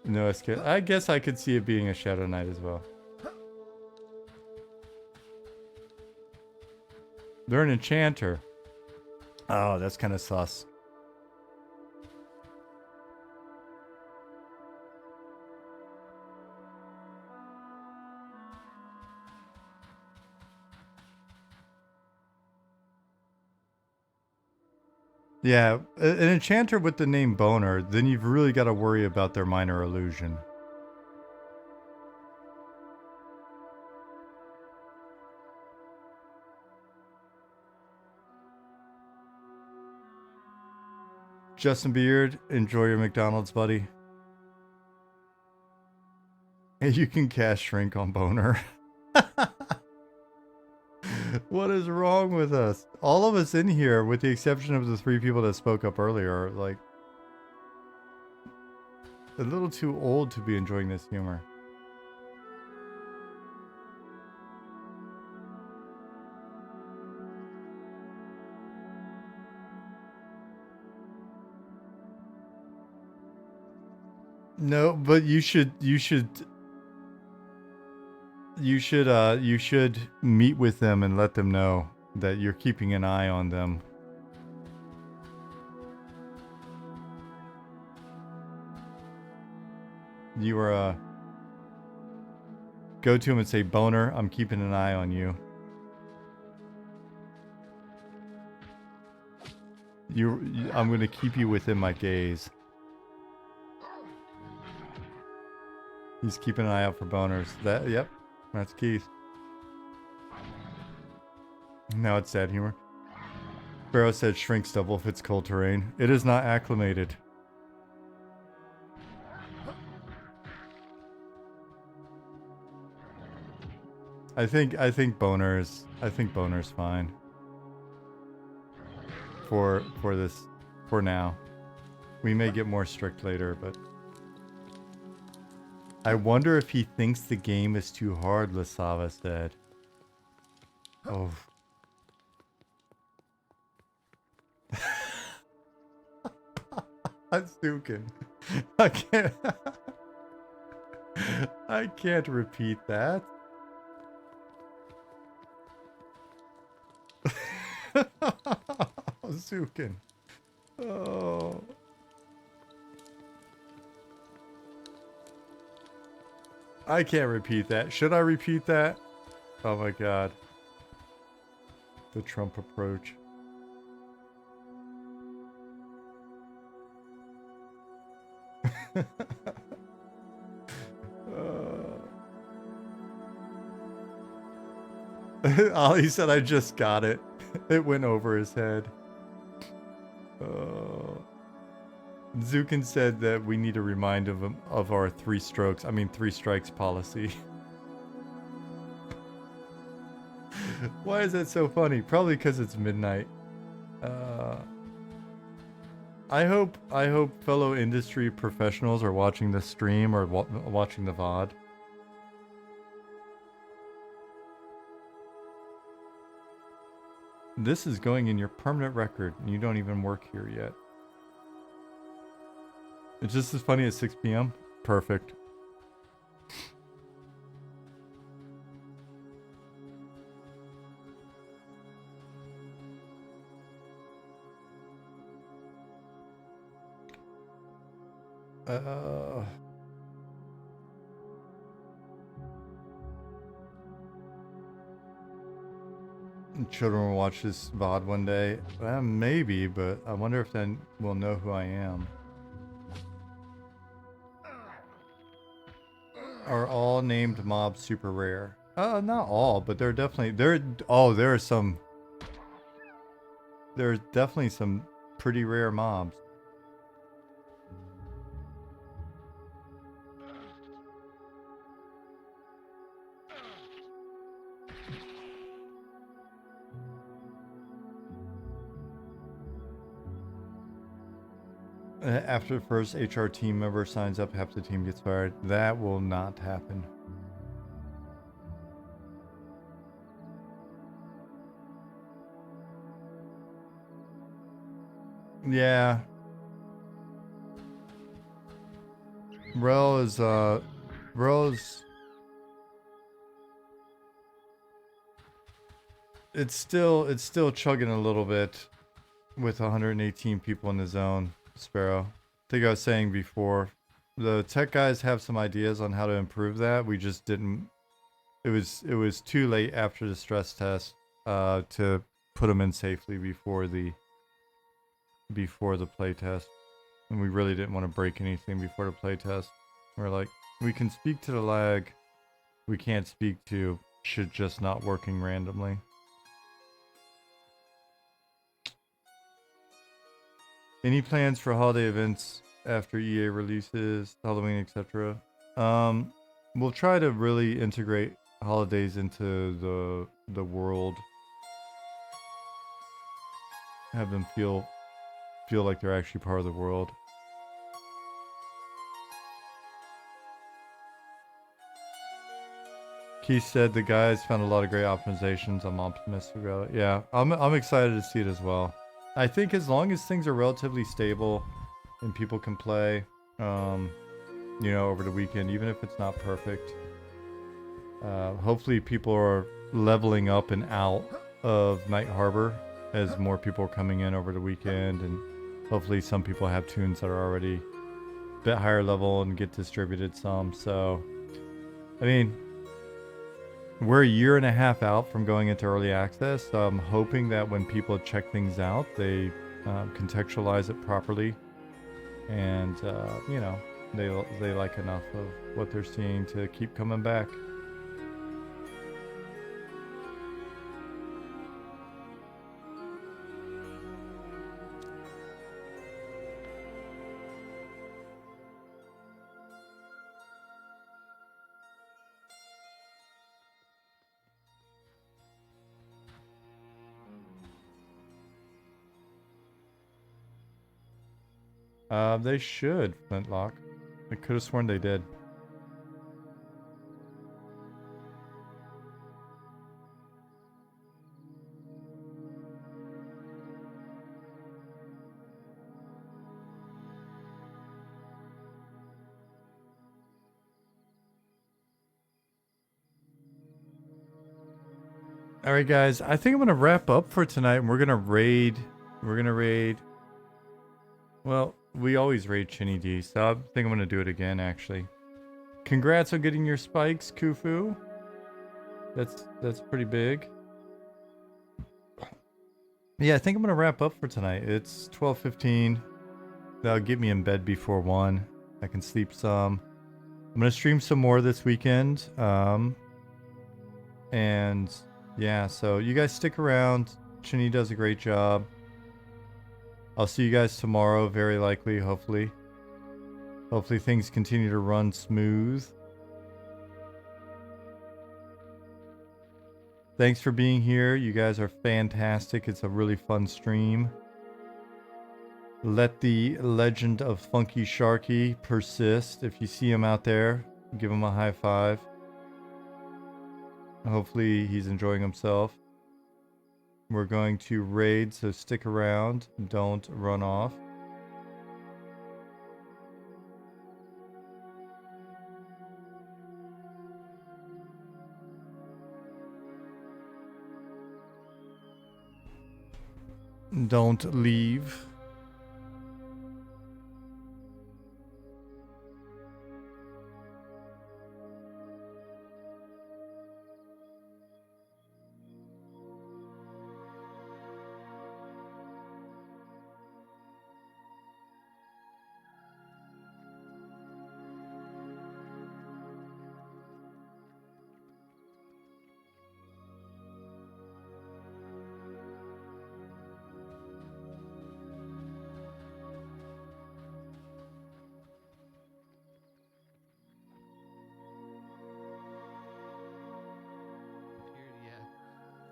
S1: No, I guess I could see it being a Shadow Knight as well. They're an enchanter. Oh, that's kind of sus. Yeah, an enchanter with the name Boner, then you've really got to worry about their minor illusion. Justin Beard, enjoy your McDonald's, buddy. And you can cast Shrink on Boner. What is wrong with us? All of us in here, with the exception of the 3 people that spoke up earlier, are like a little too old to be enjoying this humor. No, but you should meet with them and let them know that you're keeping an eye on them. You are go to him and say, Boner, I'm keeping an eye on you. I'm going to keep you within my gaze. He's keeping an eye out for boners. Yep, that's Keith. Now it's sad humor. Barrow said Shrink's double fits cold terrain. It is not acclimated. I think Boner's fine. For now. We may get more strict later, but I wonder if he thinks the game is too hard, Lasava said. Oh. I'm Stukin. I can't repeat that. Zukin. Oh. I can't repeat that. Should I repeat that? Oh my god. The Trump approach. Ollie said I just got it. It went over his head. Zukin said that we need to remind him of our 3 strikes policy. Why is that so funny? Probably because it's midnight. I hope fellow industry professionals are watching the stream or watching the VOD. This is going in your permanent record, and you don't even work here yet. It's just as funny as 6 p.m. Perfect. children will watch this VOD one day. Maybe, but I wonder if then we'll know who I am. Are all named mobs super rare? Not all, but there are definitely there are some. There's definitely some pretty rare mobs. After the first HR team member signs up, half the team gets fired. That will not happen. Yeah. Rel is it's still chugging a little bit with 118 people in the zone, Sparrow. I think I was saying before, the tech guys have some ideas on how to improve that. We just didn't. It was too late after the stress test to put them in safely before the play test, and we really didn't want to break anything before the play test. We're like, we can speak to the lag, we can't speak to shit just not working randomly. Any plans for holiday events after EA releases, Halloween, etc.? We'll try to really integrate holidays into the world. Have them feel like they're actually part of the world. Keith said the guys found a lot of great optimizations. I'm optimistic about it. Yeah, I'm excited to see it as well. I think as long as things are relatively stable and people can play, you know, over the weekend, even if it's not perfect, hopefully people are leveling up and out of Night Harbor as more people are coming in over the weekend, and hopefully some people have tunes that are already a bit higher level and get distributed some. So, I mean, we're a year and a half out from going into early access, so I'm hoping that when people check things out, they contextualize it properly, and you know, they like enough of what they're seeing to keep coming back. They should, Flintlock. I could have sworn they did. Alright guys, I think I'm going to wrap up for tonight, and we're going to raid. Well, we always raid Chinny D, so I think I'm going to do it again, actually. Congrats on getting your spikes, Kufu. That's pretty big. Yeah, I think I'm going to wrap up for tonight. It's 12:15. That'll get me in bed before 1. I can sleep some. I'm going to stream some more this weekend. And yeah, so you guys stick around. Chinny does a great job. I'll see you guys tomorrow, very likely, hopefully. Hopefully things continue to run smooth. Thanks for being here. You guys are fantastic. It's a really fun stream. Let the legend of Funky Sharky persist. If you see him out there, give him a high five. Hopefully he's enjoying himself. We're going to raid, so stick around. Don't run off. Don't leave.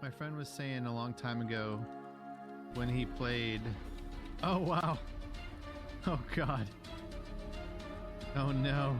S2: My friend was saying a long time ago when he played... Oh, wow. Oh, God. Oh, no.